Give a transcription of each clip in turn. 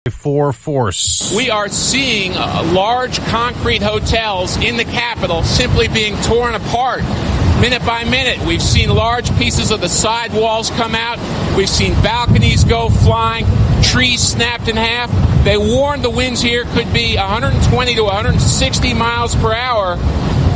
for force. We are seeing large concrete hotels in the capital simply being torn apart minute by minute. We've seen large pieces of the sidewalls come out. We've seen balconies go flying, trees snapped in half. They warned the winds here could be 120 to 160 miles per hour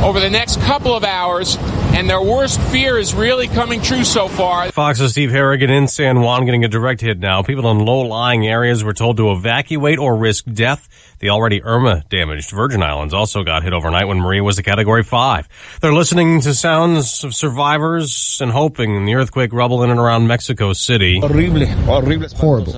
over the next couple of hours, and their worst fear is really coming true so far. Fox's Steve Harrigan in San Juan getting a direct hit now. People in low-lying areas were told to evacuate or risk death. The already Irma-damaged Virgin Islands also got hit overnight when Maria was a Category 5. They're listening to sounds of survivors and hoping the earthquake rubble in and around Mexico City. Horrible.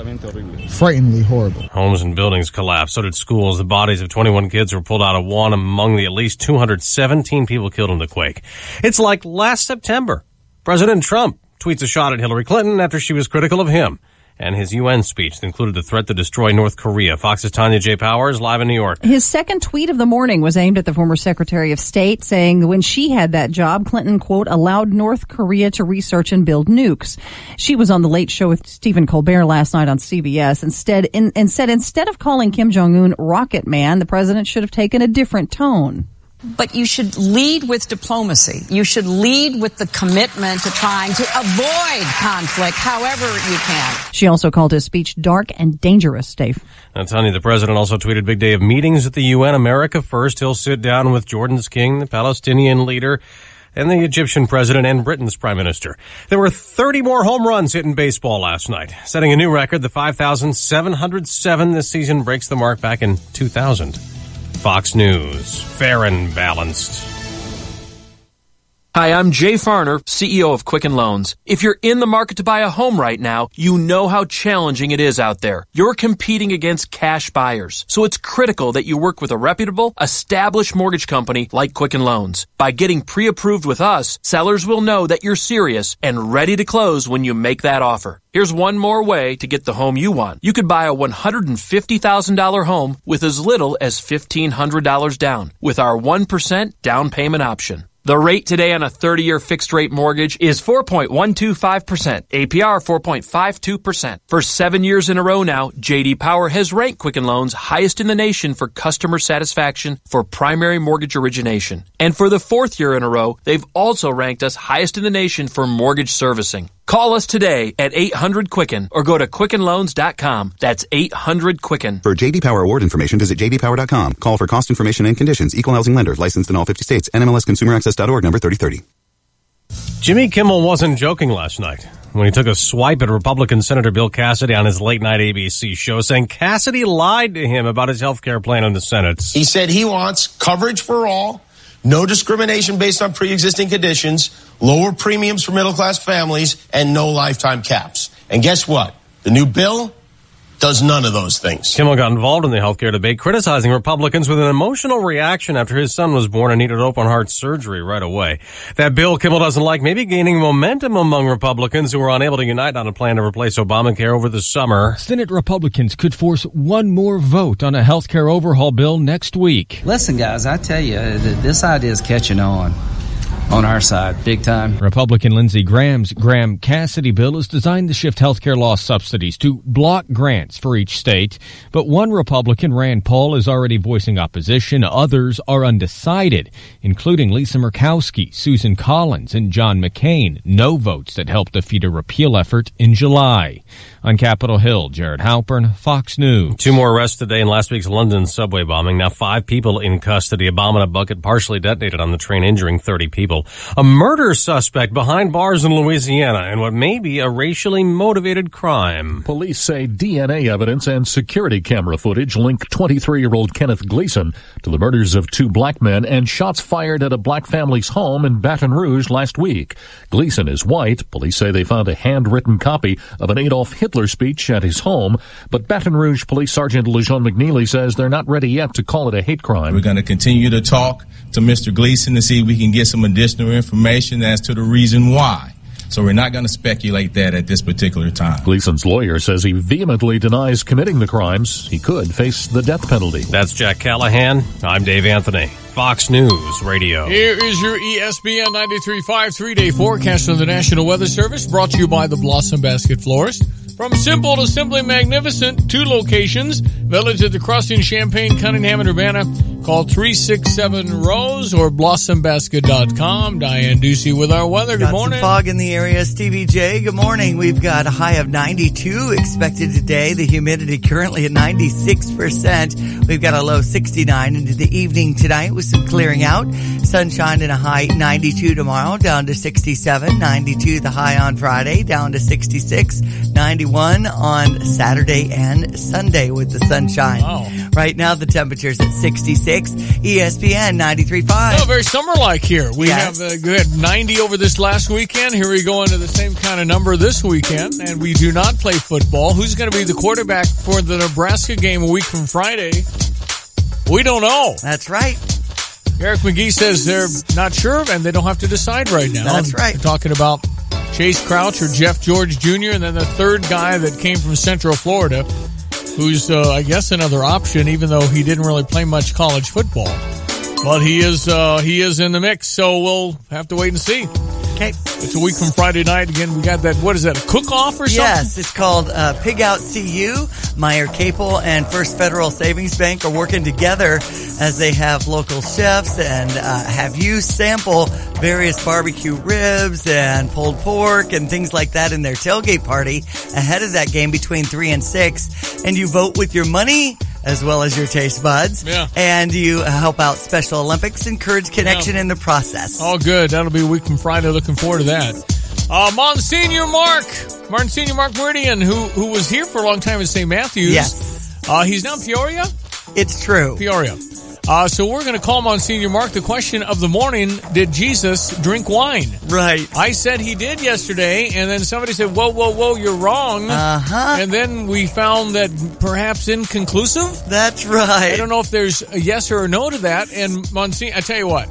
Frighteningly horrible. Homes and buildings collapsed. So did schools. The bodies of 21 kids were pulled out of one among the at least 217 people killed in the quake. It's like last September. President Trump tweets a shot at Hillary Clinton after she was critical of him and his UN speech that included the threat to destroy North Korea. Fox's Tanya J. Powers, live in New York. His second tweet of the morning was aimed at the former Secretary of State, saying when she had that job, Clinton, quote, allowed North Korea to research and build nukes. She was on the Late Show with Stephen Colbert last night on CBS and said instead of calling Kim Jong-un Rocket Man, the president should have taken a different tone. But you should lead with diplomacy. You should lead with the commitment to trying to avoid conflict however you can. She also called his speech dark and dangerous, Dave. Now, Tanya, the president also tweeted big day of meetings at the UN. America first. He'll sit down with Jordan's king, the Palestinian leader, and the Egyptian president and Britain's prime minister. There were 30 more home runs hit in baseball last night, setting a new record. The 5,707 this season breaks the mark back in 2000. Fox News, fair and balanced. Hi, I'm Jay Farner, CEO of Quicken Loans. If you're in the market to buy a home right now, you know how challenging it is out there. You're competing against cash buyers, so it's critical that you work with a reputable, established mortgage company like Quicken Loans. By getting pre-approved with us, sellers will know that you're serious and ready to close when you make that offer. Here's one more way to get the home you want. You could buy a $150,000 home with as little as $1,500 down with our 1% down payment option. The rate today on a 30-year fixed-rate mortgage is 4.125%, APR 4.52%. For 7 years in a row now, J.D. Power has ranked Quicken Loans highest in the nation for customer satisfaction for primary mortgage origination. And for the 4th year in a row, they've also ranked us highest in the nation for mortgage servicing. Call us today at 800-QUICKEN or go to QuickenLoans.com. That's 800-QUICKEN. For J.D. Power award information, visit jdpower.com. Call for cost information and conditions. Equal housing lender. Licensed in all 50 states. NMLSConsumerAccess.org, number 3030. Jimmy Kimmel wasn't joking last night when he took a swipe at Republican Senator Bill Cassidy on his late-night ABC show, saying Cassidy lied to him about his health care plan in the Senate. He said he wants coverage for all, no discrimination based on pre-existing conditions, lower premiums for middle-class families, and no lifetime caps. And guess what? The new bill does none of those things. Kimmel got involved in the healthcare debate, criticizing Republicans with an emotional reaction after his son was born and needed open-heart surgery right away. That bill Kimmel doesn't like may be gaining momentum among Republicans who were unable to unite on a plan to replace Obamacare over the summer. Senate Republicans could force one more vote on a healthcare overhaul bill next week. Listen, guys, I tell you, this idea is catching on our side, big time. Republican Lindsey Graham's Graham-Cassidy bill is designed to shift healthcare loss subsidies to block grants for each state. But one Republican, Rand Paul, is already voicing opposition. Others are undecided, including Lisa Murkowski, Susan Collins, and John McCain. No votes that helped defeat a repeal effort in July. On Capitol Hill, Jared Halpern, Fox News. 2 more arrests today in last week's London subway bombing. Now 5 people in custody. A bomb in a bucket partially detonated on the train, injuring 30 people. A murder suspect behind bars in Louisiana and what may be a racially motivated crime. Police say DNA evidence and security camera footage link 23-year-old Kenneth Gleason to the murders of 2 black men and shots fired at a black family's home in Baton Rouge last week. Gleason is white. Police say they found a handwritten copy of an Adolf Hitler speech at his home, but Baton Rouge Police Sergeant LeJean McNeely says they're not ready yet to call it a hate crime. We're going to continue to talk to Mr. Gleason to see if we can get some additional information as to the reason why. So we're not going to speculate that at this particular time. Gleason's lawyer says he vehemently denies committing the crimes. He could face the death penalty. That's Jack Callahan. I'm Dave Anthony. Fox News Radio. Here is your ESPN 93.5 3-day forecast from the National Weather Service, brought to you by the Blossom Basket Florist. From simple to simply magnificent, 2 locations. Village at the Crossing, Champaign, Cunningham, and Urbana. Call 367-ROSE or blossombasket.com. Diane Ducey with our weather. Good morning. Some fog in the area. Stevie J, good morning. We've got a high of 92 expected today. The humidity currently at 96%. We've got a low 69 into the evening tonight with some clearing out. Sunshine and a high 92 tomorrow, down to 67. 92 the high on Friday, down to 66. 91 on Saturday and Sunday with the sunshine. Wow. Right now the temperature's at 66. ESPN 93.5. Oh, very summer-like here. We had 90 over this last weekend. Here we go into the same kind of number this weekend, and we do not play football. Who's going to be the quarterback for the Nebraska game a week from Friday? We don't know. That's right. Eric McGee says they're not sure, and they don't have to decide right now. That's right. They're talking about Chase Crouch or Jeff George Jr., and then the third guy that came from Central Florida, who's, I guess, another option, even though he didn't really play much college football. But he is in the mix, so we'll have to wait and see. Okay. It's a week from Friday night. Again, we got that, what is that, a cook-off or something? Yes, it's called Pig Out CU. Meyer Capel and First Federal Savings Bank are working together as they have local chefs and have you sample various barbecue ribs and pulled pork and things like that in their tailgate party ahead of that game between 3 and 6. And you vote with your money as well as your taste buds. Yeah. And you help out Special Olympics, encourage connection in the process. Oh, good. That'll be a week from Friday. Looking forward to that. Monsignor Mark Meridian, who was here for a long time in St. Matthews. Yes. He's now in Peoria? It's true. Peoria. So we're going to call Monsignor Mark. The question of the morning, did Jesus drink wine? Right. I said he did yesterday, and then somebody said, whoa, you're wrong. Uh-huh. And then we found that perhaps inconclusive? That's right. I don't know if there's a yes or a no to that. And Monsignor, I tell you what,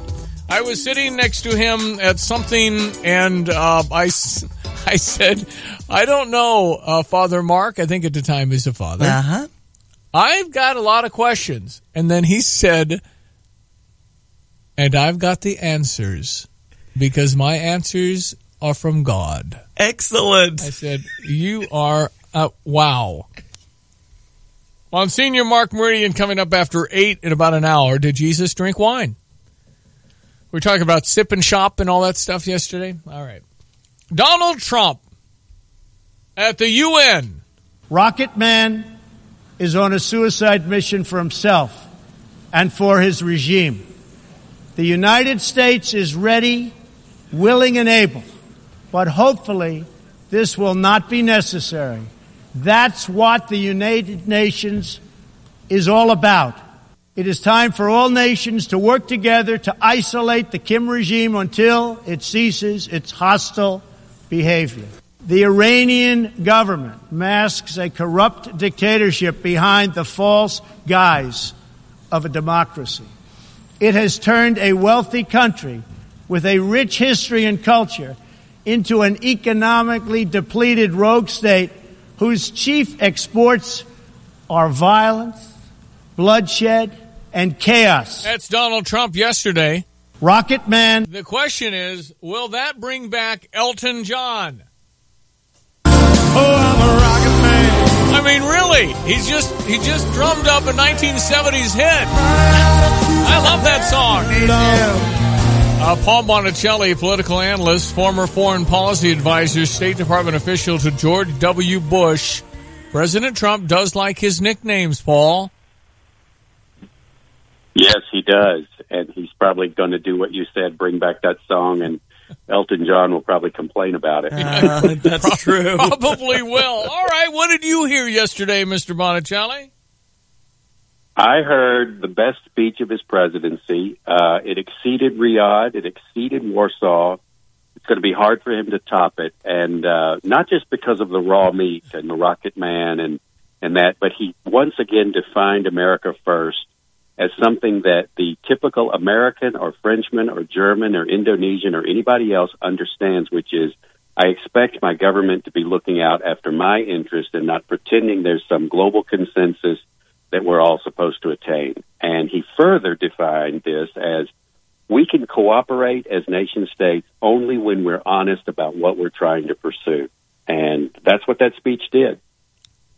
I was sitting next to him at something, and I said, I don't know, Father Mark. I think at the time he's a father. Uh-huh. I've got a lot of questions. And then he said, and I've got the answers because my answers are from God. Excellent. I said, you are, wow. Monsignor Mark Meridian coming up after 8 in about an hour. Did Jesus drink wine? We were talking about sip and shop and all that stuff yesterday. All right. Donald Trump at the UN. Rocket Man is on a suicide mission for himself and for his regime. The United States is ready, willing, and able, but hopefully this will not be necessary. That's what the United Nations is all about. It is time for all nations to work together to isolate the Kim regime until it ceases its hostile behavior. The Iranian government masks a corrupt dictatorship behind the false guise of a democracy. It has turned a wealthy country with a rich history and culture into an economically depleted rogue state whose chief exports are violence, bloodshed, and chaos. That's Donald Trump yesterday. Rocket Man. The question is, will that bring back Elton John? Oh, I'm a rocket man. I mean, really, he just drummed up a 1970s hit. I love that song. Paul Monticelli, political analyst, former foreign policy advisor, State Department official to George W. Bush. President Trump does like his nicknames, Paul. Yes, he does. And he's probably going to do what you said, bring back that song, and Elton John will probably complain about it. That's true. Probably will. All right, what did you hear yesterday, Mr. Monticelli? I heard the best speech of his presidency. It exceeded Riyadh. It exceeded Warsaw. It's going to be hard for him to top it. And not just because of the raw meat and the Rocket Man and that, but he once again defined America first as something that the typical American or Frenchman or German or Indonesian or anybody else understands, which is, I expect my government to be looking out after my interest and not pretending there's some global consensus that we're all supposed to attain. And he further defined this as, we can cooperate as nation states only when we're honest about what we're trying to pursue. And that's what that speech did.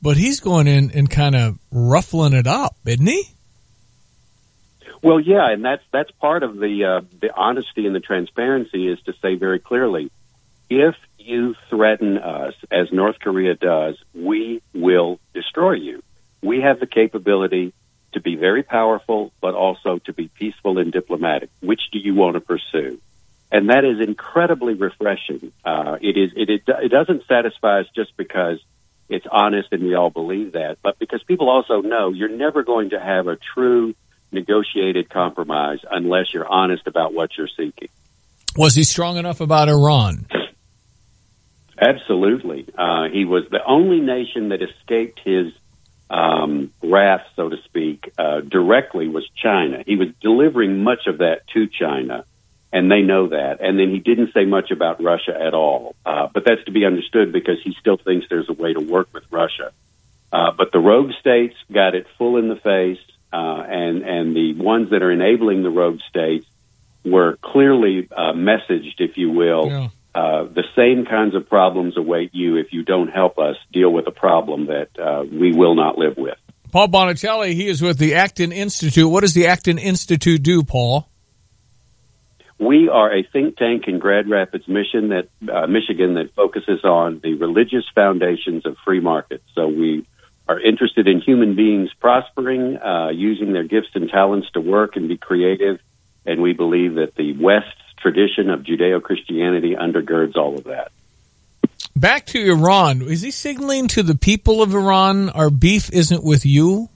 But he's going in and kind of ruffling it up, isn't he? Well, yeah, and that's part of the honesty and the transparency is to say very clearly, if you threaten us, as North Korea does, we will destroy you. We have the capability to be very powerful, but also to be peaceful and diplomatic. Which do you want to pursue? And that is incredibly refreshing. It doesn't satisfy us just because it's honest and we all believe that, but because people also know you're never going to have a true negotiated compromise unless you're honest about what you're seeking. Was he strong enough about Iran? Absolutely. He was the only nation that escaped his wrath, so to speak, directly was China. He was delivering much of that to China, and they know that. And then he didn't say much about Russia at all. But that's to be understood because he still thinks there's a way to work with Russia. But the rogue states got it full in the face, and the ones that are enabling the rogue states were clearly messaged, if you will. Yeah. The same kinds of problems await you if you don't help us deal with a problem that we will not live with. Paul Bonicelli, he is with the Acton Institute. What does the Acton Institute do, Paul? We are a think tank in Grand Rapids, Michigan that focuses on the religious foundations of free markets. So we are interested in human beings prospering, using their gifts and talents to work and be creative, and we believe that the West's tradition of Judeo-Christianity undergirds all of that. Back to Iran. Is he signaling to the people of Iran, our beef isn't with you?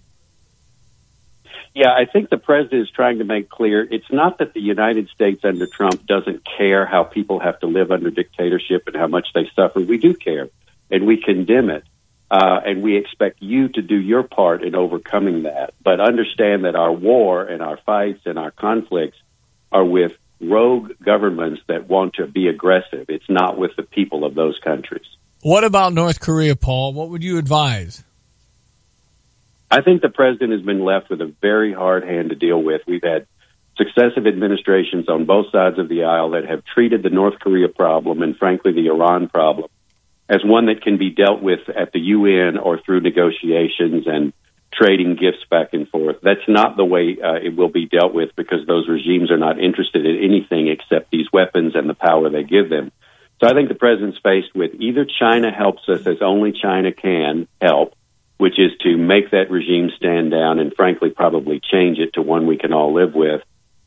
Yeah, I think the president is trying to make clear it's not that the United States under Trump doesn't care how people have to live under dictatorship and how much they suffer. We do care, and we condemn it, and we expect you to do your part in overcoming that. But understand that our war and our fights and our conflicts are with rogue governments that want to be aggressive. It's not with the people of those countries. What about North Korea, Paul? What would you advise? I think the president has been left with a very hard hand to deal with. We've had successive administrations on both sides of the aisle that have treated the North Korea problem and, frankly, the Iran problem as one that can be dealt with at the UN or through negotiations and trading gifts back and forth. That's not the way it will be dealt with because those regimes are not interested in anything except these weapons and the power they give them. So I think the president's faced with either China helps us as only China can help, which is to make that regime stand down and, frankly, probably change it to one we can all live with,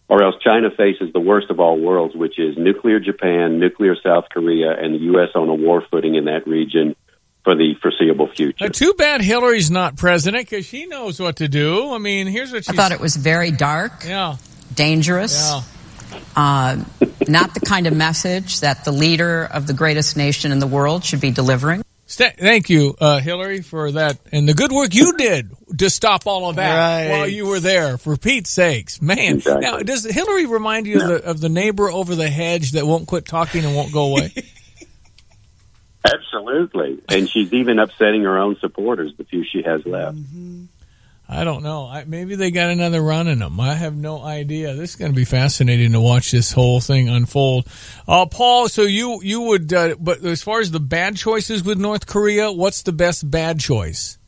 or else China faces the worst of all worlds, which is nuclear Japan, nuclear South Korea, and the U.S. on a war footing in that region for the foreseeable future. Too bad Hillary's not president because she knows what to do. I mean, here's what she I thought it was very dark, dangerous, not the kind of message that the leader of the greatest nation in the world should be delivering. Thank you, Hillary, for that and the good work you did to stop all of that while you were there. For Pete's sakes, man! Exactly. Now, does Hillary remind you of the neighbor over the hedge that won't quit talking and won't go away? Absolutely, and she's even upsetting her own supporters, the few she has left. I don't know. Maybe they got another run in them. I have no idea. This is going to be fascinating to watch this whole thing unfold. Paul, so you would, but as far as the bad choices with North Korea, what's the best bad choice?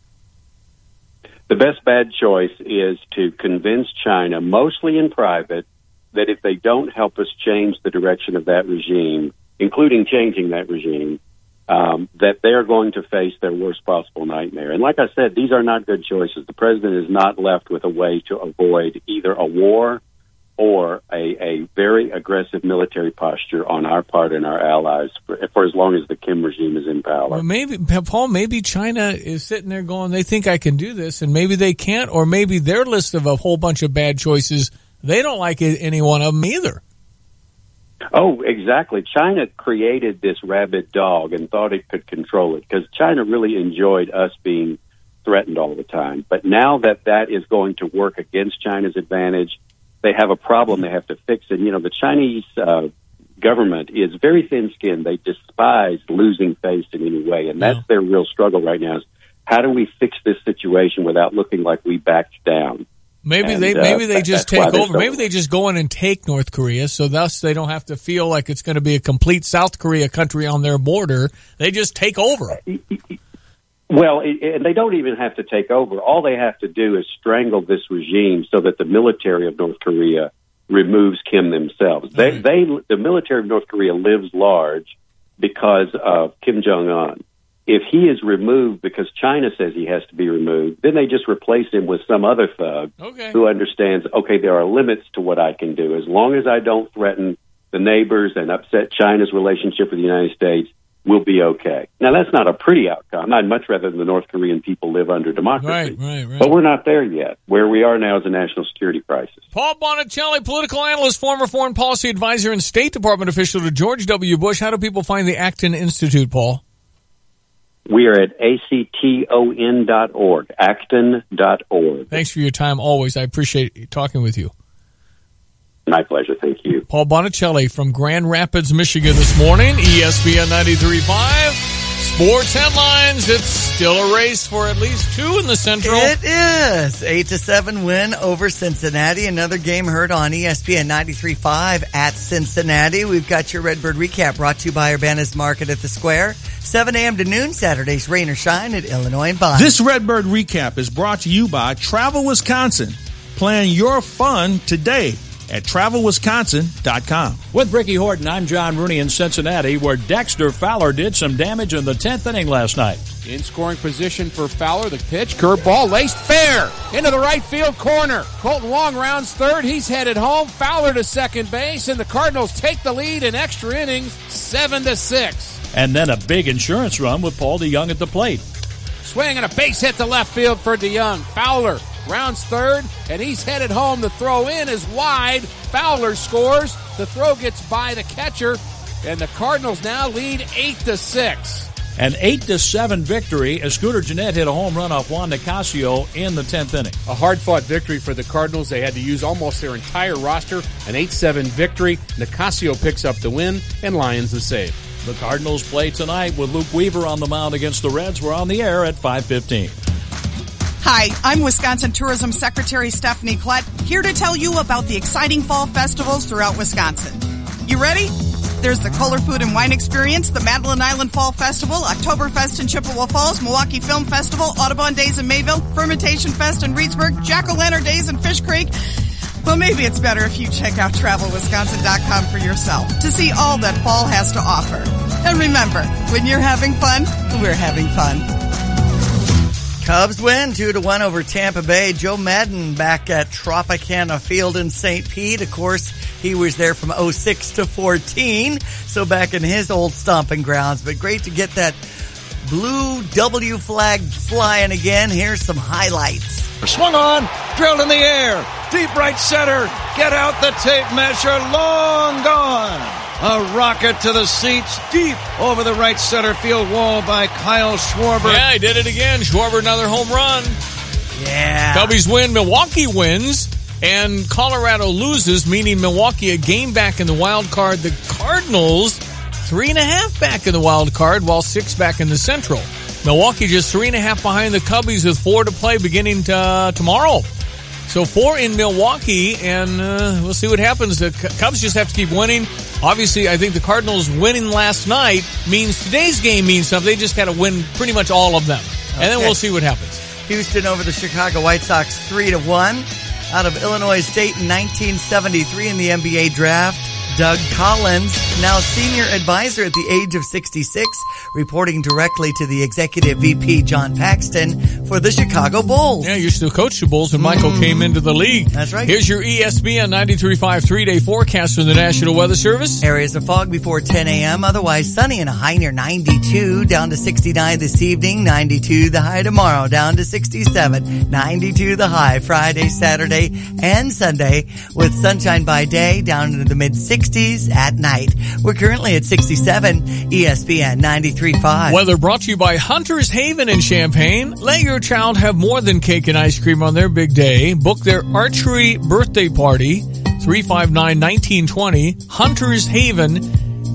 The best bad choice is to convince China, mostly in private, that if they don't help us change the direction of that regime, including changing that regime, that they're going to face their worst possible nightmare. And like I said, these are not good choices. The president is not left with a way to avoid either a war or a very aggressive military posture on our part and our allies for as long as the Kim regime is in power. Well, maybe China is sitting there going, they think I can do this, and maybe they can't, or maybe their list of a whole bunch of bad choices, they don't like any one of them either. Oh, exactly. China created this rabid dog and thought it could control it because China really enjoyed us being threatened all the time. But now that that is going to work against China's advantage, they have a problem they have to fix. And, the Chinese government is very thin-skinned. They despise losing face in any way. And that's their real struggle right now is how do we fix this situation without looking like we backed down? Maybe they just take over. Maybe they just go in and take North Korea, so thus they don't have to feel like it's going to be a complete South Korea country on their border. They just take over. Well, and they don't even have to take over. All they have to do is strangle this regime so that the military of North Korea removes Kim themselves. The military of North Korea lives large because of Kim Jong-un. If he is removed because China says he has to be removed, then they just replace him with some other thug who understands, okay, there are limits to what I can do. As long as I don't threaten the neighbors and upset China's relationship with the United States, we'll be okay. Now, that's not a pretty outcome. I'd much rather the North Korean people live under democracy. Right. But we're not there yet. Where we are now is a national security crisis. Paul Bonicelli, political analyst, former foreign policy advisor and State Department official to George W. Bush. How do people find the Acton Institute, Paul? We are at acton.org, acton.org. Thanks for your time always. I appreciate talking with you. My pleasure. Thank you. Paul Bonicelli from Grand Rapids, Michigan this morning, ESPN 93.5. Sports headlines. It's still a race for at least two in the Central. It is. 8-7 win over Cincinnati. Another game heard on ESPN 93.5 at Cincinnati. We've got your Redbird recap brought to you by Urbana's Market at the Square. 7 a.m. to noon, Saturdays, rain or shine at Illinois and Bonnie. This Redbird recap is brought to you by Travel Wisconsin. Plan your fun today at TravelWisconsin.com. With Ricky Horton, I'm John Rooney in Cincinnati, where Dexter Fowler did some damage in the 10th inning last night. In scoring position for Fowler, the pitch, curveball, laced fair into the right field corner. Colton Wong rounds third. He's headed home. Fowler to second base, and the Cardinals take the lead in extra innings, 7-6. And then a big insurance run with Paul DeYoung at the plate. Swing and a base hit to left field for DeYoung. Fowler rounds third, and he's headed home. The throw in is wide. Fowler scores. The throw gets by the catcher, and the Cardinals now lead 8-6. An 8-7 victory as Scooter Gennett hit a home run off Juan Nicasio in the 10th inning. A hard-fought victory for the Cardinals. They had to use almost their entire roster. An 8-7 victory. Nicasio picks up the win, and Lions the save. The Cardinals play tonight with Luke Weaver on the mound against the Reds. We're on the air at 5:15. Hi, I'm Wisconsin Tourism Secretary Stephanie Klett, here to tell you about the exciting fall festivals throughout Wisconsin. You ready? There's the Kohler Food and Wine Experience, the Madeline Island Fall Festival, Oktoberfest in Chippewa Falls, Milwaukee Film Festival, Audubon Days in Mayville, Fermentation Fest in Reedsburg, Jack-O-Lantern Days in Fish Creek. Well, maybe it's better if you check out TravelWisconsin.com for yourself to see all that fall has to offer. And remember, when you're having fun, we're having fun. Cubs win 2-1 over Tampa Bay. Joe Madden back at Tropicana Field in St. Pete. Of course, he was there from 06 to 14, so back in his old stomping grounds. But great to get that blue W flag flying again. Here's some highlights. Swung on, drilled in the air, deep right center, get out the tape measure, long gone. A rocket to the seats, deep over the right center field wall by Kyle Schwarber. Yeah, he did it again. Schwarber, another home run. Yeah. Cubbies win, Milwaukee wins, and Colorado loses, meaning Milwaukee a game back in the wild card. The Cardinals 3.5 back in the wild card, while 6 back in the Central. Milwaukee just 3.5 behind the Cubbies with 4 to play beginning tomorrow. So 4 in Milwaukee, and we'll see what happens. The Cubs just have to keep winning. Obviously, I think the Cardinals winning last night means today's game means something. They just got to win pretty much all of them. And then we'll see what happens. Houston over the Chicago White Sox 3-1. Out of Illinois State in 1973 in the NBA draft, Doug Collins, now senior advisor at the age of 66, reporting directly to the executive VP John Paxton for the Chicago Bulls. Yeah, you used to coach the Bulls when Michael came into the league. That's right. Here's your ESPN 93.5 3-day forecast from the National Weather Service. Areas of fog before 10 a.m., otherwise sunny and a high near 92, down to 69 this evening, 92 the high tomorrow, down to 67, 92 the high Friday, Saturday, and Sunday, with sunshine by day, down into the mid-60s at night. We're currently at 67, ESPN 93.5. Weather brought to you by Hunter's Haven in Champaign. Let your child have more than cake and ice cream on their big day. Book their archery birthday party, 359-1920, Hunter's Haven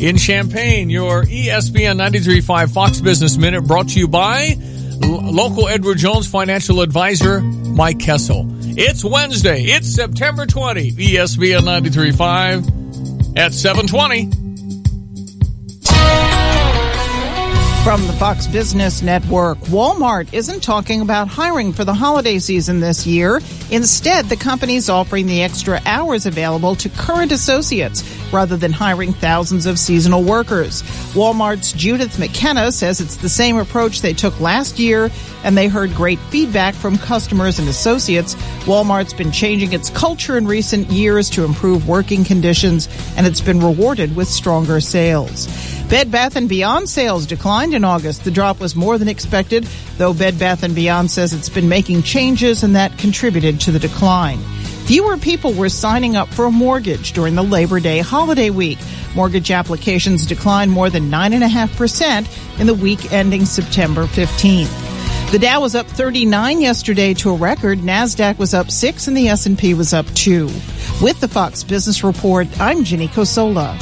in Champaign. Your ESPN 93.5 Fox Business Minute brought to you by local Edward Jones financial advisor Mike Kessel. It's Wednesday. It's September 20. ESPN 93.5 at 7:20. From the Fox Business Network, Walmart isn't talking about hiring for the holiday season this year. Instead, the company's offering the extra hours available to current associates rather than hiring thousands of seasonal workers. Walmart's Judith McKenna says it's the same approach they took last year, and they heard great feedback from customers and associates. Walmart's been changing its culture in recent years to improve working conditions, and it's been rewarded with stronger sales. Bed Bath & Beyond sales declined in August. The drop was more than expected, though Bed Bath & Beyond says it's been making changes and that contributed to the decline. Fewer people were signing up for a mortgage during the Labor Day holiday week. Mortgage applications declined more than 9.5% in the week ending September 15th. The Dow was up 39 yesterday to a record. NASDAQ was up 6 and the S&P was up 2. With the Fox Business Report, I'm Ginny Cosola.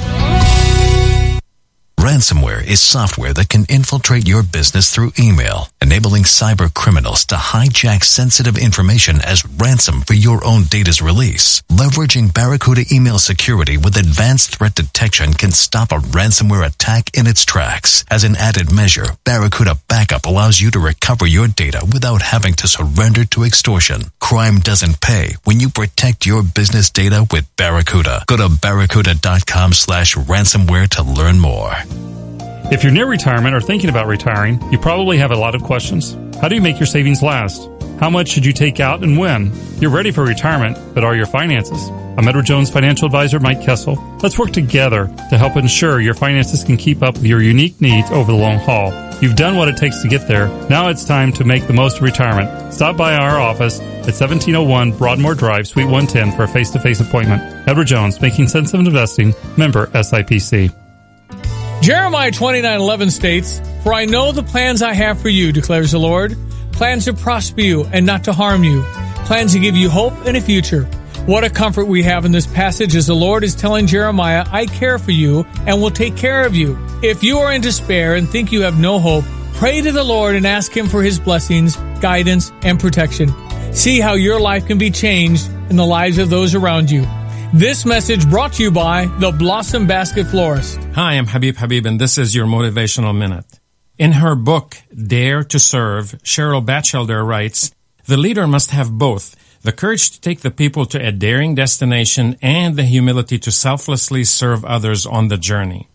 Ransomware is software that can infiltrate your business through email, enabling cyber criminals to hijack sensitive information as ransom for your own data's release. Leveraging Barracuda email security with advanced threat detection can stop a ransomware attack in its tracks. As an added measure, Barracuda Backup allows you to recover your data without having to surrender to extortion. Crime doesn't pay when you protect your business data with Barracuda. Go to barracuda.com/ransomware to learn more. If you're near retirement or thinking about retiring, you probably have a lot of questions. How do you make your savings last? How much should you take out and when? You're ready for retirement, but are your finances? I'm Edward Jones financial advisor Mike Kessel. Let's work together to help ensure your finances can keep up with your unique needs over the long haul. You've done what it takes to get there. Now it's time to make the most of retirement. Stop by our office at 1701 Broadmoor Drive, Suite 110 for a face-to-face appointment. Edward Jones, making sense of investing, member SIPC. Jeremiah 29:11 states, "For I know the plans I have for you, declares the Lord, plans to prosper you and not to harm you, plans to give you hope and a future." What a comfort we have in this passage as the Lord is telling Jeremiah, I care for you and will take care of you. If you are in despair and think you have no hope, pray to the Lord and ask Him for His blessings, guidance, and protection. See how your life can be changed and the lives of those around you. This message brought to you by the Blossom Basket Florist. Hi, I'm Habib, and this is your Motivational Minute. In her book, Dare to Serve, Cheryl Batchelder writes, "The leader must have both, the courage to take the people to a daring destination and the humility to selflessly serve others on the journey.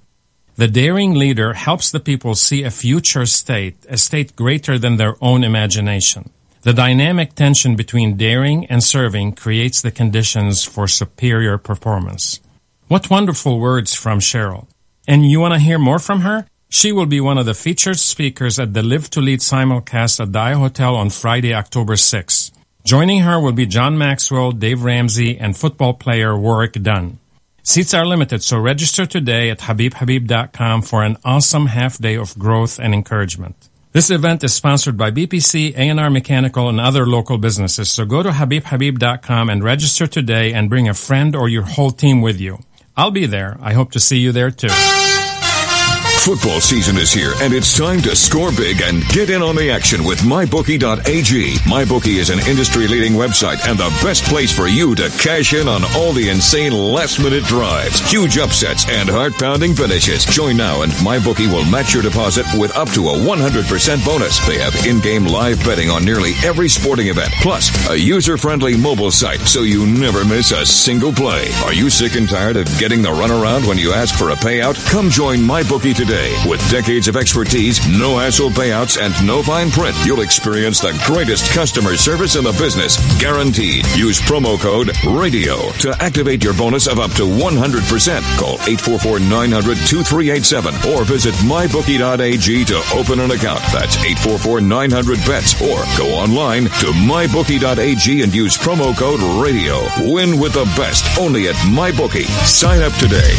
The daring leader helps the people see a future state, a state greater than their own imagination. The dynamic tension between daring and serving creates the conditions for superior performance." What wonderful words from Cheryl. And you want to hear more from her? She will be one of the featured speakers at the Live to Lead simulcast at Dia Hotel on Friday, October 6th. Joining her will be John Maxwell, Dave Ramsey, and football player Warwick Dunn. Seats are limited, so register today at HabibHabib.com for an awesome half day of growth and encouragement. This event is sponsored by BPC, A&R Mechanical, and other local businesses, so go to HabibHabib.com and register today and bring a friend or your whole team with you. I'll be there. I hope to see you there too. Football season is here, and it's time to score big and get in on the action with MyBookie.ag. MyBookie is an industry-leading website and the best place for you to cash in on all the insane last-minute drives, huge upsets, and heart-pounding finishes. Join now, and MyBookie will match your deposit with up to a 100% bonus. They have in-game live betting on nearly every sporting event, plus a user-friendly mobile site so you never miss a single play. Are you sick and tired of getting the runaround when you ask for a payout? Come join MyBookie today. With decades of expertise, no hassle payouts, and no fine print, you'll experience the greatest customer service in the business, guaranteed. Use promo code RADIO to activate your bonus of up to 100%. Call 844-900-2387 or visit mybookie.ag to open an account. That's 844-900-BETS or go online to mybookie.ag and use promo code RADIO. Win with the best only at MyBookie. Sign up today.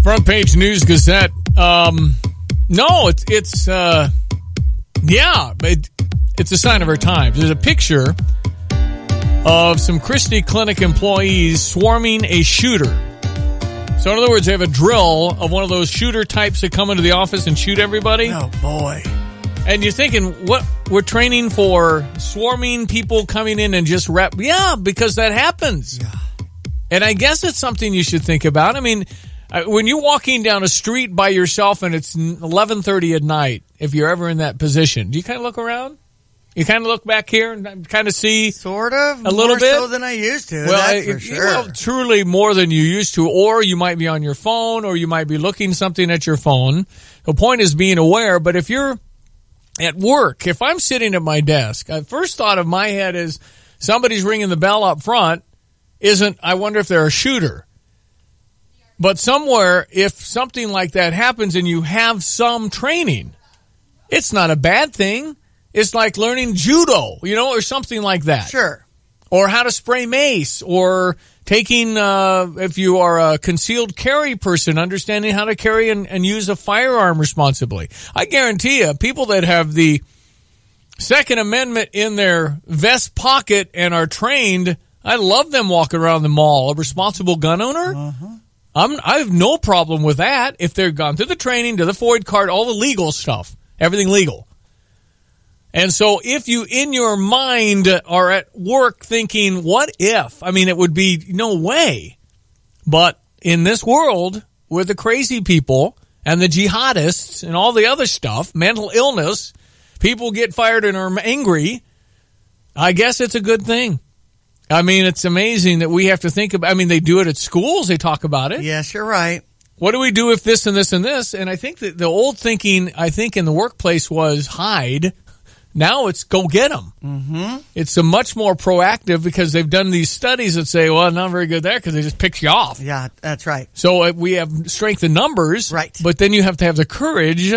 Front page News Gazette. It's a sign of our times. There's a picture of some Christie Clinic employees swarming a shooter. So in other words, they have a drill of one of those shooter types that come into the office and shoot everybody. Oh boy. And you're thinking, what, we're training for swarming people coming in and just because that happens. Yeah. And I guess it's something you should think about. I mean, when you're walking down a street by yourself and it's 11:30 at night, if you're ever in that position, do you kind of look around? You kind of look back here and kind of see sort of a little bit more so than I used to. Well, that's for sure. Well, truly more than you used to, or you might be on your phone, or you might be looking something at your phone. The point is being aware. But if you're at work, if I'm sitting at my desk, the first thought of my head is somebody's ringing the bell up front. I wonder if they're a shooter. But somewhere, if something like that happens and you have some training, it's not a bad thing. It's like learning judo, or something like that. Sure. Or how to spray mace, or taking, if you are a concealed carry person, understanding how to carry and use a firearm responsibly. I guarantee you, people that have the Second Amendment in their vest pocket and are trained, I love them walking around the mall. A responsible gun owner? Uh-huh. I have no problem with that if they've gone through the training, to the FOID card, all the legal stuff, everything legal. And so if you, in your mind, are at work thinking, what if? I mean, it would be no way. But in this world, with the crazy people and the jihadists and all the other stuff, mental illness, people get fired and are angry, I guess it's a good thing. I mean, it's amazing that we have to think about, they do it at schools. They talk about it. Yes, you're right. What do we do if this and this and this? And I think that the old thinking, in the workplace was hide. Now it's go get them. Mm-hmm. It's a much more proactive, because they've done these studies that say, well, not very good there because they just pick you off. Yeah, that's right. So we have strength in numbers. Right. But then you have to have the courage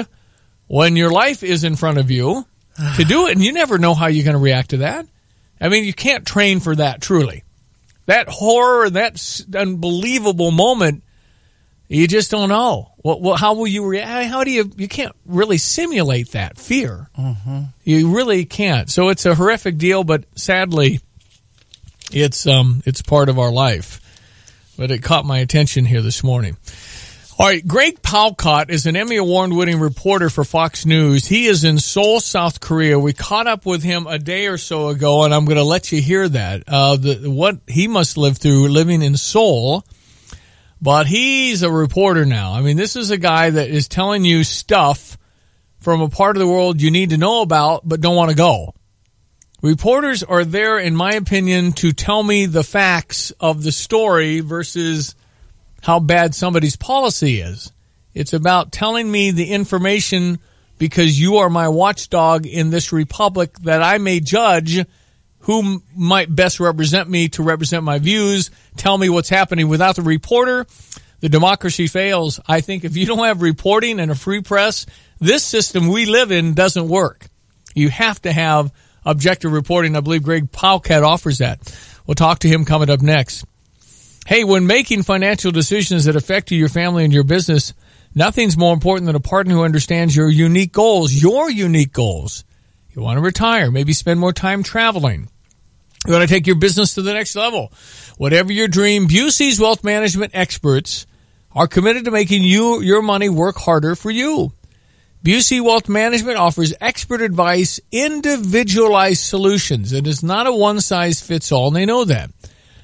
when your life is in front of you to do it. And you never know how you're going to react to that. You can't train for that, truly. That horror, that unbelievable moment, you just don't know. How will you react? How do you can't really simulate that fear. Mm-hmm. You really can't. So it's a horrific deal, but sadly, it's part of our life. But it caught my attention here this morning. All right, Greg Palcott is an Emmy Award-winning reporter for Fox News. He is in Seoul, South Korea. We caught up with him a day or so ago, and I'm going to let you hear that. What he must live through living in Seoul. But he's a reporter now. This is a guy that is telling you stuff from a part of the world you need to know about but don't want to go. Reporters are there, in my opinion, to tell me the facts of the story versus how bad somebody's policy is. It's about telling me the information because you are my watchdog in this republic that I may judge who might best represent me to represent my views, tell me what's happening. Without the reporter, the democracy fails. I think if you don't have reporting and a free press, this system we live in doesn't work. You have to have objective reporting. I believe Greg Palcott offers that. We'll talk to him coming up next. Hey, when making financial decisions that affect you, your family, and your business, nothing's more important than a partner who understands your unique goals. You want to retire, maybe spend more time traveling. You want to take your business to the next level. Whatever your dream, Busey's Wealth Management experts are committed to making your money work harder for you. Busey Wealth Management offers expert advice, individualized solutions. It is not a one-size-fits-all, and they know that.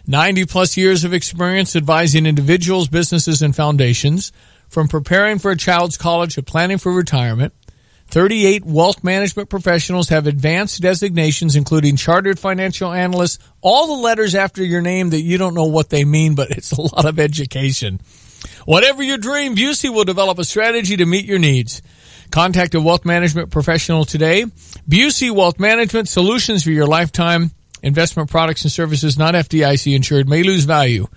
90-plus years of experience advising individuals, businesses, and foundations, from preparing for a child's college to planning for retirement. 38 wealth management professionals have advanced designations, including chartered financial analysts, all the letters after your name that you don't know what they mean, but it's a lot of education. Whatever your dream, Busey will develop a strategy to meet your needs. Contact a wealth management professional today. Busey Wealth Management, solutions for your lifetime. Investment products and services not FDIC insured, may lose value.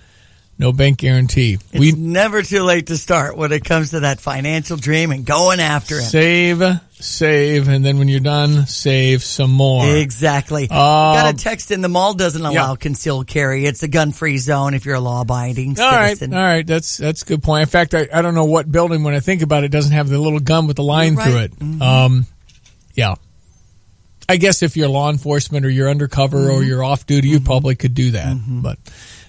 No bank guarantee. It's never too late to start when it comes to that financial dream and going after it. Save, and then when you're done, save some more. Exactly. Got a text in, the mall doesn't allow concealed carry. It's a gun-free zone if you're a law-abiding citizen. All right. That's a good point. In fact, I don't know what building, when I think about it, doesn't have the little gun with the line through it. Mm-hmm. Yeah. I guess if you're law enforcement or you're undercover or you're off duty, you probably could do that. But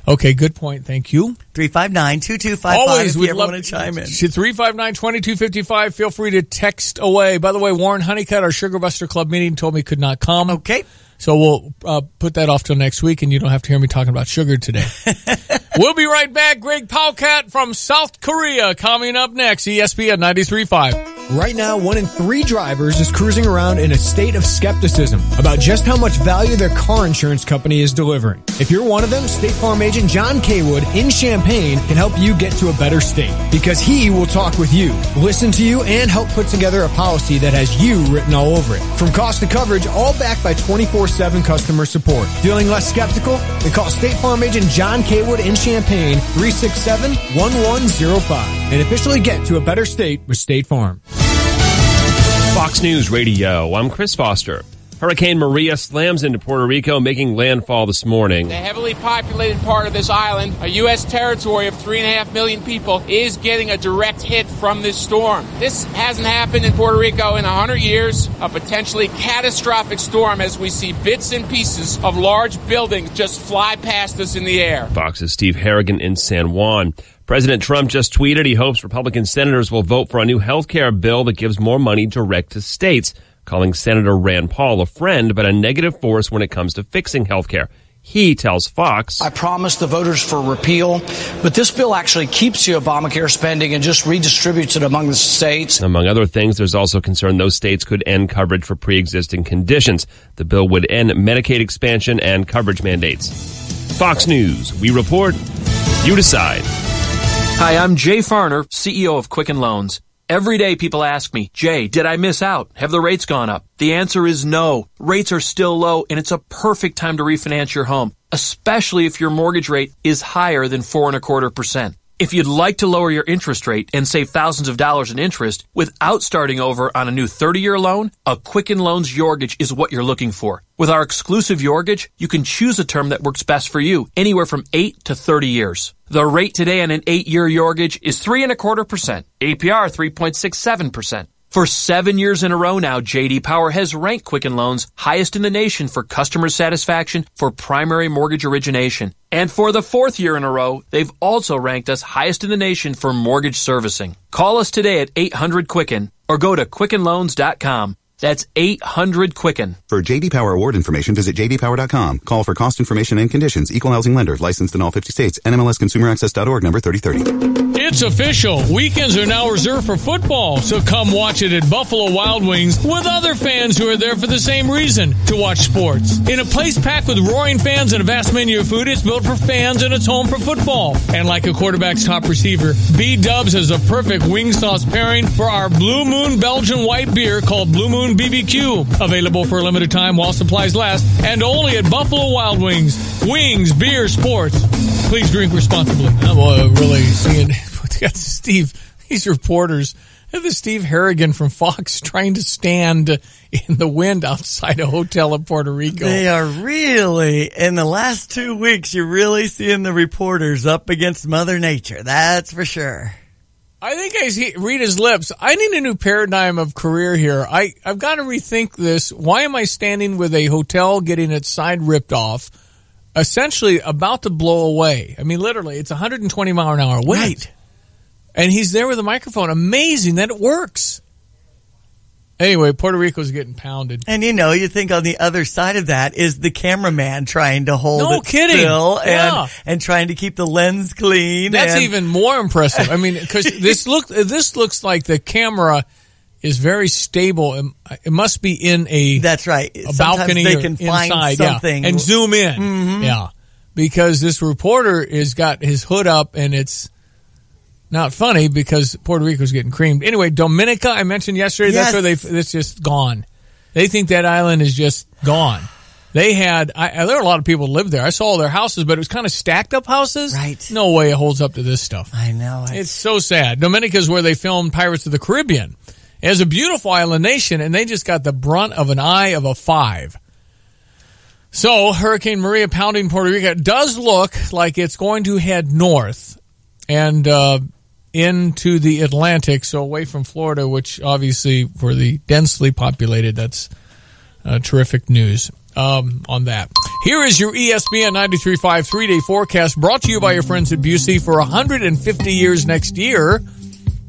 okay, good point. Thank you. 359-2255 Always, if we'd you ever love want to chime in. 359-2255. Feel free to text away. By the way, Warren Honeycutt, our Sugar Buster Club meeting, told me could not come. Okay. So we'll put that off till next week, and you don't have to hear me talking about sugar today. We'll be right back. Greg Powcat from South Korea coming up next. ESPN 93.5. Right now, 1 in 3 drivers is cruising around in a state of skepticism about just how much value their car insurance company is delivering. If you're one of them, State Farm agent John Kaywood in Champaign can help you get to a better state because he will talk with you, listen to you, and help put together a policy that has you written all over it. From cost to coverage, all backed by 24/7 customer support. Feeling less skeptical? Then call State Farm agent John Kaywood in Champaign, 367-1105, and officially get to a better state with State Farm. Fox News Radio, I'm Chris Foster. Hurricane Maria slams into Puerto Rico, making landfall this morning. The heavily populated part of this island, a U.S. territory of 3.5 million people, is getting a direct hit from this storm. This hasn't happened in Puerto Rico in 100 years, a potentially catastrophic storm as we see bits and pieces of large buildings just fly past us in the air. Fox's Steve Harrigan in San Juan. President Trump just tweeted he hopes Republican senators will vote for a new health care bill that gives more money direct to states, calling Senator Rand Paul a friend but a negative force when it comes to fixing health care. He tells Fox, I promised the voters for repeal, but this bill actually keeps the Obamacare spending and just redistributes it among the states. Among other things, there's also concern those states could end coverage for pre-existing conditions. The bill would end Medicaid expansion and coverage mandates. Fox News, we report, you decide. Hi, I'm Jay Farner, CEO of Quicken Loans. Every day people ask me, Jay, did I miss out? Have the rates gone up? The answer is no. Rates are still low, and it's a perfect time to refinance your home, especially if your mortgage rate is higher than 4.25%. If you'd like to lower your interest rate and save thousands of dollars in interest without starting over on a new 30-year loan, a Quicken Loans Yorgage is what you're looking for. With our exclusive Yorgage, you can choose a term that works best for you, anywhere from 8 to 30 years. The rate today on an 8-year Yorgage is 3.25%, APR 3.67%. For 7 years in a row now, J.D. Power has ranked Quicken Loans highest in the nation for customer satisfaction for primary mortgage origination. And for the 4th year in a row, they've also ranked us highest in the nation for mortgage servicing. Call us today at 800-QUICKEN or go to QuickenLoans.com. That's 800-QUICKEN. For J.D. Power award information, visit jdpower.com. Call for cost information and conditions. Equal housing lender. Licensed in all 50 states. NMLSConsumerAccess.org number 3030. It's official. Weekends are now reserved for football, so come watch it at Buffalo Wild Wings with other fans who are there for the same reason, to watch sports. In a place packed with roaring fans and a vast menu of food, it's built for fans and it's home for football. And like a quarterback's top receiver, B-Dubs has a perfect wing sauce pairing for our Blue Moon Belgian white beer called Blue Moon BBQ. Available for a limited time while supplies last, and only at Buffalo Wild Wings. Wings, beer, sports. Please drink responsibly. I'm really seeing... Got Steve, these reporters, and the Steve Harrigan from Fox trying to stand in the wind outside a hotel in Puerto Rico. They are really, in the last 2 weeks, you're really seeing the reporters up against Mother Nature. That's for sure. I think I read his lips. I need a new paradigm of career here. I've got to rethink this. Why am I standing with a hotel getting its side ripped off, essentially about to blow away? I mean, literally, it's 120 mile an hour wind. Right. And he's there with a microphone. Amazing that it works. Anyway, Puerto Rico's getting pounded. And you think on the other side of that is the cameraman trying to hold it still and trying to keep the lens clean. That's even more impressive. I mean, because this looks like the camera is very stable. It must be in a balcony they can find inside, something and zoom in. Mm-hmm. Yeah, because this reporter has got his hood up and it's not funny because Puerto Rico's getting creamed. Anyway, Dominica, I mentioned yesterday, that's where it's just gone. They think that island is just gone. They had, there are a lot of people who lived there. I saw all their houses, but it was kind of stacked up houses. Right. No way it holds up to this stuff. I know. It's so sad. Dominica is where they filmed Pirates of the Caribbean. It's a beautiful island nation, and they just got the brunt of an eye of a 5. So, Hurricane Maria pounding Puerto Rico. It does look like it's going to head north and into the Atlantic, so away from Florida, which obviously for the densely populated, that's Terrific news on that. Here is your ESPN 93.5 3-day forecast brought to you by your friends at Busey for 150 years next year.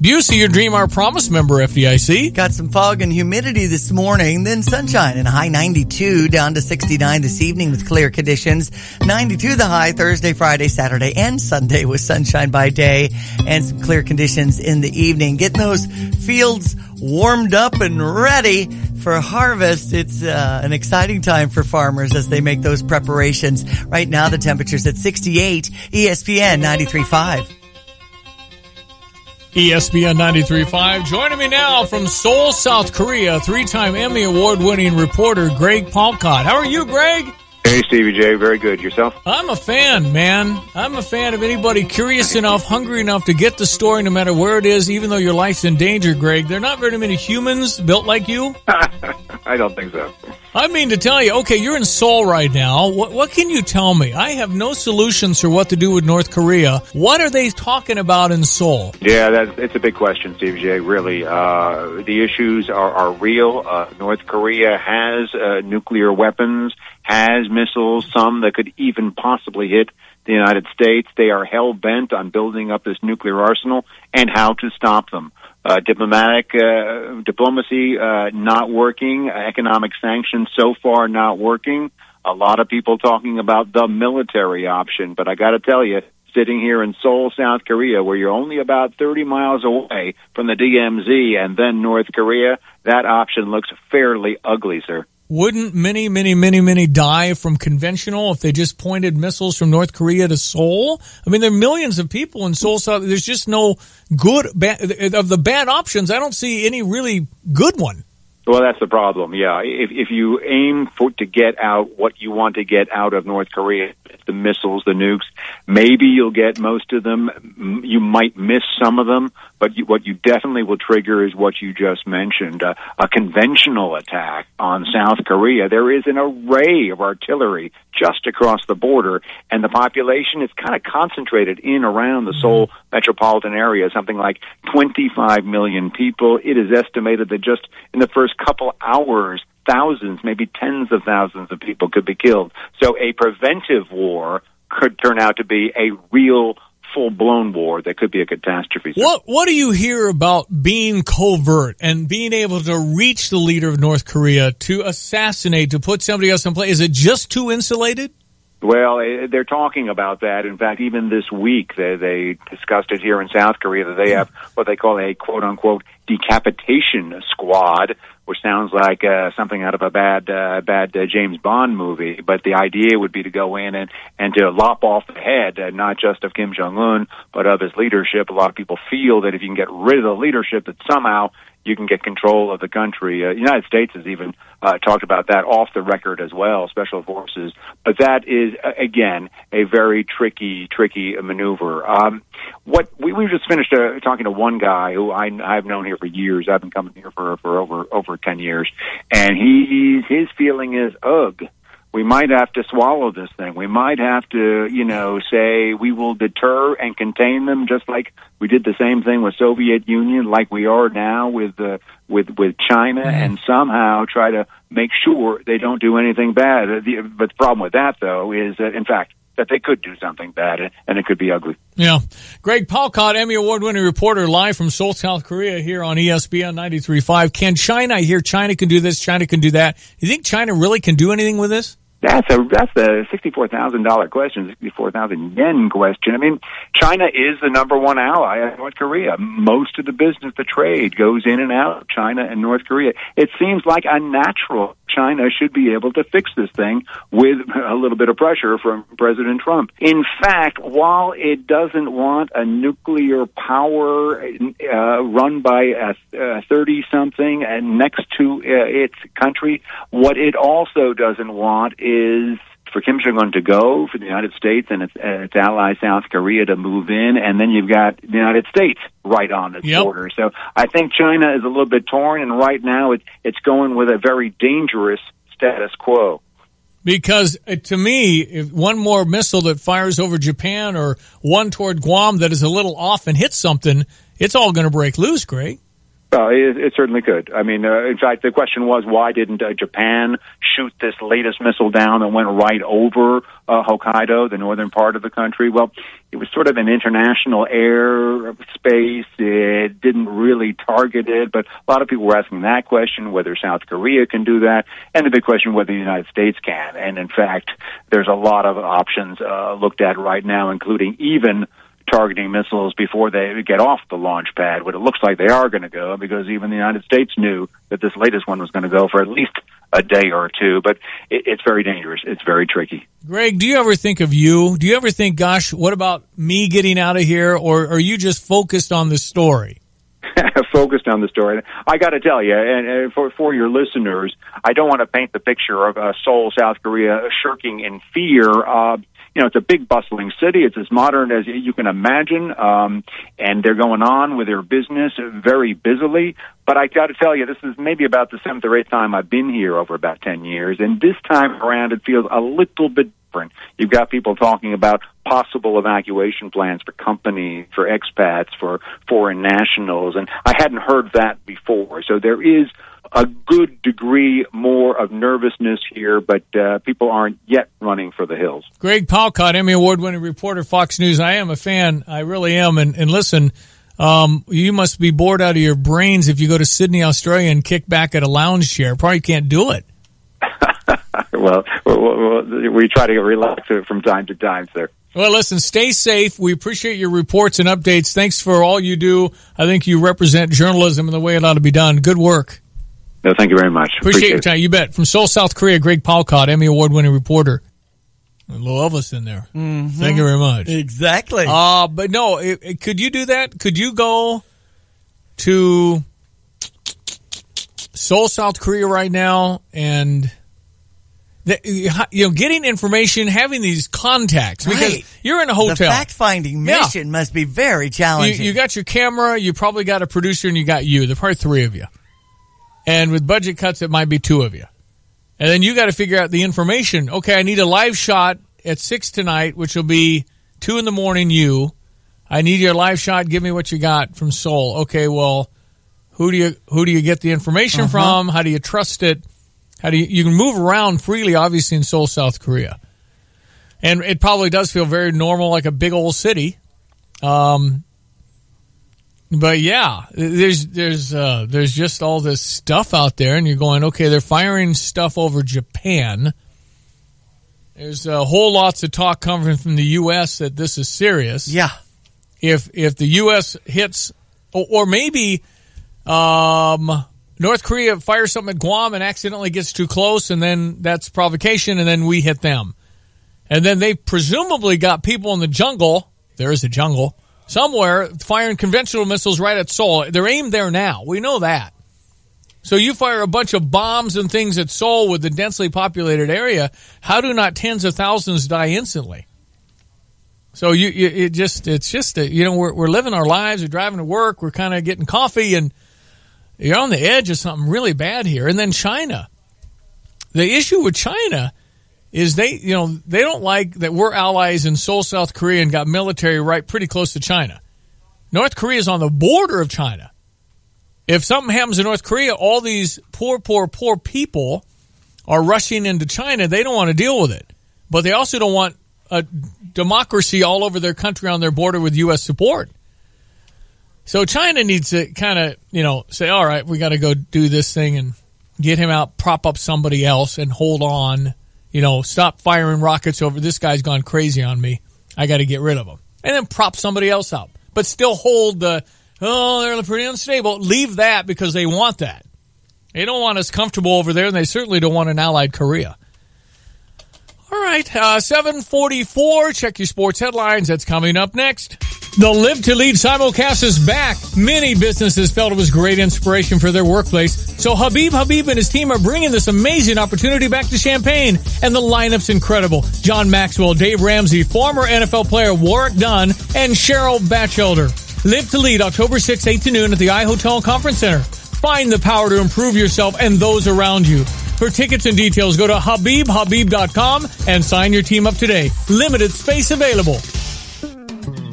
Busey, your Dream Our Promise member, FDIC. Got some fog and humidity this morning, then sunshine and a high 92 down to 69 this evening with clear conditions. 92 the high Thursday, Friday, Saturday, and Sunday with sunshine by day and some clear conditions in the evening. Getting those fields warmed up and ready for harvest. It's an exciting time for farmers as they make those preparations. Right now the temperature's at 68. ESPN 93.5. ESPN 93.5. Joining me now from Seoul, South Korea, 3-time Emmy Award-winning reporter Greg Palcott. How are you, Greg? Hey, Stevie J. Very good. Yourself? I'm a fan, man. I'm a fan of anybody curious enough, hungry enough to get the story no matter where it is, even though your life's in danger, Greg. There are not very many humans built like you. I don't think so. I mean to tell you, okay, you're in Seoul right now. What can you tell me? I have no solutions for what to do with North Korea. What are they talking about in Seoul? Yeah, it's a big question, Steve J. Really. The issues are real. North Korea has nuclear weapons, has missiles, some that could even possibly hit the United States. They are hell-bent on building up this nuclear arsenal and how to stop them. Diplomacy not working, economic sanctions so far not working. A lot of people talking about the military option, but I got to tell you, sitting here in Seoul, South Korea, where you're only about 30 miles away from the DMZ and then North Korea, that option looks fairly ugly, sir. Wouldn't many die from conventional if they just pointed missiles from North Korea to Seoul? I mean, there are millions of people in Seoul. So there's just no good, of the bad options, I don't see any really good one. Well, that's the problem, yeah. If you aim to get out what you want to get out of North Korea, the missiles, the nukes, maybe you'll get most of them. You might miss some of them, but what you definitely will trigger is what you just mentioned, a conventional attack on South Korea. There is an array of artillery just across the border, and the population is kind of concentrated in around the Seoul metropolitan area, something like 25 million people. It is estimated that just in the first couple hours, thousands, maybe tens of thousands of people could be killed. So a preventive war could turn out to be a real full-blown war that could be a catastrophe. What do you hear about being covert and being able to reach the leader of North Korea to assassinate, to put somebody else in place? Is it just too insulated? Well, they're talking about that. In fact, even this week, they discussed it here in South Korea that they have what they call a quote-unquote decapitation squad, which sounds like something out of a bad James Bond movie. But the idea would be to go in and to lop off the head, not just of Kim Jong-un, but of his leadership. A lot of people feel that if you can get rid of the leadership, that somehow you can get control of the country. The United States has even talked about that off the record as well, special forces. But that is, again, a very tricky maneuver. We just finished talking to one guy who I've known here for years. I've been coming here for over 10 years. And his feeling is, ugh. We might have to swallow this thing. We might have to, say we will deter and contain them, just like we did the same thing with Soviet Union, like we are now with China, and somehow try to make sure they don't do anything bad. But the problem with that, though, is that, in fact, that they could do something bad, and it could be ugly. Yeah. Greg Palcott, Emmy Award-winning reporter, live from Seoul, South Korea, here on ESPN 93.5. Can China, I hear China can do this, China can do that. You think China really can do anything with this? That's a $64,000 question, 64,000 yen question. I mean, China is the number one ally of North Korea. Most of the business, the trade, goes in and out of China and North Korea. It seems like a natural China should be able to fix this thing with a little bit of pressure from President Trump. In fact, while it doesn't want a nuclear power run by a 30-something and next to its country, what it also doesn't want is for Kim Jong-un to go, for the United States and its ally South Korea to move in, and then you've got the United States right on its border. So I think China is a little bit torn, and right now it's going with a very dangerous status quo. Because to me, if one more missile that fires over Japan or one toward Guam that is a little off and hits something, it's all going to break loose, Greg. Well, it certainly could. I mean, in fact, the question was, why didn't Japan shoot this latest missile down that went right over Hokkaido, the northern part of the country? Well, it was sort of an international airspace. It didn't really target it, but a lot of people were asking that question, whether South Korea can do that, and the big question whether the United States can. And, in fact, there's a lot of options looked at right now, including even targeting missiles before they get off the launch pad, what it looks like they are going to go, because even the United States knew that this latest one was going to go for at least a day or two. But it's very dangerous. It's very tricky. Greg, do you ever think of you? Do you ever think, gosh, what about me getting out of here? Or are you just focused on the story? Focused on the story. I got to tell you, and for your listeners, I don't want to paint the picture of Seoul, South Korea, shirking in fear. It's a big, bustling city. It's as modern as you can imagine, and they're going on with their business very busily. But I got to tell you, this is maybe about the 7th or 8th time I've been here over about 10 years, and this time around it feels a little bit different. You've got people talking about possible evacuation plans for companies, for expats, for foreign nationals, and I hadn't heard that before. So there is a good degree more of nervousness here, but people aren't yet running for the hills. Greg Palcott, Emmy Award-winning reporter, Fox News. I am a fan. I really am. And listen, you must be bored out of your brains if you go to Sydney, Australia, and kick back at a lounge chair. Probably can't do it. Well, we try to relax from time to time, sir. Well, listen, stay safe. We appreciate your reports and updates. Thanks for all you do. I think you represent journalism in the way it ought to be done. Good work. No, thank you very much. Appreciate your time. You bet. From Seoul, South Korea, Greg Palcott, Emmy Award-winning reporter. A little Elvis in there. Mm-hmm. Thank you very much. Exactly. But no, could you do that? Could you go to Seoul, South Korea right now and getting information, having these contacts, because you're in a hotel. The fact-finding mission must be very challenging. You got your camera, you probably got a producer, and you got you. There are probably 3 of you. And with budget cuts, it might be 2 of you. And then you got to figure out the information. Okay, I need a live shot at 6 tonight, which will be 2 in the morning you. I need your live shot. Give me what you got from Seoul. Okay, well, who do you get the information from? How do you trust it? You can move around freely, obviously, in Seoul, South Korea. And it probably does feel very normal, like a big old city. But yeah, there's just all this stuff out there, and you're going, okay, they're firing stuff over Japan. There's whole lots of talk coming from the U.S. that this is serious. Yeah. If the U.S. hits, or maybe North Korea fires something at Guam and accidentally gets too close, and then that's provocation, and then we hit them. And then they presumably got people in the jungle. There is a jungle. Somewhere firing conventional missiles right at Seoul. They're aimed there now. We know that. So you fire a bunch of bombs and things at Seoul with the densely populated area. How do not tens of thousands die instantly? So we're living our lives. We're driving to work. We're kind of getting coffee, and you're on the edge of something really bad here. And then China. The issue with China is they don't like that we're allies in Seoul, South Korea, and got military right pretty close to China. North Korea is on the border of China. If something happens in North Korea, all these poor people are rushing into China. They don't want to deal with it. But they also don't want a democracy all over their country on their border with U.S. support. So China needs to kind of, say, all right, we got to go do this thing and get him out, prop up somebody else, and hold on. Stop firing rockets over. This guy's gone crazy on me. I got to get rid of him. And then prop somebody else up. But still hold they're pretty unstable. Leave that because they want that. They don't want us comfortable over there, and they certainly don't want an allied Korea. All right, 7:44. Check your sports headlines. That's coming up next. The Live to Lead simulcast is back. Many businesses felt it was great inspiration for their workplace. So Habib and his team are bringing this amazing opportunity back to Champaign. And the lineup's incredible. John Maxwell, Dave Ramsey, former NFL player Warwick Dunn, and Cheryl Batchelder. Live to Lead, October 6th, 8 to noon at the iHotel Conference Center. Find the power to improve yourself and those around you. For tickets and details, go to habib.com and sign your team up today. Limited space available.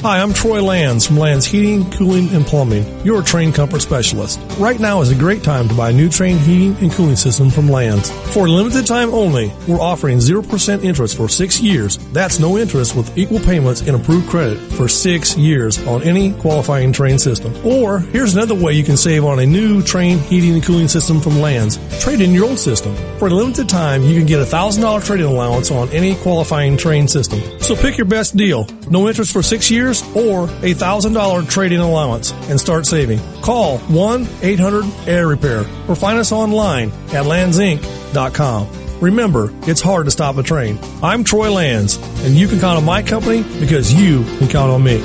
Hi, I'm Troy Lands from Lands Heating, Cooling, and Plumbing, your Trane Comfort Specialist. Right now is a great time to buy a new Trane heating and cooling system from Lands. For a limited time only, we're offering 0% interest for 6 years. That's no interest with equal payments and approved credit for 6 years on any qualifying Trane system. Or, here's another way you can save on a new Trane heating and cooling system from Lands. Trade in your old system. For a limited time, you can get a $1,000 trade-in allowance on any qualifying Trane system. So pick your best deal. No interest for 6 years or a $1,000 trade-in allowance and start saving. Call 1-800-AIR-REPAIR or find us online at landsinc.com. Remember, it's hard to stop a train. I'm Troy Lands, and you can count on my company because you can count on me.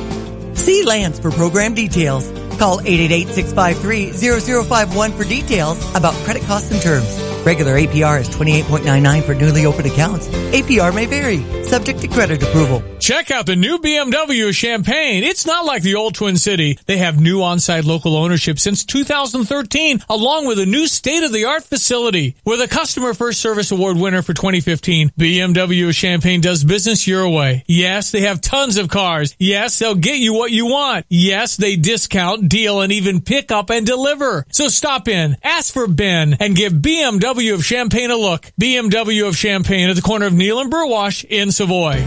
See Lands for program details. Call 888-653-0051 for details about credit costs and terms. Regular APR is 28.99 for newly opened accounts. APR may vary, subject to credit approval. Check out the new BMW of Champaign. It's not like the old Twin City. They have new on-site local ownership since 2013, along with a new state-of-the-art facility. With a Customer First Service Award winner for 2015, BMW of Champaign does business your way. Yes, they have tons of cars. Yes, they'll get you what you want. Yes, they discount, deal, and even pick up and deliver. So stop in, ask for Ben, and give BMW of Champaign a look. BMW of Champaign at the corner of Neal and Burwash in Savoy.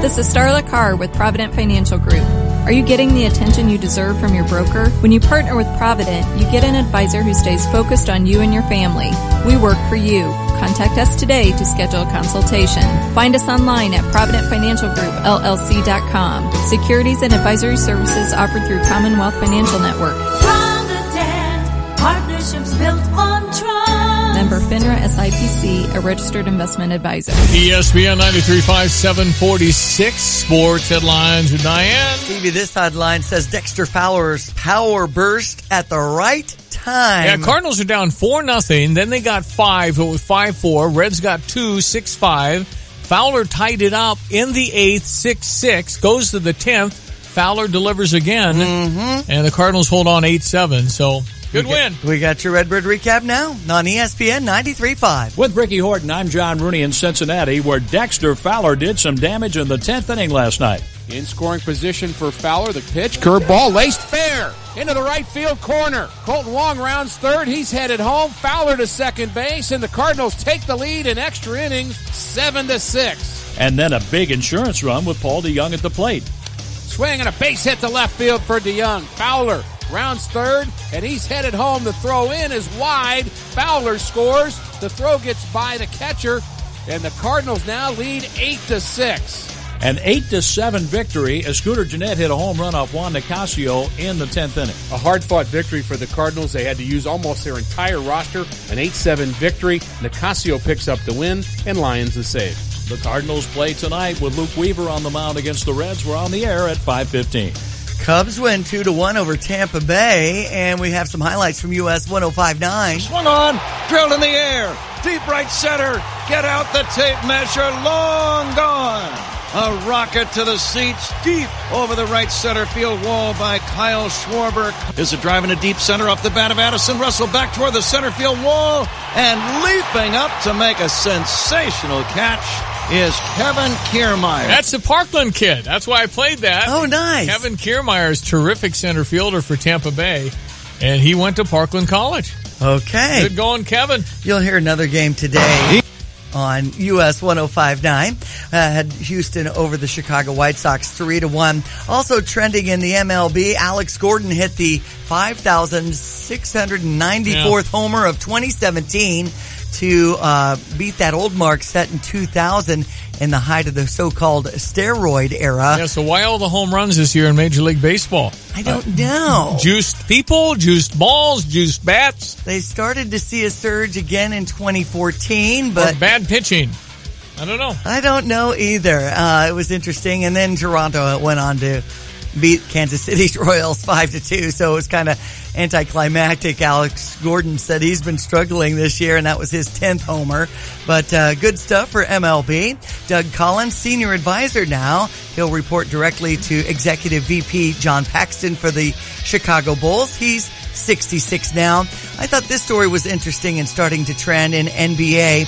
This is Starla Carr with Provident Financial Group. Are you getting the attention you deserve from your broker? When you partner with Provident, you get an advisor who stays focused on you and your family. We work for you. Contact us today to schedule a consultation. Find us online at ProvidentFinancialGroupLLC.com. Securities and advisory services offered through Commonwealth Financial Network. Provident, partnerships built on trust. Member FINRA SIPC, a registered investment advisor. ESPN 93.5, 746. Sports headlines with Diane. Stevie, this headline says Dexter Fowler's power burst at the right time. Yeah, Cardinals are down 4-0. Then they got 5. It was 5-4. Reds got 2, 6-5. Fowler tied it up in the 8th, 6-6. Goes to the 10th. Fowler delivers again. And the Cardinals hold on 8-7. So... good win. We got your Redbird recap now on ESPN 93.5. With Ricky Horton, I'm John Rooney in Cincinnati, where Dexter Fowler did some damage in the 10th inning last night. In scoring position for Fowler, the pitch, curveball, laced fair into the right field corner. Colton Wong rounds third. He's headed home. Fowler to second base, and the Cardinals take the lead in extra innings, 7-6. And then a big insurance run with Paul DeYoung at the plate. Swing and a base hit to left field for DeYoung. Fowler rounds third, and he's headed home. The throw in is wide. Fowler scores. The throw gets by the catcher, and the Cardinals now lead 8-6. An 8-7 victory as Scooter Gennett hit a home run off Juan Nicasio in the 10th inning. A hard-fought victory for the Cardinals. They had to use almost their entire roster. An 8-7 victory. Nicasio picks up the win, and Lions the save. The Cardinals play tonight with Luke Weaver on the mound against the Reds. We're on the air at 5:15. Cubs win 2-1 over Tampa Bay, and we have some highlights from US 105.9. Swung on, drilled in the air, deep right center, get out the tape measure, long gone. A rocket to the seats, deep over the right center field wall by Kyle Schwarber. Is a drive in a deep center off the bat of Addison Russell back toward the center field wall, and leaping up to make a sensational catch is Kevin Kiermaier. That's the Parkland kid. That's why I played that. Oh, nice. Kevin Kiermaier is terrific center fielder for Tampa Bay, and he went to Parkland College. Okay. Good going, Kevin. You'll hear another game today on US 105.9. Had Houston over the Chicago White Sox 3-1. Also trending in the MLB, Alex Gordon hit the 5,694th homer of 2017 to beat that old mark set in 2000 in the height of the so-called steroid era. Yeah, so why all the home runs this year in Major League Baseball? I don't know. Juiced people, juiced balls, juiced bats. They started to see a surge again in 2014, but... or bad pitching. I don't know. I don't know either. It was interesting. And then Toronto went on to beat Kansas City's Royals 5-2, so it was kind of anticlimactic. Alex Gordon said he's been struggling this year, and that was his 10th homer. But good stuff for MLB. Doug Collins, senior advisor now. He'll report directly to Executive VP John Paxton for the Chicago Bulls. He's 66 now. I thought this story was interesting and starting to trend in NBA.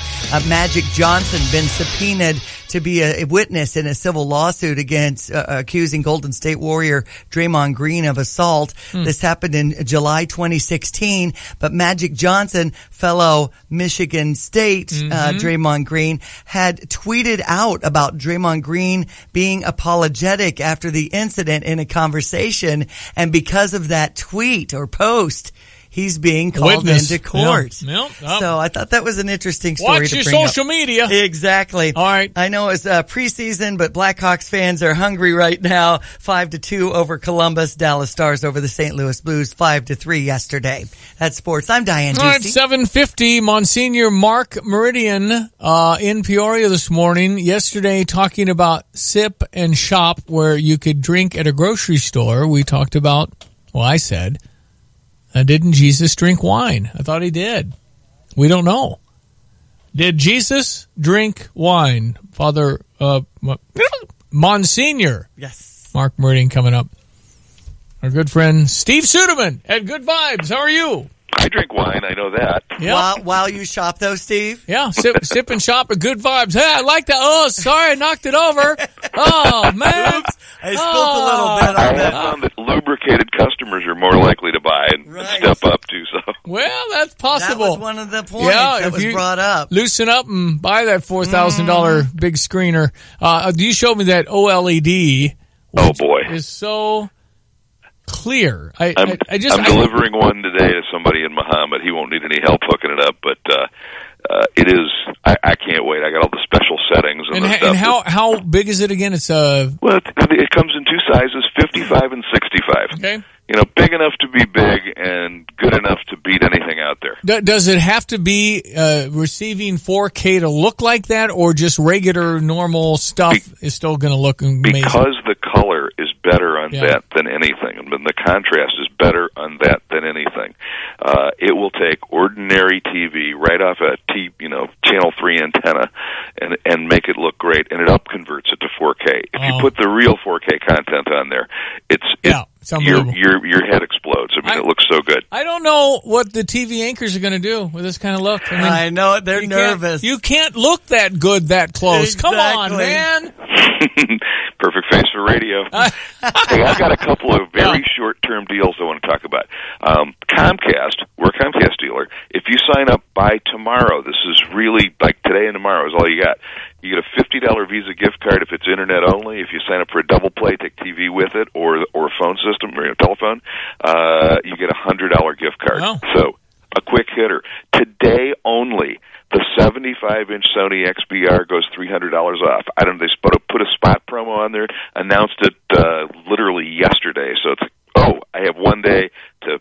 Magic Johnson been subpoenaed to to be a witness in a civil lawsuit against accusing Golden State Warrior Draymond Green of assault. This happened in July 2016, but Magic Johnson, fellow Michigan State Draymond Green, had tweeted out about Draymond Green being apologetic after the incident in a conversation, and because of that tweet or post, he's being called into court. Yep. So I thought that was an interesting story Watch to your bring social up. media. Exactly. All right. I know it's preseason, but Blackhawks fans are hungry right now. 5-2 over Columbus. Dallas Stars over the St. Louis Blues. 5-3 yesterday. That's sports. I'm Diane All right, Ducey. 7:50. Monsignor Mark Meridian in Peoria this morning. Yesterday, talking about sip and shop, where you could drink at a grocery store. We talked about. Well, I said. Didn't Jesus drink wine? I thought he did. We don't know. Did Jesus drink wine? Father Monsignor. Yes. Mark Meridian coming up. Our good friend Steve Suderman at Good Vibes. How are you? I drink wine. I know that. Yep. While you shop, though, Steve? Yeah, sip and shop at Good Vibes. Hey, I like that. Oh, sorry, I knocked it over. Oh, man. Oops, I spilled a little bit on I have found that lubricated customers are more likely to buy and step up to. So, well, that's possible. That was one of the points that was brought up. Loosen up and buy that $4,000 big screener. You showed me that OLED. Oh boy, is so clear. I'm delivering one today to somebody in Muhammad. He won't need any help hooking it up, but it is. I can't wait. I got all the special settings and stuff. And how big is it again? It's well, it comes in two sizes: 55 and 65. Okay. Big enough to be big and good enough to beat anything out there. Does it have to be receiving 4K to look like that, or just regular, normal stuff is still going to look amazing? Because the color is better on that than anything, and the contrast is better on that than anything. It will take ordinary TV right off a channel 3 antenna and make it look great, and it upconverts it to 4K. If you put the real 4K content on there, it's unbelievable. Your head explodes. I mean, it looks so good. I don't know what the TV anchors are going to do with this kind of look. I know they're nervous. You can't look that good that close. Exactly. Come on, man. Perfect face for radio. Hey, I've got a couple of very short-term deals I want to talk about. Comcast, we're a Comcast dealer. If you sign up by tomorrow, this is really like today and tomorrow is all you got. You get a $50 Visa gift card if it's internet only. If you sign up for a double play, take TV with it, or a phone system or a telephone, you get a $100 gift card. Wow. So a quick hitter. Today only, the 75-inch Sony XBR goes $300 off. I don't know, they put a spot promo on there, announced it literally yesterday. So it's I have one day to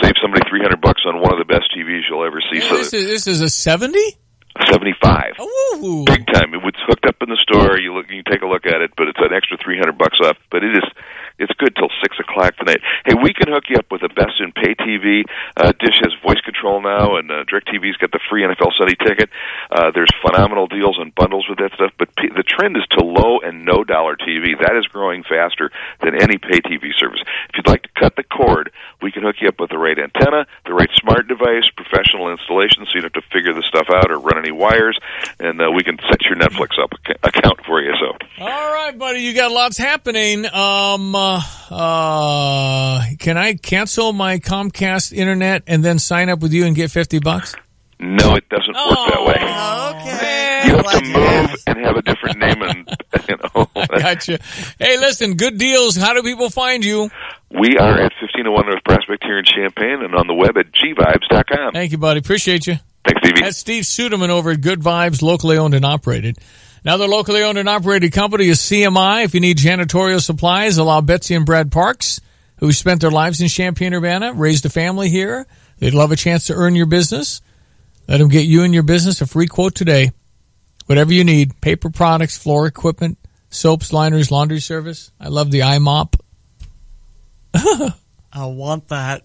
save somebody $300 on one of the best TVs you'll ever see. Yeah, so this is a 70? 75. Ooh. Big time. It was hooked up in the store. You can take a look at it, but it's an extra $300 off. But it's good till 6 o'clock tonight. Hey, we can hook you up with the best in pay TV. Dish has voice control now, and DirecTV's got the free NFL Sunday ticket. There's phenomenal deals and bundles with that stuff. But the trend is to low and no dollar TV. That is growing faster than any pay TV service. If you'd like to cut the cord, we can hook you up with the right antenna, the right smart device, professional installation, so you don't have to figure the stuff out or run any wires, and we can set your Netflix up account for you. So, all right, buddy, you got lots happening. Can I cancel my Comcast internet and then sign up with you and get $50? No, it doesn't work that way. Okay. You have to move and have a different name, and I gotcha. Hey, listen, good deals. How do people find you? We are at 1501 North Prospect here in Champaign, and on the web at gvibes.com. Thank you, buddy. Appreciate you. Thanks, Stevie. That's Steve Suderman over at Good Vibes, locally owned and operated. Another locally owned and operated company is CMI. If you need janitorial supplies, allow Betsy and Brad Parks, who spent their lives in Champaign-Urbana, raised a family here. They'd love a chance to earn your business. Let them get you and your business a free quote today. Whatever you need, paper products, floor equipment, soaps, liners, laundry service. I love the iMop. I want that.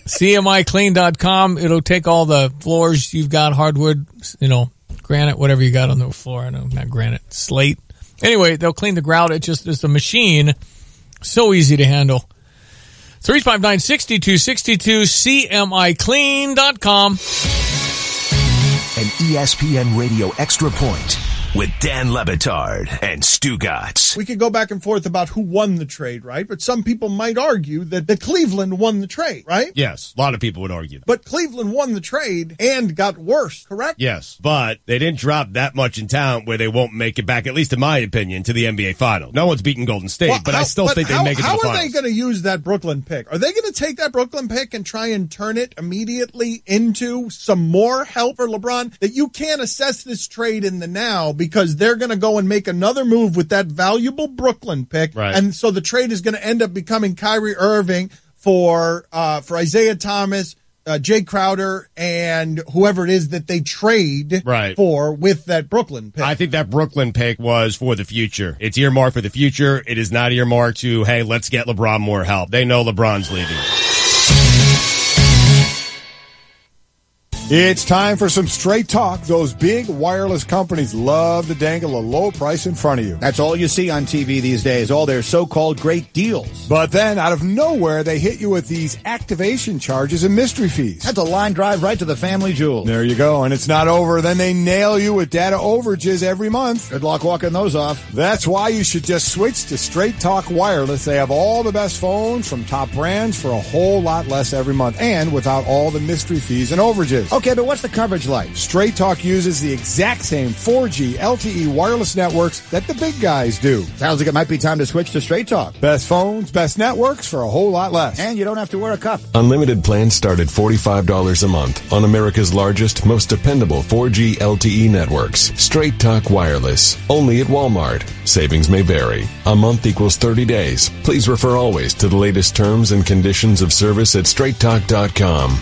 CMIclean.com. It'll take all the floors you've got, hardwood, granite, whatever you got on the floor. I know, not granite, slate. Anyway, they'll clean the grout. It's a machine. So easy to handle. 359-6262, CMIclean.com. an ESPN Radio Extra Point with Dan Lebitard and Stu Gatz. We could go back and forth about who won the trade, right? But some people might argue that Cleveland won the trade, right? Yes, a lot of people would argue that. But Cleveland won the trade and got worse, correct? Yes, but they didn't drop that much in talent where they won't make it back, at least in my opinion, to the NBA Final. No one's beaten Golden State, but I still think they make it to the Finals. How are they going to use that Brooklyn pick? Are they going to take that Brooklyn pick and try and turn it immediately into some more help for LeBron? That you can't assess this trade in the now because they're going to go and make another move with that valuable Brooklyn pick. Right. And so the trade is going to end up becoming Kyrie Irving for Isaiah Thomas, Jay Crowder, and whoever it is that they trade for with that Brooklyn pick. I think that Brooklyn pick was for the future. It's earmarked for the future. It is not earmarked to, hey, let's get LeBron more help. They know LeBron's leaving. It's time for some straight talk. Those big wireless companies love to dangle a low price in front of you. That's all you see on TV these days, all their so-called great deals. But then, out of nowhere, they hit you with these activation charges and mystery fees. That's a line drive right to the family jewel. There you go, and it's not over. Then they nail you with data overages every month. Good luck walking those off. That's why you should just switch to Straight Talk Wireless. They have all the best phones from top brands for a whole lot less every month, and without all the mystery fees and overages. Okay, but what's the coverage like? Straight Talk uses the exact same 4G LTE wireless networks that the big guys do. Sounds like it might be time to switch to Straight Talk. Best phones, best networks for a whole lot less. And you don't have to wear a cup. Unlimited plans start at $45 a month on America's largest, most dependable 4G LTE networks. Straight Talk Wireless. Only at Walmart. Savings may vary. A month equals 30 days. Please refer always to the latest terms and conditions of service at straighttalk.com.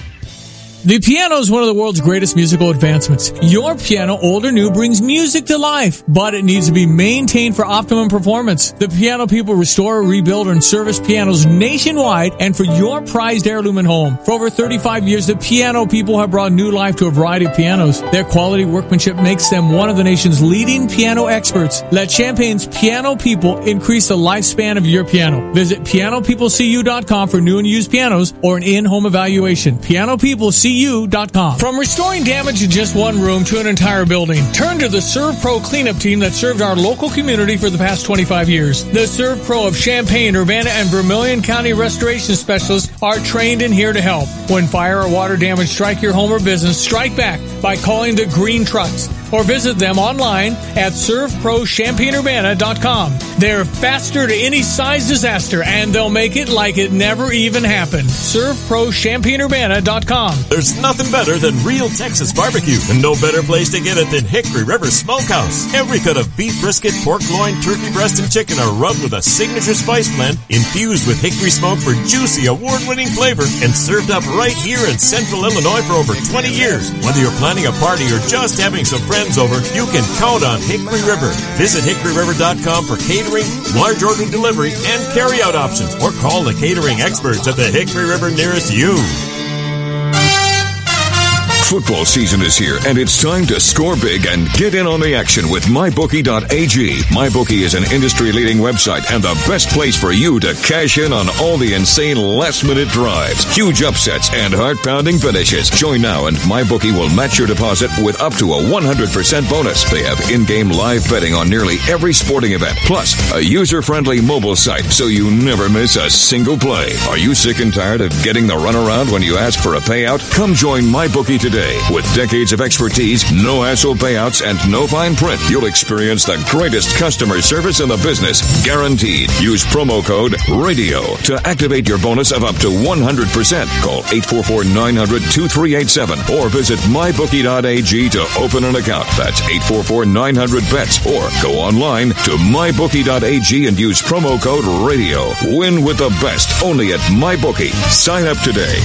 The piano is one of the world's greatest musical advancements. Your piano, old or new, brings music to life, but it needs to be maintained for optimum performance. The Piano People restore, rebuild, and service pianos nationwide and for your prized heirloom at home. For over 35 years, the Piano People have brought new life to a variety of pianos. Their quality workmanship makes them one of the nation's leading piano experts. Let Champagne's Piano People increase the lifespan of your piano. Visit pianopeoplecu.com for new and used pianos or an in-home evaluation. pianopeoplecu.com. From restoring damage in just one room to an entire building, turn to the Serve Pro cleanup team that served our local community for the past 25 years. The Serve Pro of Champaign, Urbana, and Vermilion County restoration specialists are trained and here to help. When fire or water damage strike your home or business, strike back by calling the Green Trucks or visit them online at ServeProChampaignUrbana.com. They're faster to any size disaster, and they'll make it like it never even happened. ServeProChampaignUrbana.com. There's nothing better than real Texas barbecue, and no better place to get it than Hickory River Smokehouse. Every cut of beef brisket, pork loin, turkey breast, and chicken are rubbed with a signature spice blend infused with hickory smoke for juicy, award-winning flavor and served up right here in Central Illinois for over 20 years. Whether you're planning a party or just having some friends over, you can count on Hickory River. Visit HickoryRiver.com for catering, large order delivery, and carry-out options, or call the catering experts at the Hickory River nearest you. Football season is here, and it's time to score big and get in on the action with MyBookie.ag. MyBookie is an industry-leading website and the best place for you to cash in on all the insane last-minute drives, huge upsets, and heart-pounding finishes. Join now, and MyBookie will match your deposit with up to a 100% bonus. They have in-game live betting on nearly every sporting event, plus a user-friendly mobile site so you never miss a single play. Are you sick and tired of getting the runaround when you ask for a payout? Come join MyBookie today. With decades of expertise, no hassle payouts, and no fine print, you'll experience the greatest customer service in the business, guaranteed. Use promo code RADIO to activate your bonus of up to 100%. Call 844-900-2387 or visit mybookie.ag to open an account. That's 844-900-BETS or go online to mybookie.ag and use promo code RADIO. Win with the best only at MyBookie. Sign up today.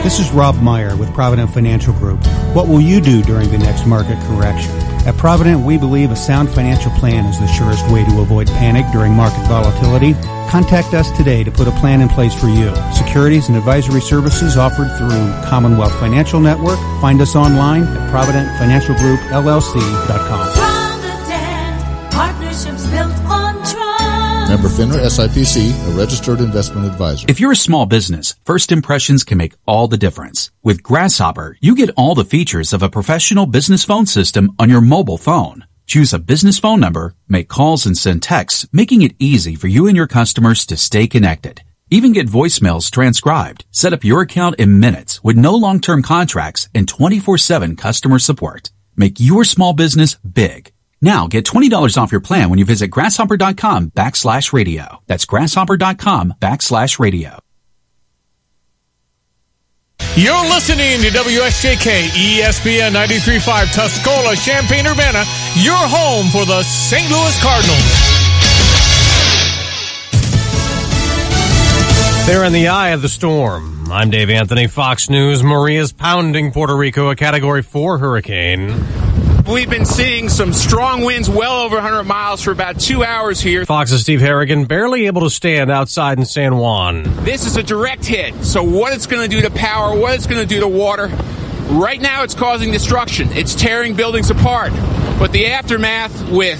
This is Rob Meyer with Provident Financial Group. What will you do during the next market correction? At Provident, we believe a sound financial plan is the surest way to avoid panic during market volatility. Contact us today to put a plan in place for you. Securities and advisory services offered through Commonwealth Financial Network. Find us online at ProvidentFinancialGroupLLC.com. Provident, partnerships built on trust. Member FINRA SIPC, a registered investment advisor. If you're a small business, first impressions can make all the difference. With Grasshopper, you get all the features of a professional business phone system on your mobile phone. Choose a business phone number, make calls and send texts, making it easy for you and your customers to stay connected. Even get voicemails transcribed. Set up your account in minutes with no long-term contracts and 24/7 customer support. Make your small business big. Now get $20 off your plan when you visit grasshopper.com/radio. That's grasshopper.com/radio. You're listening to WSJK ESPN 93.5 Tuscola, Champaign-Urbana, your home for the St. Louis Cardinals. They're in the eye of the storm. I'm Dave Anthony, Fox News. Maria's pounding Puerto Rico, a Category 4 hurricane. We've been seeing some strong winds well over 100 miles for about 2 hours here. Fox's Steve Harrigan barely able to stand outside in San Juan. This is a direct hit, so what it's going to do to power, what it's going to do to water, right now it's causing destruction. It's tearing buildings apart. But the aftermath with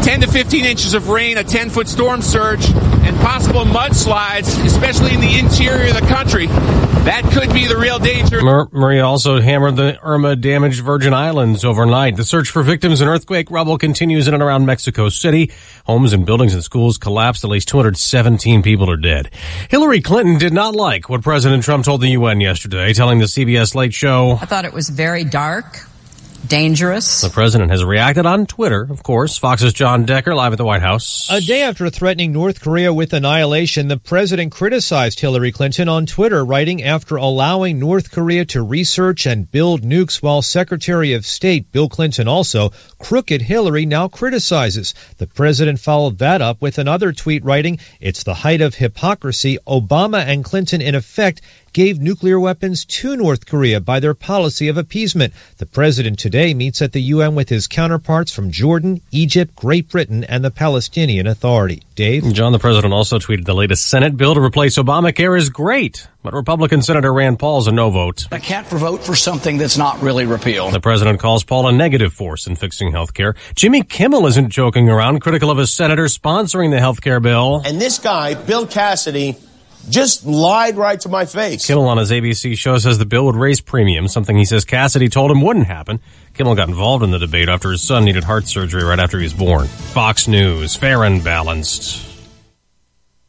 10 to 15 inches of rain, a 10-foot storm surge, and possible mudslides, especially in the interior of the country, that could be the real danger. Maria also hammered the Irma-damaged Virgin Islands overnight. The search for victims in earthquake rubble continues in and around Mexico City. Homes and buildings and schools collapsed. At least 217 people are dead. Hillary Clinton did not like what President Trump told the UN yesterday, telling the CBS Late Show, "I thought it was very dark, dangerous." The president has reacted on Twitter, of course. Fox's John Decker live at the White House. A day after threatening North Korea with annihilation, the president criticized Hillary Clinton on Twitter, writing, "After allowing North Korea to research and build nukes while Secretary of State Bill Clinton also, crooked Hillary now criticizes." The president followed that up with another tweet writing, "It's the height of hypocrisy. Obama and Clinton, in effect, gave nuclear weapons to North Korea by their policy of appeasement." The president today meets at the UN with his counterparts from Jordan, Egypt, Great Britain, and the Palestinian Authority. Dave? John, the president also tweeted the latest Senate bill to replace Obamacare is great, but Republican Senator Rand Paul's a no vote. I can't vote for something that's not really repealed. The president calls Paul a negative force in fixing health care. Jimmy Kimmel isn't joking around, critical of his senator sponsoring the health care bill. And this guy, Bill Cassidy, just lied right to my face. Kimmel on his ABC show says the bill would raise premiums, something he says Cassidy told him wouldn't happen. Kimmel got involved in the debate after his son needed heart surgery right after he was born. Fox News, fair and balanced.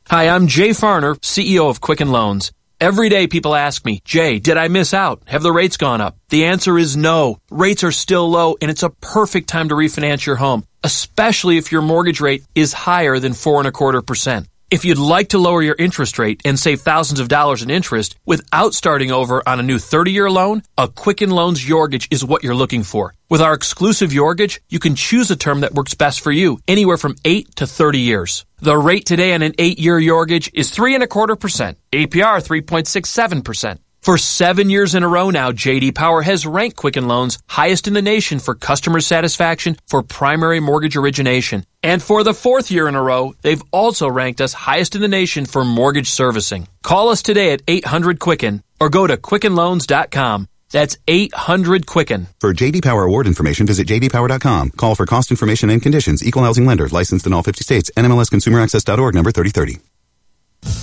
Hi, I'm Jay Farner, CEO of Quicken Loans. Every day people ask me, "Jay, did I miss out? Have the rates gone up?" The answer is no. Rates are still low, and it's a perfect time to refinance your home, especially if your mortgage rate is higher than 4.25%. If you'd like to lower your interest rate and save thousands of dollars in interest without starting over on a new 30-year loan, a Quicken Loans Yorgage is what you're looking for. With our exclusive Yorgage, you can choose a term that works best for you, anywhere from 8 to 30 years. The rate today on an 8-year Yorgage is 3.25%, APR 3.67%. For 7 years in a row now, J.D. Power has ranked Quicken Loans highest in the nation for customer satisfaction for primary mortgage origination. And for the 4th year in a row, they've also ranked us highest in the nation for mortgage servicing. Call us today at 800-QUICKEN or go to QuickenLoans.com. That's 800-QUICKEN. For J.D. Power award information, visit jdpower.com. Call for cost information and conditions. Equal housing lender. Licensed in all 50 states. NMLSConsumerAccess.org number 3030.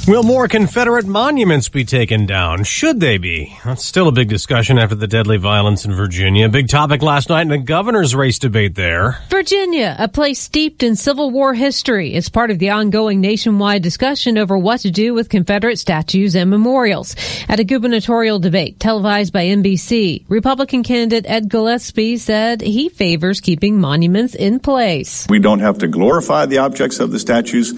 Will more Confederate monuments be taken down? Should they be? That's still a big discussion after the deadly violence in Virginia. Big topic last night in the governor's race debate there. Virginia, a place steeped in Civil War history, is part of the ongoing nationwide discussion over what to do with Confederate statues and memorials. At a gubernatorial debate televised by NBC, Republican candidate Ed Gillespie said he favors keeping monuments in place. We don't have to glorify the objects of the statues.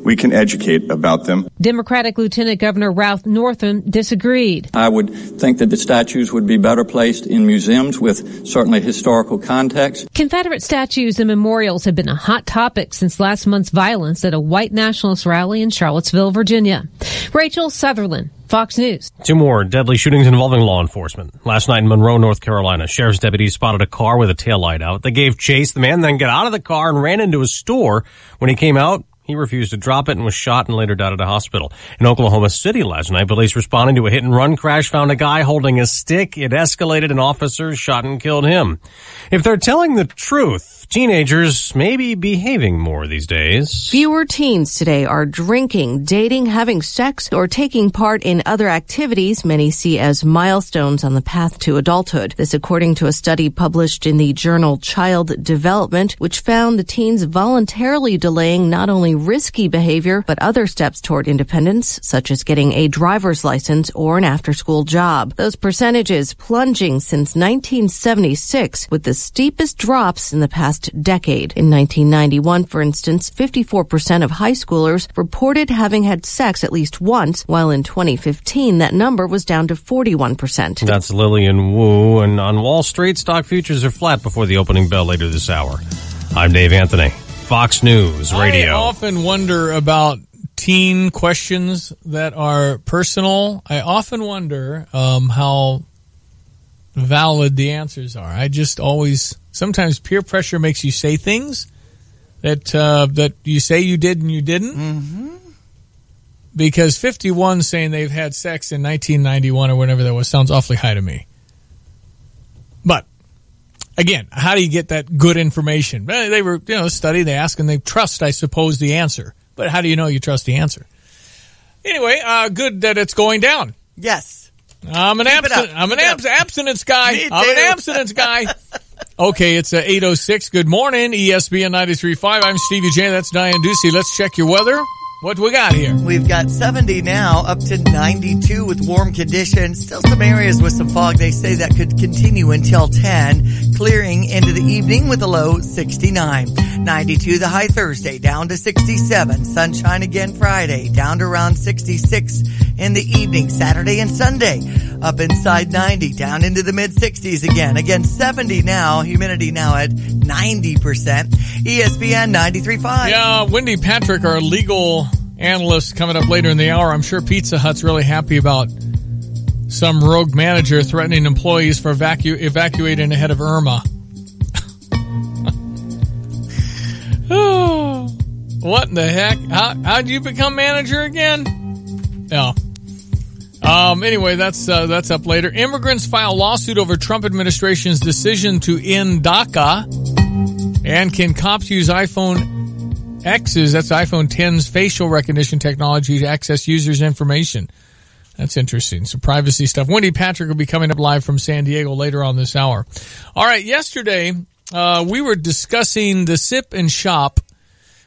We can educate about them. Democratic Lieutenant Governor Ralph Northam disagreed. I would think that the statues would be better placed in museums with certainly historical context. Confederate statues and memorials have been a hot topic since last month's violence at a white nationalist rally in Charlottesville, Virginia. Rachel Sutherland, Fox News. 2 more deadly shootings involving law enforcement. Last night in Monroe, North Carolina, sheriff's deputies spotted a car with a taillight out. They gave chase. The man then got out of the car and ran into a store. When he came out, He refused to drop it and was shot and later died at a hospital. In Oklahoma City last night, police responding to a hit-and-run crash found a guy holding a stick. It escalated and officers shot and killed him. If they're telling the truth, teenagers may be behaving more these days. Fewer teens today are drinking, dating, having sex, or taking part in other activities many see as milestones on the path to adulthood. This according to a study published in the journal Child Development, which found the teens voluntarily delaying not only risky behavior, but other steps toward independence, such as getting a driver's license or an after-school job. Those percentages plunging since 1976, with the steepest drops in the past decade. In 1991, for instance, 54% of high schoolers reported having had sex at least once, while in 2015, that number was down to 41%. That's Lillian Wu, and on Wall Street, stock futures are flat before the opening bell later this hour. I'm Dave Anthony. Fox News Radio. I often wonder about teen questions that are personal. I often wonder how valid the answers are. I just always, sometimes peer pressure makes you say things that you say you did and you didn't. Mm-hmm. Because 51 saying they've had sex in 1991 or whatever that was sounds awfully high to me. But again, how do you get that good information? They were, study, they ask, and they trust, I suppose, the answer. But how do you know you trust the answer? Anyway, good that it's going down. Yes. I'm an abstinence guy. I'm an abstinence guy. Okay, it's 8:06. Good morning, ESPN 93.5. I'm Stevie J. That's Diane Ducey. Let's check your weather. What we got here? We've got 70 now, up to 92 with warm conditions. Still some areas with some fog. They say that could continue until 10, clearing into the evening with a low 69. 92 the high Thursday, down to 67. Sunshine again Friday, down to around 66 in the evening. Saturday and Sunday, up inside 90, down into the mid-60s again. Again, 70 now, humidity now at 90%. ESPN 93.5. Yeah, Wendy Patrick, our legal analyst, coming up later in the hour. I'm sure Pizza Hut's really happy about some rogue manager threatening employees for evacuating ahead of Irma. Oh, what in the heck? How'd you become manager again? Yeah. Anyway, that's up later. Immigrants file lawsuit over Trump administration's decision to end DACA. And can cops use iPhone X's, that's iPhone 10's facial recognition technology to access users' information? That's interesting. Some privacy stuff. Wendy Patrick will be coming up live from San Diego later on this hour. All right, yesterday we were discussing the Sip and Shop,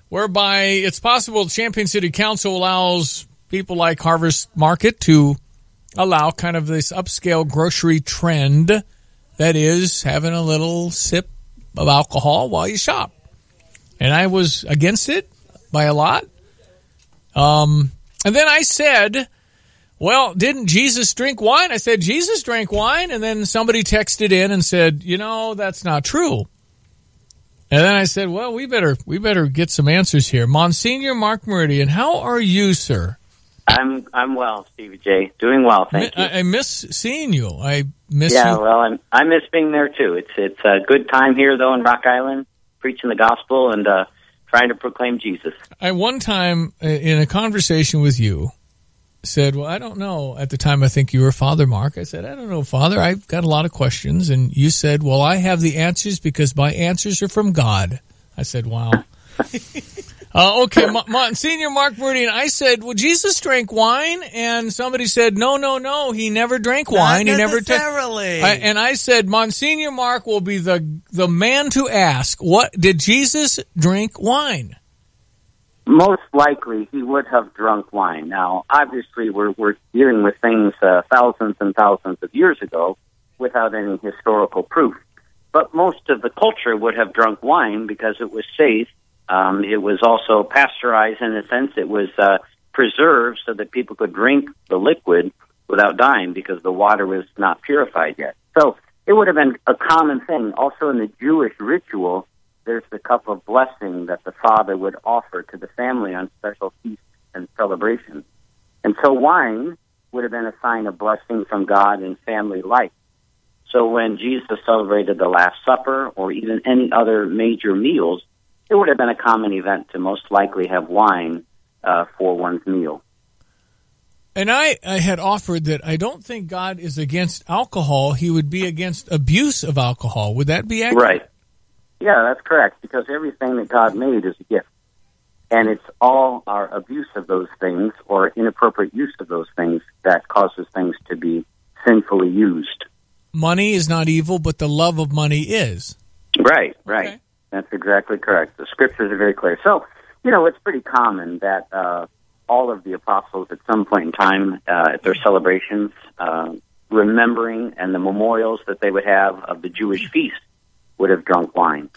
whereby it's possible Champion City Council allows people like Harvest Market to allow kind of this upscale grocery trend that is having a little sip of alcohol while you shop. And I was against it by a lot. And then I said, well, didn't Jesus drink wine? I said, Jesus drank wine. And then somebody texted in and said, that's not true. And then I said, well, we better get some answers here. Monsignor Mark Meridian, how are you, sir? I'm well, Stevie J. Doing well, thank you. I miss seeing you. I miss you. Yeah, well, I miss being there too. It's a good time here though in Rock Island, preaching the gospel and trying to proclaim Jesus. I one time in a conversation with you said, well, I don't know. At the time, I think you were Father Mark. I said, I don't know, Father. I've got a lot of questions. And you said, well, I have the answers because my answers are from God. I said, wow. Okay, Monsignor Mark Meridian, I said, well, Jesus drank wine, and somebody said, no, he never drank wine. Not he never necessarily. And I said, Monsignor Mark will be the man to ask, what did Jesus drink wine? Most likely, he would have drunk wine. Now, obviously, we're dealing with things thousands and thousands of years ago without any historical proof. But most of the culture would have drunk wine because it was safe. It was also pasteurized in a sense. It was preserved so that people could drink the liquid without dying because the water was not purified yet. So it would have been a common thing. Also in the Jewish ritual, there's the cup of blessing that the father would offer to the family on special feasts and celebrations. And so wine would have been a sign of blessing from God and family life. So when Jesus celebrated the Last Supper or even any other major meals, it would have been a common event to most likely have wine for one's meal. And I had offered that I don't think God is against alcohol. He would be against abuse of alcohol. Would that be accurate? Right. Yeah, that's correct, because everything that God made is a gift. And it's all our abuse of those things or inappropriate use of those things that causes things to be sinfully used. Money is not evil, but the love of money is. Right. Okay. That's exactly correct. The scriptures are very clear. So, it's pretty common that all of the apostles at some point in time at their celebrations, remembering and the memorials that they would have of the Jewish feast, would have drunk wine.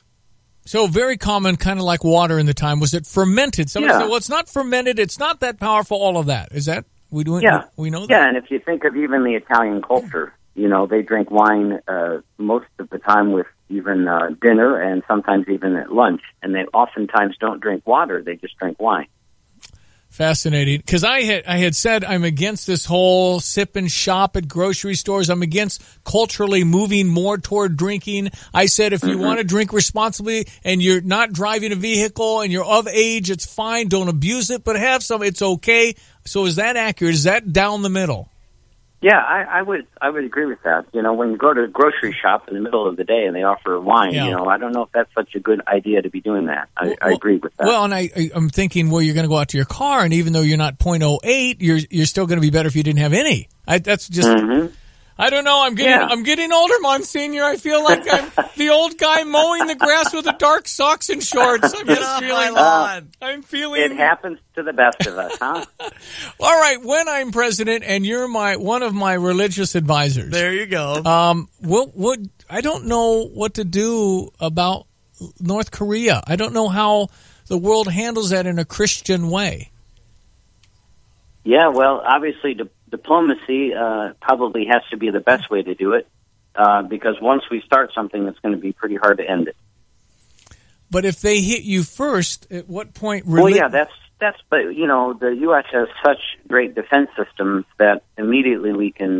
So very common, kind of like water in the time. Was it fermented? Somebody said, well, it's not fermented. It's not that powerful, all of that. Is that, we know that? Yeah, and if you think of even the Italian culture, they drink wine most of the time with even dinner and sometimes even at lunch. And they oftentimes don't drink water. They just drink wine. Fascinating, because I had said I'm against this whole sip and shop at grocery stores. I'm against culturally moving more toward drinking. I said if you want to drink responsibly and you're not driving a vehicle and you're of age, it's fine. Don't abuse it, but have some. It's okay. So is that accurate? Is that down the middle? Yeah, I would agree with that. When you go to a grocery shop in the middle of the day and they offer wine, I don't know if that's such a good idea to be doing that. I agree with that. Well, and I'm thinking, you're going to go out to your car, and even though you're not 0.08, you're still going to be better if you didn't have any. That's just. I don't know. I'm getting older, Monsignor. I feel like I'm the old guy mowing the grass with the dark socks and shorts. I'm feeling. It happens to the best of us, huh? All right. When I'm president and you're one of my religious advisors. There you go. I don't know what to do about North Korea. I don't know how the world handles that in a Christian way. Yeah, well, obviously diplomacy probably has to be the best way to do it, because once we start something, it's going to be pretty hard to end it. But if they hit you first, at what point? Well, yeah, that's. But the U.S. has such great defense systems that immediately we can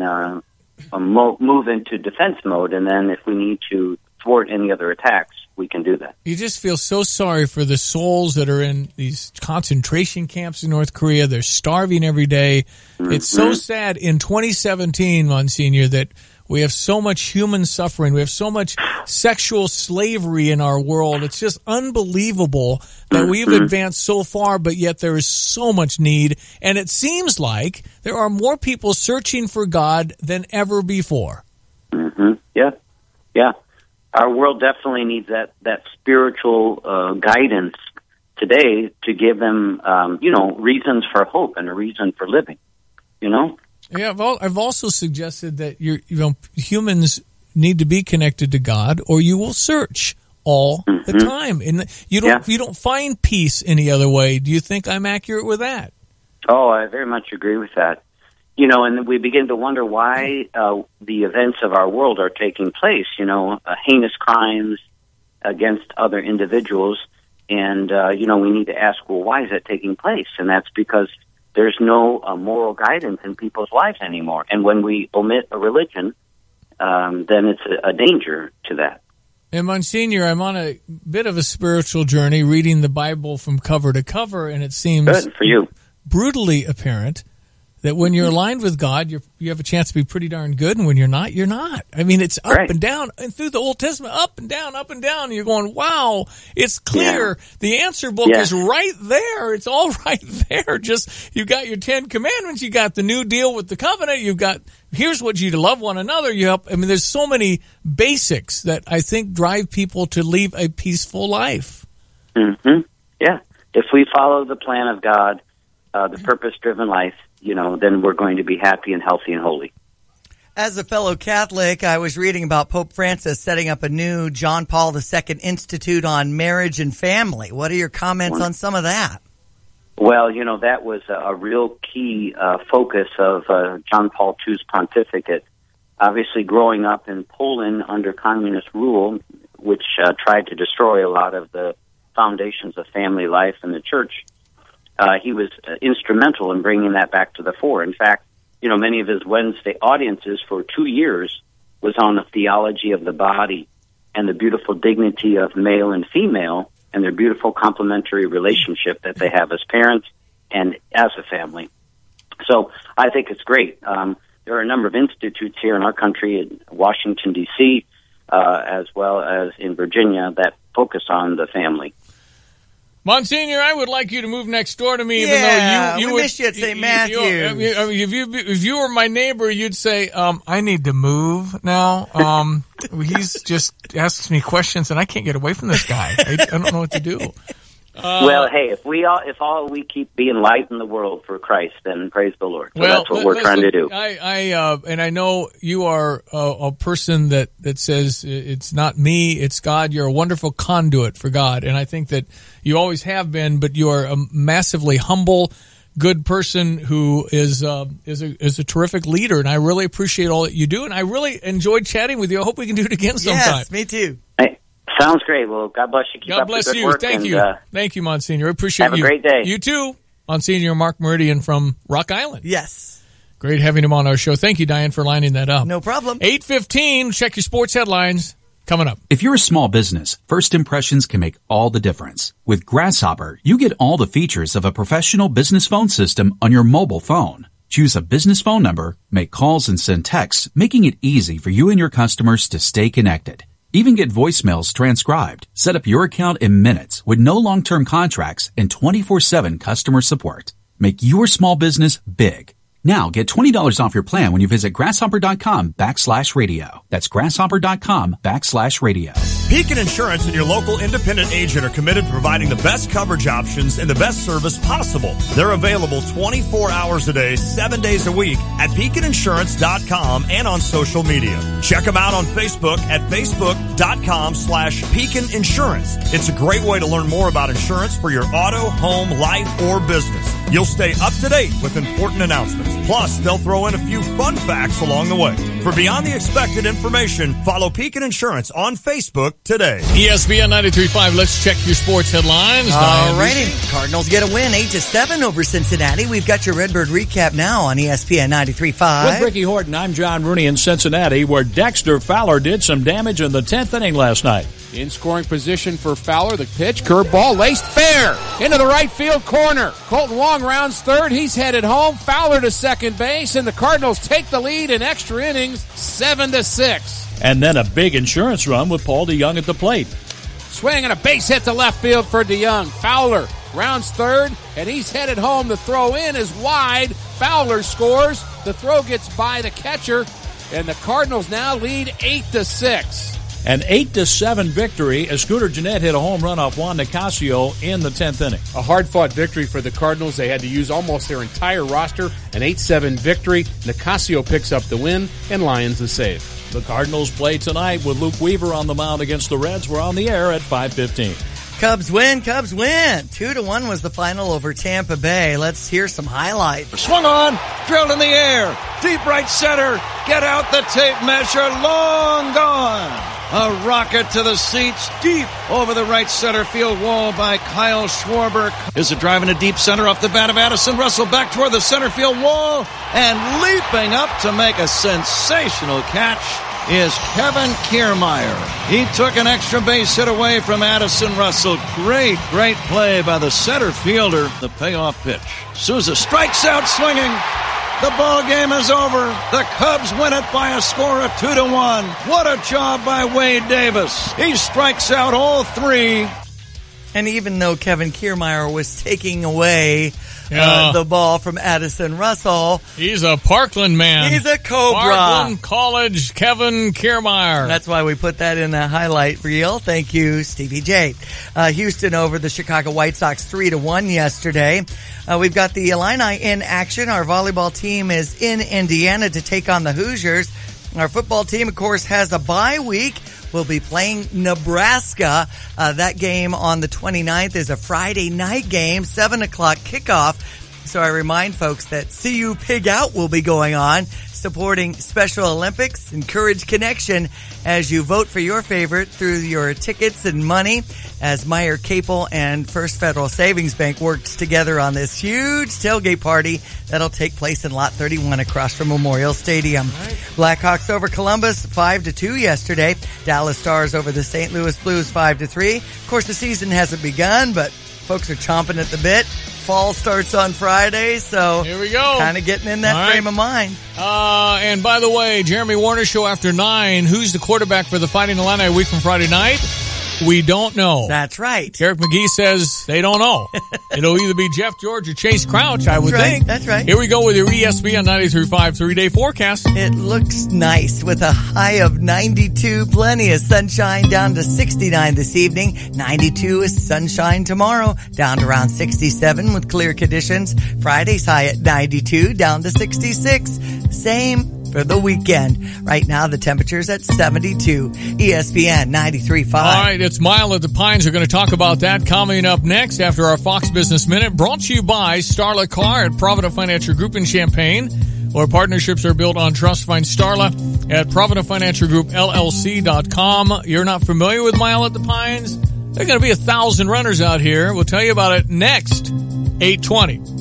move into defense mode, and then if we need to thwart any other attacks, we can do that. You just feel so sorry for the souls that are in these concentration camps in North Korea. They're starving every day. It's so sad in 2017, Monsignor, that we have so much human suffering. We have so much sexual slavery in our world. It's just unbelievable that we've advanced so far, but yet there is so much need. And it seems like there are more people searching for God than ever before. Yeah. Our world definitely needs that spiritual guidance today to give them, reasons for hope and a reason for living. Yeah, I've also suggested that humans need to be connected to God, or you will search all the time, and you don't find peace any other way. Do you think I'm accurate with that? Oh, I very much agree with that. And we begin to wonder why the events of our world are taking place, heinous crimes against other individuals. And, we need to ask, well, why is that taking place? And that's because there's no moral guidance in people's lives anymore. And when we omit a religion, then it's a danger to that. And Monsignor, I'm on a bit of a spiritual journey, reading the Bible from cover to cover, and it seems good for you. Brutally apparent that when you're aligned with God, you have a chance to be pretty darn good, and when you're not, you're not. I mean, it's up and down, and through the Old Testament, up and down, and you're going, wow, it's clear. Yeah. The answer book is right there. It's all right there. Just, you got your 10 Commandments, you got the New Deal with the Covenant, you've got, here's what you to love one another. There's so many basics that I think drive people to live a peaceful life. Yeah. If we follow the plan of God, the purpose-driven life, then we're going to be happy and healthy and holy. As a fellow Catholic, I was reading about Pope Francis setting up a new John Paul II Institute on Marriage and Family. What are your comments on some of that? Well, that was a real key focus of John Paul II's pontificate. Obviously, growing up in Poland under communist rule, which tried to destroy a lot of the foundations of family life in the church, he was instrumental in bringing that back to the fore. In fact, many of his Wednesday audiences for 2 years was on the theology of the body and the beautiful dignity of male and female and their beautiful complementary relationship that they have as parents and as a family. So I think it's great. There are a number of institutes here in our country, in Washington, D.C., as well as in Virginia, that focus on the family. Monsignor, I would like you to move next door to me, even though you we missed you at St. Matthews. If you were my neighbor, you'd say, I need to move now. He's just asks me questions, and I can't get away from this guy. I don't know what to do. Well, hey, if all we keep being light in the world for Christ, then praise the Lord. So that's what we're trying to do. And I know you are a person that says it's not me, it's God. You're a wonderful conduit for God, and I think that you always have been. But you are a massively humble, good person who is a terrific leader, and I really appreciate all that you do. And I really enjoyed chatting with you. I hope we can do it again sometime. Yes, me too. Sounds great. Well, God bless you. Keep up the good work. Thank you. Thank you, Monsignor. I appreciate you. Have a great day. You too, Monsignor Mark Meridian from Rock Island. Yes. Great having him on our show. Thank you, Diane, for lining that up. No problem. 8:15. Check your sports headlines. Coming up. If you're a small business, first impressions can make all the difference. With Grasshopper, you get all the features of a professional business phone system on your mobile phone. Choose a business phone number, make calls and send texts, making it easy for you and your customers to stay connected. Even get voicemails transcribed. Set up your account in minutes with no long-term contracts and 24/7 customer support. Make your small business big. Now get $20 off your plan when you visit grasshopper.com/radio. That's grasshopper.com/radio. Pekin Insurance and your local independent agent are committed to providing the best coverage options and the best service possible. They're available 24 hours a day, 7 days a week at PekinInsurance.com and on social media. Check them out on Facebook at Facebook.com/Pekin Insurance. It's a great way to learn more about insurance for your auto, home, life, or business. You'll stay up to date with important announcements. Plus, they'll throw in a few fun facts along the way. For beyond the expected information, follow Pekin Insurance on Facebook today. ESPN 93.5. Let's check your sports headlines. All righty. Cardinals get a win 8-7 over Cincinnati. We've got your Redbird recap now on ESPN 93.5. With Ricky Horton, I'm John Rooney in Cincinnati, where Dexter Fowler did some damage in the 10th inning last night. In scoring position for Fowler, the pitch, curveball, laced fair into the right field corner. Colton Wong rounds third. He's headed home. Fowler to second base, and the Cardinals take the lead in extra innings, 7-6. And then a big insurance run with Paul DeYoung at the plate. Swing and a base hit to left field for DeYoung. Fowler rounds third, and he's headed home. The throw in is wide. Fowler scores. The throw gets by the catcher, and the Cardinals now lead 8-6. An 8-7 victory as Scooter Jeanette hit a home run off Juan Nicasio in the 10th inning. A hard-fought victory for the Cardinals. They had to use almost their entire roster. An 8-7 victory. Nicasio picks up the win, and Lions the save. The Cardinals play tonight with Luke Weaver on the mound against the Reds. We're on the air at 5:15. Cubs win. 2-1 was the final over Tampa Bay. Let's hear some highlights. Swung on, drilled in the air, deep right center, get out the tape measure, long gone. A rocket to the seats, deep over the right center field wall by Kyle Schwarber. Is a drive in a deep center off the bat of Addison Russell back toward the center field wall, and leaping up to make a sensational catch is Kevin Kiermaier. He took an extra base hit away from Addison Russell. Great play by the center fielder. The payoff pitch. Souza strikes out swinging. The ball game is over. The Cubs win it by a score of 2-1. What a job by Wade Davis. He strikes out all three. And even though Kevin Kiermaier was taking away the ball from Addison Russell, he's a Parkland man. He's a Cobra. Parkland College, Kevin Kiermaier. That's why we put that in the highlight reel. Thank you, Stevie J. Houston over the Chicago White Sox 3-1 yesterday. We've got the Illini in action. Our volleyball team is in Indiana to take on the Hoosiers. Our football team, of course, has a bye week. We'll be playing Nebraska. That game on the 29th is a Friday night game, 7 o'clock kickoff. So I remind folks that CU Pig Out will be going on supporting Special Olympics. Encourage connection as you vote for your favorite through your tickets and money, as Meyer Capel and First Federal Savings Bank works together on this huge tailgate party that'll take place in Lot 31 across from Memorial Stadium. Right. Blackhawks over Columbus 5-2 yesterday. Dallas Stars over the St. Louis Blues 5-3. Of course, the season hasn't begun, but folks are chomping at the bit. Fall starts on Friday, so here we go. Kind of getting in that frame of mind. And by the way, Jeremy Warner Show after 9. Who's the quarterback for the Fighting Illini a week from Friday night? We don't know. That's right. Eric McGee says they don't know. It'll either be Jeff George or Chase Crouch, I would think. That's right. Here we go with your ESPN 93.5 3-day forecast. It looks nice with a high of 92. Plenty of sunshine down to 69 this evening. 92 is sunshine tomorrow, down to around 67 with clear conditions. Friday's high at 92, down to 66. Same for the weekend. Right now, the temperature's at 72. ESPN 93.5. All right, it's Mile at the Pines. We're going to talk about that coming up next after our Fox Business Minute, brought to you by Starla Car at Provident Financial Group in Champaign, where partnerships are built on trust. Find Starla at ProvidentFinancialGroupLLC.com. You're not familiar with Mile at the Pines? There are going to be 1,000 runners out here. We'll tell you about it next, 8:20.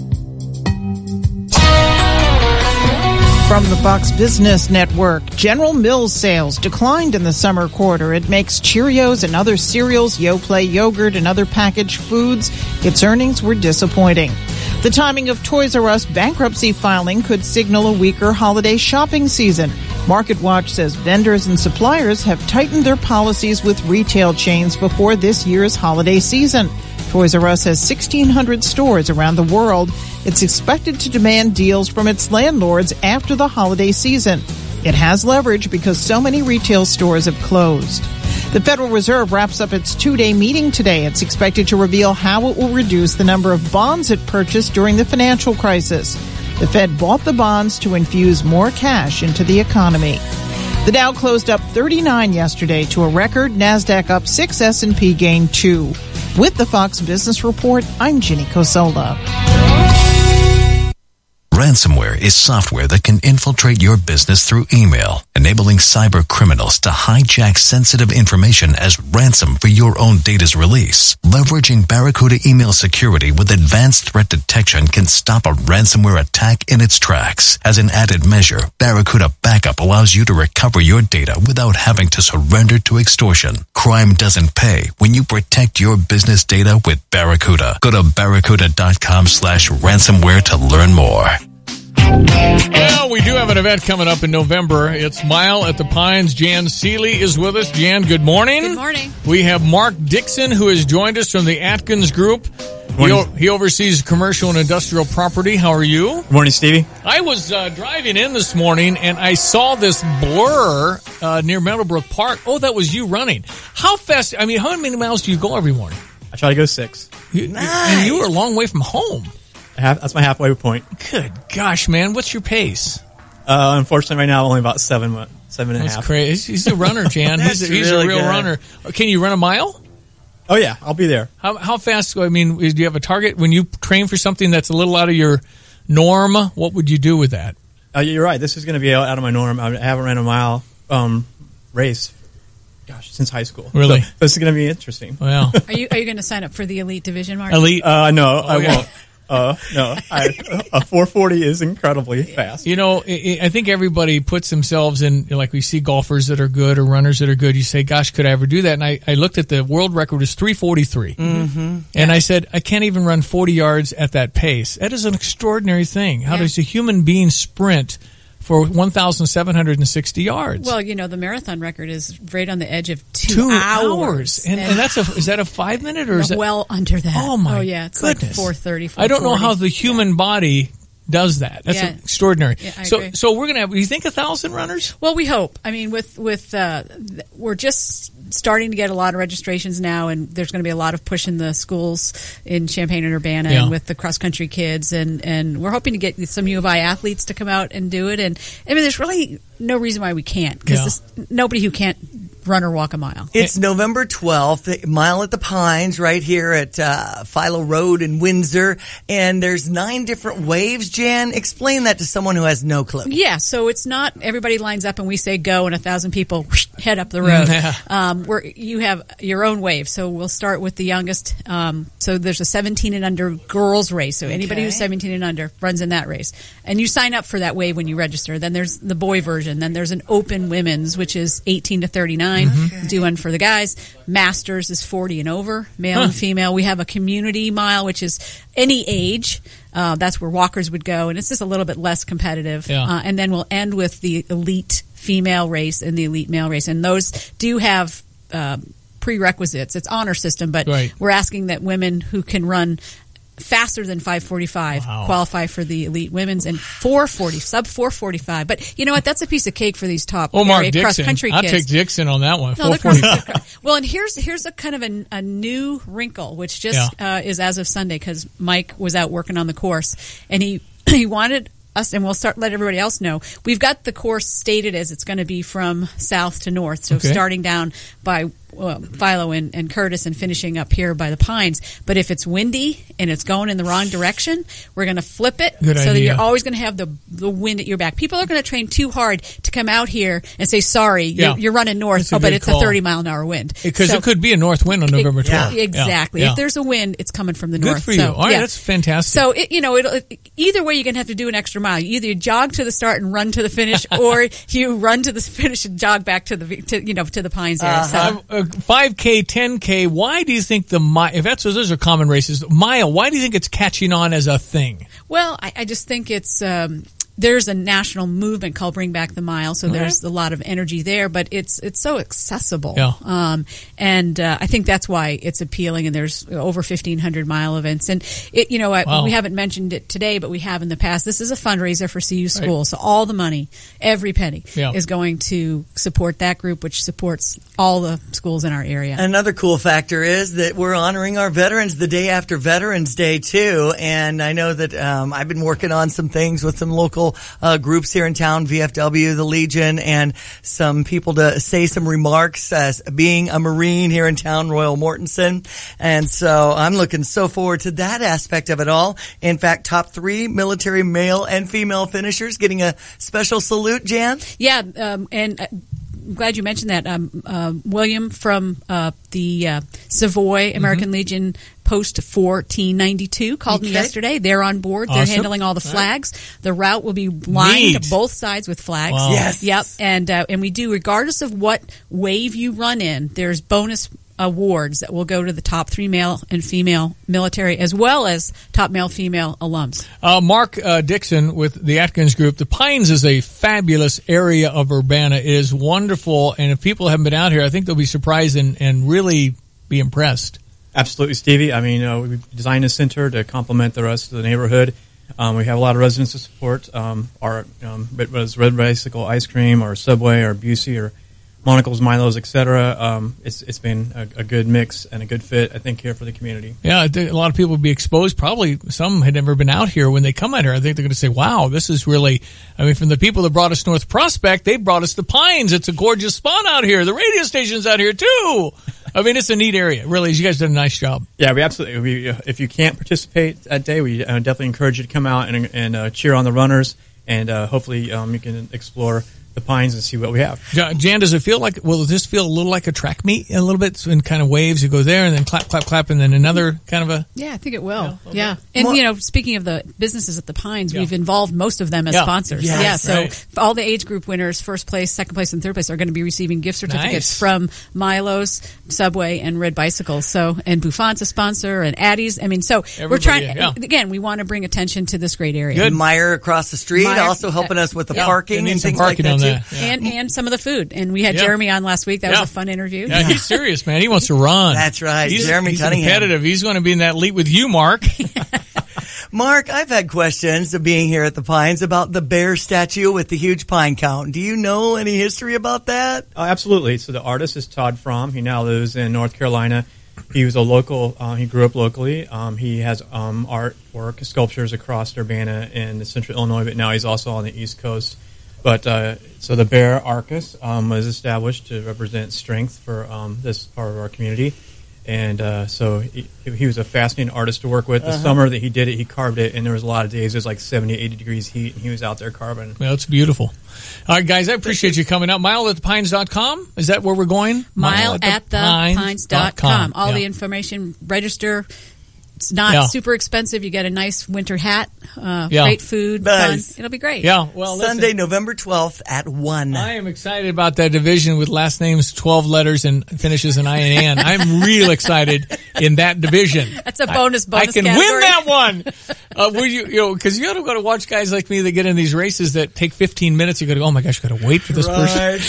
From the Fox Business Network, General Mills sales declined in the summer quarter. It makes Cheerios and other cereals, Yoplait yogurt, and other packaged foods. Its earnings were disappointing. The timing of Toys R Us bankruptcy filing could signal a weaker holiday shopping season. MarketWatch says vendors and suppliers have tightened their policies with retail chains before this year's holiday season. Toys R Us has 1,600 stores around the world. It's expected to demand deals from its landlords after the holiday season. It has leverage because so many retail stores have closed. The Federal Reserve wraps up its 2-day meeting today. It's expected to reveal how it will reduce the number of bonds it purchased during the financial crisis. The Fed bought the bonds to infuse more cash into the economy. The Dow closed up 39 yesterday to a record. NASDAQ up 6, S&P gained 2. With the Fox Business Report, I'm Ginny Cosola. Ransomware is software that can infiltrate your business through email, enabling cyber criminals to hijack sensitive information as ransom for your own data's release. Leveraging Barracuda email security with advanced threat detection can stop a ransomware attack in its tracks. As an added measure, Barracuda Backup allows you to recover your data without having to surrender to extortion. Crime doesn't pay when you protect your business data with Barracuda. Go to barracuda.com/ransomware to learn more. Well, we do have an event coming up in November. It's Mile at the Pines. Jan Seeley is with us. Jan, good morning. Good morning. We have Mark Dixon, who has joined us from the Atkins Group. He oversees commercial and industrial property. How are you? Good morning, Stevie. I was driving in this morning, and I saw this blur near Meadowbrook Park. Oh, that was you running. How fast? I mean, how many miles do you go every morning? I try to go 6. Nice. And you were a long way from home. That's my halfway point. Good gosh, man. What's your pace? Unfortunately, right now, only about 7 and a half. That's crazy. He's a runner, Jan. he's a real runner. Can you run a mile? Oh, yeah. I'll be there. How fast? I mean, do you have a target? When you train for something that's a little out of your norm, what would you do with that? You're right. This is going to be out of my norm. I haven't ran a mile race, since high school. Really? So this is going to be interesting. Well, Are you going to sign up for the elite division, Mark? Elite? No, I won't. No, a 440 is incredibly fast. You know, I think everybody puts themselves in, like we see golfers that are good or runners that are good. You say, gosh, could I ever do that? And I looked at the world record is 3:43. Mm-hmm. And I said, I can't even run 40 yards at that pace. That is an extraordinary thing. How does a human being sprint for 1,760 yards? Well, you know, the marathon record is right on the edge of 2 hours. And that's is that a 5 minute or is that well under that? Oh my it's goodness. Like 4:30. I don't know how the human body does that. That's extraordinary. Yeah, I so agree. so we're going to have, you think 1,000 runners? Well, we hope. I mean, we're just starting to get a lot of registrations now, and there's going to be a lot of push in the schools in Champaign and Urbana and with the cross-country kids, and we're hoping to get some U of I athletes to come out and do it. And I mean, there's really no reason why we can't, because nobody who can't run or walk a mile. It's November 12th, Mile at the Pines, right here at Philo Road in Windsor. And there's 9 different waves. Jan, explain that to someone who has no clue. Yeah, so it's not everybody lines up and we say go and 1,000 people head up the road. Where you have your own wave. So we'll start with the youngest. So there's a 17 and under girls race. So anybody who's 17 and under runs in that race. And you sign up for that wave when you register. Then there's the boy version. Then there's an open women's, which is 18 to 39. Do one for the guys. Masters is 40 and over, male and female. We have a community mile, which is any age. That's where walkers would go, and it's just a little bit less competitive. And then we'll end with the elite female race and the elite male race, and those do have prerequisites. It's honor system, but we're asking that women who can run faster than 5:45 qualify for the elite women's, and 4:40, sub 4:45. But you know what? That's a piece of cake for these top cross country kids. I'll take Dixon on that one. No, well, and here's a kind of a new wrinkle, which just is as of Sunday, because Mike was out working on the course, and he wanted us, and we'll let everybody else know. We've got the course stated as it's going to be from south to north, so starting down by Philo and Curtis and finishing up here by the Pines. But if it's windy and it's going in the wrong direction, we're going to flip it that you're always going to have the wind at your back. People are going to train too hard to come out here and say, sorry, you're running north, but it's a 30-mile-an-hour wind. Because it could be a north wind on November 12th. Exactly. If there's a wind, it's coming from the north. Good for you. All right, that's fantastic. So, either way, you're going to have to do an extra mile. You either jog to the start and run to the finish, or you run to the finish and jog back to the Pines area. So 5K, 10K, why do you think if those are common races, mile, why do you think it's catching on as a thing? Well, I just think it's there's a national movement called Bring Back the Mile, so there's a lot of energy there, but it's so accessible. And I think that's why it's appealing, and there's over 1,500 mile events. And we haven't mentioned it today, but we have in the past. This is a fundraiser for CU schools, so all the money, every penny, is going to support that group, which supports all the schools in our area. Another cool factor is that we're honoring our veterans the day after Veterans Day, too. And I know that I've been working on some things with some local groups here in town, VFW, the Legion, and some people to say some remarks as being a Marine here in town, Royal Mortensen. And so I'm looking so forward to that aspect of it all. In fact, top 3 military male and female finishers getting a special salute, Jan? Yeah, and I'm glad you mentioned that. William from the Savoy American Legion Post 1492 called me yesterday. They're on board. They're handling all the flags. The route will be lined both sides with flags. Wow. Yes. Yep. And we do, regardless of what wave you run in, there's bonus awards that will go to the top 3 male and female military, as well as top male-female alums. Mark Dixon with the Atkins Group. The Pines is a fabulous area of Urbana. It is wonderful, and if people haven't been out here, I think they'll be surprised and really be impressed. Absolutely, Stevie. I mean, we designed a center to complement the rest of the neighborhood. We have a lot of residents to support. Our Red Bicycle Ice Cream, or Subway, or Busey, or Monocle's, Milo's, etc. It's been a good mix and a good fit, I think, here for the community. Yeah, a lot of people will be exposed. Probably some had never been out here. When they come out here, I think they're going to say, wow, this is really, from the people that brought us North Prospect, they brought us the Pines. It's a gorgeous spot out here. The radio station's out here, too. It's a neat area. Really, you guys did a nice job. Yeah, we absolutely. If you can't participate that day, we definitely encourage you to come out and cheer on the runners, and hopefully you can explore the Pines and see what we have. Jan, does it feel will this feel a little like a track meet a little bit, in kind of waves? You go there and then clap, clap, clap, and then another kind of a... Yeah, I think it will. Yeah. And, speaking of the businesses at the Pines, we've involved most of them as sponsors. Yes, so all the age group winners, first place, second place, and third place, are going to be receiving gift certificates from Milo's, Subway, and Red Bicycle. So, and Buffon's a sponsor, and Addie's. We're trying, again, we want to bring attention to this great area. Good. Meyer across the street also helping us with the parking and things like that. And some of the food. And we had Jeremy on last week. That was a fun interview. Yeah, he's serious, man. He wants to run. That's right. Jeremy Cunningham. Competitive. He's going to be in that elite with you, Mark. Mark, I've had questions of being here at the Pines about the bear statue with the huge pine count. Do you know any history about that? Absolutely. So the artist is Todd Fromm. He now lives in North Carolina. He was a local. He grew up locally. He has artwork, sculptures across Urbana and Central Illinois, but now he's also on the East Coast. But so the bear Arcus was established to represent strength for this part of our community. And so he was a fascinating artist to work with. The summer that he did it, he carved it, and there was a lot of days. It was like 70, 80 degrees heat, and he was out there carving. Well, it's beautiful. All right, guys, I appreciate you coming out. MileAtThePines.com? Is that where we're going? MileAtThePines.com. All the information, register. It's not super expensive. You get a nice winter hat, great food, fun. It'll be great. Yeah, well, Sunday, November 12th at 1. I am excited about that division with last names 12 letters and finishes in I and N. I'm real excited in that division. That's a bonus I can category. win that one. Because you got to watch guys like me that get in these races that take 15 minutes. You got to go, oh my gosh, got to wait for this person.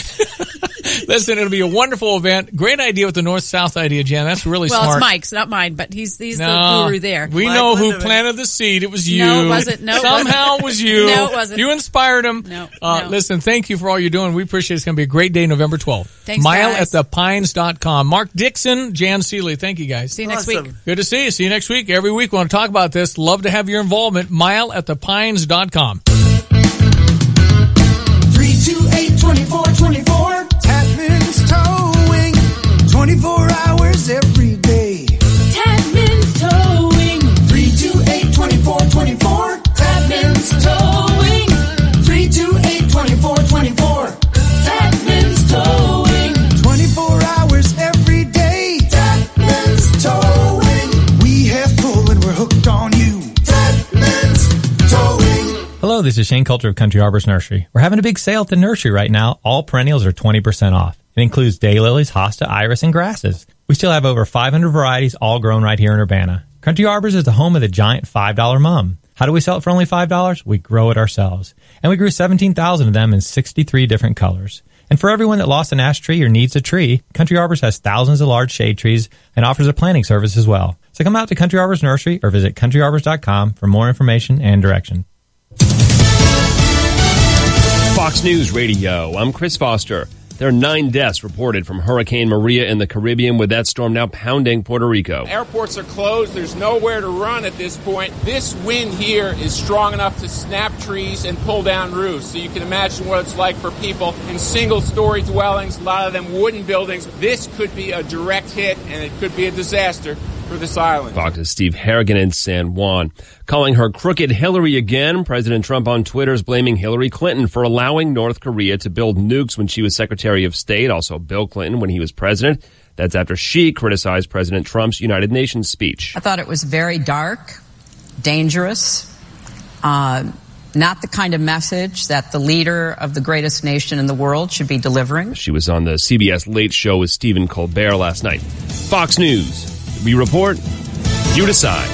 Listen, it'll be a wonderful event. Great idea with the north-south idea, Jan. That's really smart. Well, it's Mike's, not mine, but he's the guru there. We know who planted the seed. It was you. No, it wasn't. No, somehow it was you. No, it wasn't. You inspired him. No. Listen, thank you for all you're doing. We appreciate it. It's going to be a great day, November 12th. Thanks, guys. MileAtThePines.com. Mark Dixon, Jan Seeley. Thank you, guys. See you next week. Good to see you. See you next week. Every week we want to talk about this. Love to have your involvement. MileAtThePines.com. 328-2424. Tapman's Towing. 24 hours every day. Tapman's Towing. 328-2424. Tapman's Towing. 328-2424. Tapman's Towing. 24 hours every day. Tapman's Towing. We have pull and we're hooked on you. Tapman's Towing. Hello, this is Shane Coulter of Country Arbors Nursery. We're having a big sale at the nursery right now. All perennials are 20% off. It includes daylilies, hosta, iris, and grasses. We still have over 500 varieties all grown right here in Urbana. Country Arbors is the home of the giant $5 mum. How do we sell it for only $5? We grow it ourselves. And we grew 17,000 of them in 63 different colors. And for everyone that lost an ash tree or needs a tree, Country Arbors has thousands of large shade trees and offers a planting service as well. So come out to Country Arbors Nursery or visit countryarbors.com for more information and direction. Fox News Radio, I'm Chris Foster. There are 9 deaths reported from Hurricane Maria in the Caribbean, with that storm now pounding Puerto Rico. Airports are closed. There's nowhere to run at this point. This wind here is strong enough to snap trees and pull down roofs. So you can imagine what it's like for people in single-story dwellings, a lot of them wooden buildings. This could be a direct hit, and it could be a disaster for this island. Fox's Steve Harrigan in San Juan. Calling her crooked Hillary again, President Trump on Twitter is blaming Hillary Clinton for allowing North Korea to build nukes when she was Secretary of State, also Bill Clinton when he was president. That's after she criticized President Trump's United Nations speech. I thought it was very dark, dangerous, not the kind of message that the leader of the greatest nation in the world should be delivering. She was on the CBS Late Show with Stephen Colbert last night. Fox News. We report, you decide.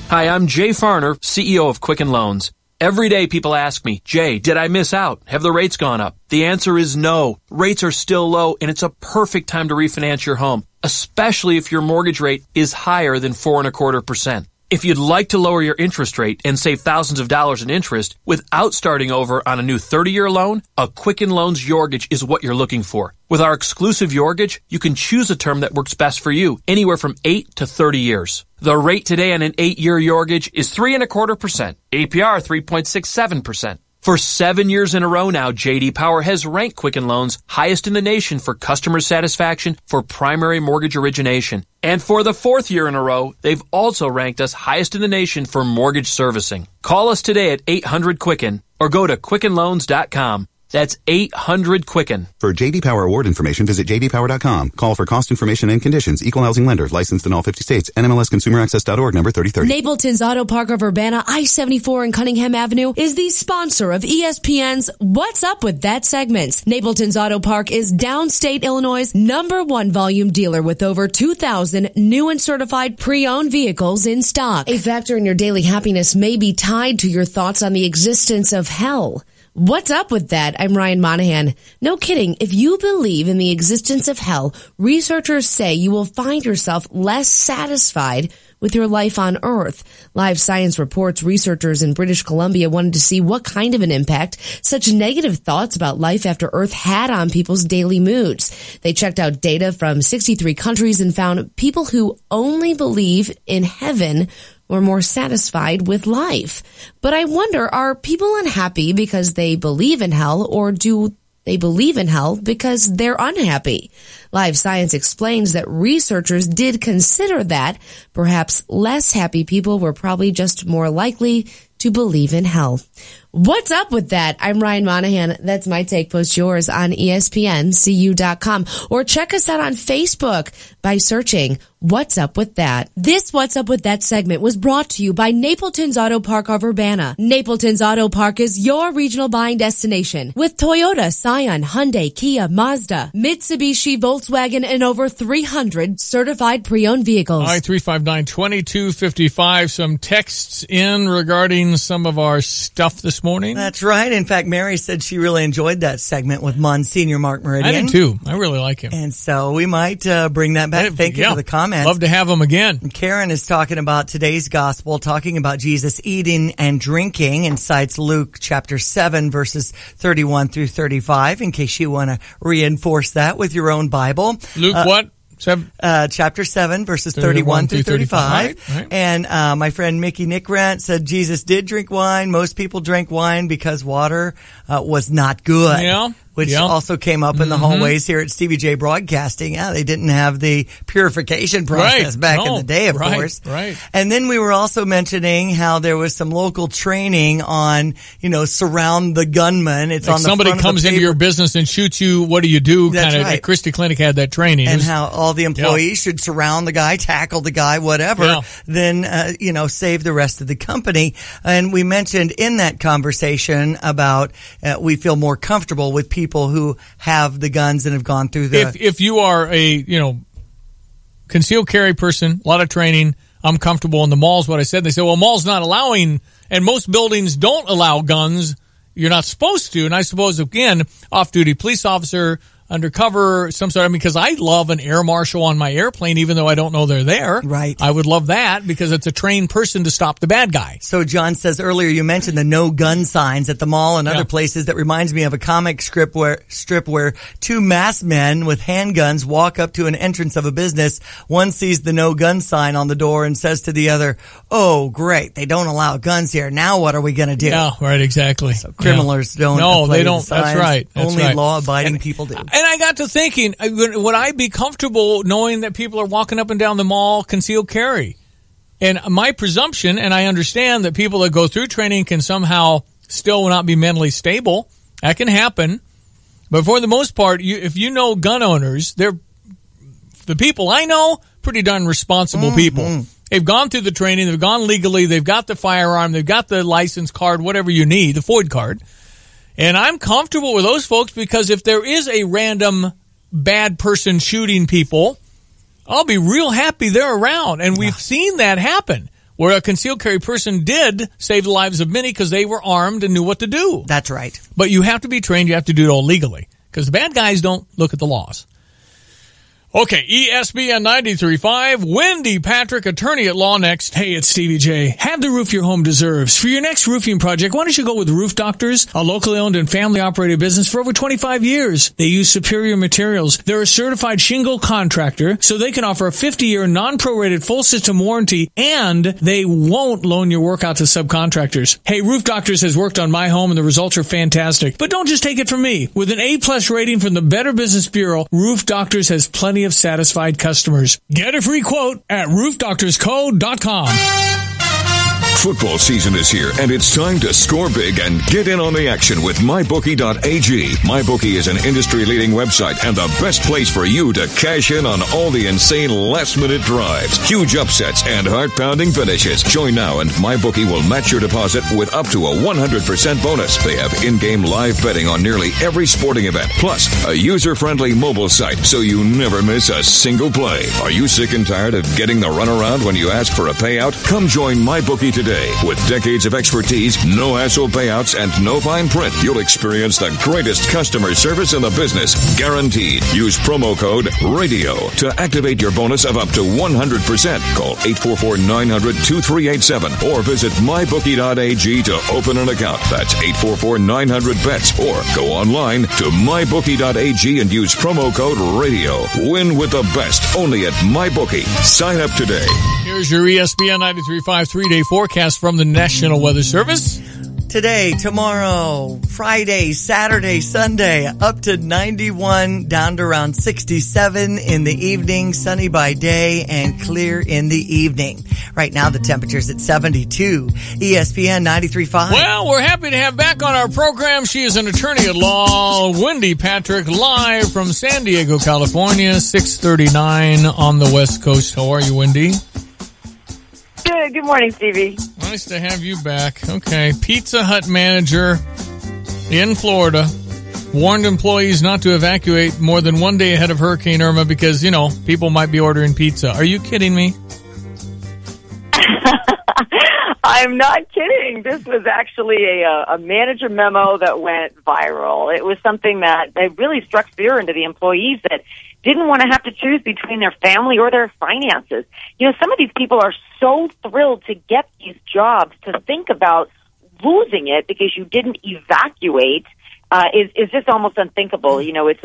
Hi, I'm Jay Farner, CEO of Quicken Loans. Every day people ask me, Jay, did I miss out? Have the rates gone up? The answer is no. Rates are still low, and it's a perfect time to refinance your home, especially if your mortgage rate is higher than 4.25%. If you'd like to lower your interest rate and save thousands of dollars in interest without starting over on a new 30-year loan, a Quicken Loans Yorgage is what you're looking for. With our exclusive Yorgage, you can choose a term that works best for you, anywhere from 8 to 30 years. The rate today on an 8-year Yorgage is 3.25%, APR 3.67%. For 7 years in a row now, J.D. Power has ranked Quicken Loans highest in the nation for customer satisfaction for primary mortgage origination. And for the 4th year in a row, they've also ranked us highest in the nation for mortgage servicing. Call us today at 800-QUICKEN or go to QuickenLoans.com. That's 800-QUICKEN. For J.D. Power award information, visit jdpower.com. Call for cost information and conditions. Equal housing lender. Licensed in all 50 states. NMLSConsumerAccess.org number 3030. Napleton's Auto Park of Urbana, I-74 and Cunningham Avenue, is the sponsor of ESPN's What's Up With That segment. Napleton's Auto Park is downstate Illinois' #1 volume dealer with over 2,000 new and certified pre-owned vehicles in stock. A factor in your daily happiness may be tied to your thoughts on the existence of hell. What's up with that? I'm Ryan Monahan. No kidding. If you believe in the existence of hell, researchers say you will find yourself less satisfied with your life on Earth. Live Science reports researchers in British Columbia wanted to see what kind of an impact such negative thoughts about life after Earth had on people's daily moods. They checked out data from 63 countries and found people who only believe in heaven or more satisfied with life. But I wonder, are people unhappy because they believe in hell, or do they believe in hell because they're unhappy? Live Science explains that researchers did consider that perhaps less happy people were probably just more likely to believe in hell. What's up with that? I'm Ryan Monahan. That's my take. Post yours on ESPNCU.com or check us out on Facebook by searching What's Up With That. This What's Up With That segment was brought to you by Napleton's Auto Park of Urbana. Napleton's Auto Park is your regional buying destination with Toyota, Scion, Hyundai, Kia, Mazda, Mitsubishi, Volkswagen, and over 300 certified pre-owned vehicles. All right, 359-2255. Some texts in regarding some of our stuff this morning. That's right. In fact, Mary said she really enjoyed that segment with Monsignor Mark Meridian. I did too. I really like him. And so we might bring that back. Thank you for the comments. Love to have him again. Karen is talking about today's gospel, talking about Jesus eating and drinking, and cites Luke chapter 7, verses 31 through 35, in case you want to reinforce that with your own Bible. Luke what? Chapter 7, verses 31 through 35. Right. And my friend Mickey Nickrant said Jesus did drink wine. Most people drank wine because water was not good. Yeah. Which also came up in the hallways here at Stevie J Broadcasting. Yeah, they didn't have the purification process back in the day, of course. Right. And then we were also mentioning how there was some local training on, surround the gunman. It's like on the somebody front comes of the into your business and shoots you. What do you do? That's kind of. right. Christie Clinic had that training. And how all the employees should surround the guy, tackle the guy, whatever, then, save the rest of the company. And we mentioned in that conversation about we feel more comfortable with people who have the guns and have gone through the... If you are a, concealed carry person, a lot of training, I'm comfortable in the malls, what I said. They said, well, malls not allowing, and most buildings don't allow guns. You're not supposed to. And I suppose, again, off-duty police officer, undercover, some sort of, because I love an air marshal on my airplane, even though I don't know they're there. Right. I would love that because it's a trained person to stop the bad guy. So John says earlier you mentioned the no gun signs at the mall and other places. That reminds me of a comic strip where two masked men with handguns walk up to an entrance of a business. One sees the no gun sign on the door and says to the other, "Oh, great, they don't allow guns here. Now what are we going to do?" Yeah, right, exactly. So criminals don't. No, play they don't. The signs. That's right. That's Only right. law-abiding people do. And I got to thinking, would I be comfortable knowing that people are walking up and down the mall concealed carry? And my presumption, and I understand that people that go through training can somehow still not be mentally stable. That can happen. But for the most part, if you know gun owners, they're the people I know, pretty darn responsible people. They've gone through the training. They've gone legally. They've got the firearm. They've got the license card, whatever you need, the FOID card. And I'm comfortable with those folks because if there is a random bad person shooting people, I'll be real happy they're around. And we've seen that happen where a concealed carry person did save the lives of many because they were armed and knew what to do. That's right. But you have to be trained. You have to do it all legally because the bad guys don't look at the laws. Okay, ESPN 93.5, Wendy Patrick, attorney at law next. Hey, it's Stevie J. Have the roof your home deserves. For your next roofing project, why don't you go with Roof Doctors, a locally owned and family-operated business for over 25 years. They use superior materials. They're a certified shingle contractor, so they can offer a 50-year non-prorated full system warranty, and they won't loan your work out to subcontractors. Hey, Roof Doctors has worked on my home, and the results are fantastic. But don't just take it from me. With an A-plus rating from the Better Business Bureau, Roof Doctors has plenty of satisfied customers. Get a free quote at roofdoctorsco.com. Football season is here, and it's time to score big and get in on the action with MyBookie.ag. MyBookie is an industry-leading website and the best place for you to cash in on all the insane last-minute drives, huge upsets, and heart-pounding finishes. Join now, and MyBookie will match your deposit with up to a 100% bonus. They have in-game live betting on nearly every sporting event, plus a user-friendly mobile site so you never miss a single play. Are you sick and tired of getting the runaround when you ask for a payout? Come join MyBookie today today. With decades of expertise, no hassle payouts, and no fine print, you'll experience the greatest customer service in the business. Guaranteed. Use promo code RADIO to activate your bonus of up to 100%. Call 844-900-2387 or visit mybookie.ag to open an account. That's 844-900-BETS or go online to mybookie.ag and use promo code RADIO. Win with the best only at MyBookie. Sign up today. Here's your ESPN 93.5 3-day forecast from the National Weather Service. Today, tomorrow, Friday, Saturday, Sunday, up to 91, down to around 67 in the evening, sunny by day and clear in the evening. Right now, the temperature's at 72. ESPN 93.5. Well, we're happy to have back on our program. She is an attorney at law, Wendy Patrick, live from San Diego, California, 6:39 on the West Coast. How are you, Wendy? Good. Good morning, Stevie. Nice to have you back. Okay. Pizza Hut manager in Florida warned employees not to evacuate more than one day ahead of Hurricane Irma because, you know, people might be ordering pizza. Are you kidding me? I'm not kidding. This was actually a manager memo that went viral. It was something that really struck fear into the employees that didn't want to have to choose between their family or their finances. You know, some of these people are so thrilled to get these jobs, to think about losing it because you didn't evacuate is just almost unthinkable. You know, it's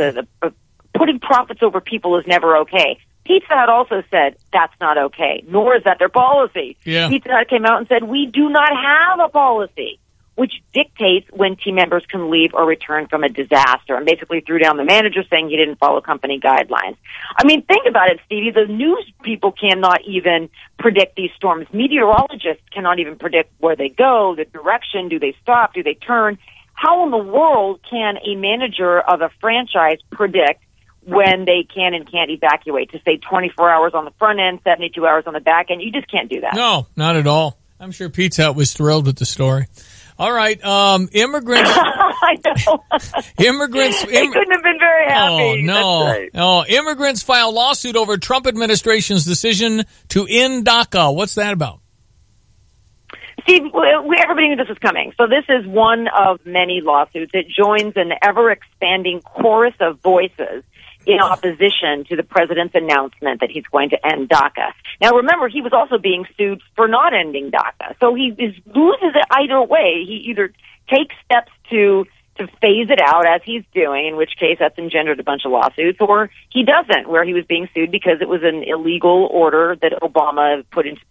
putting profits over people is never okay. Pizza Hut also said that's not okay, nor is that their policy. Yeah. Pizza Hut came out and said, we do not have a policy which dictates when team members can leave or return from a disaster, and basically threw down the manager saying he didn't follow company guidelines. I mean, think about it, Stevie. The news people cannot even predict these storms. Meteorologists cannot even predict where they go, the direction. Do they stop? Do they turn? How in the world can a manager of a franchise predict when they can and can't evacuate? To say 24 hours on the front end, 72 hours on the back end, you just can't do that. No, not at all. I'm sure Pizza Hut was thrilled with the story. All right, immigrants. I know. Immigrants. They couldn't have been very happy. Oh, no. That's right. Oh, immigrants file lawsuit over Trump administration's decision to end DACA. What's that about? Steve, everybody knew this was coming. So this is one of many lawsuits. It joins an ever-expanding chorus of voices in opposition to the president's announcement that he's going to end DACA. Now, remember, he was also being sued for not ending DACA. So he loses it either way. He either takes steps to phase it out, as he's doing, in which case that's engendered a bunch of lawsuits, or he doesn't, where he was being sued because it was an illegal order that Obama put into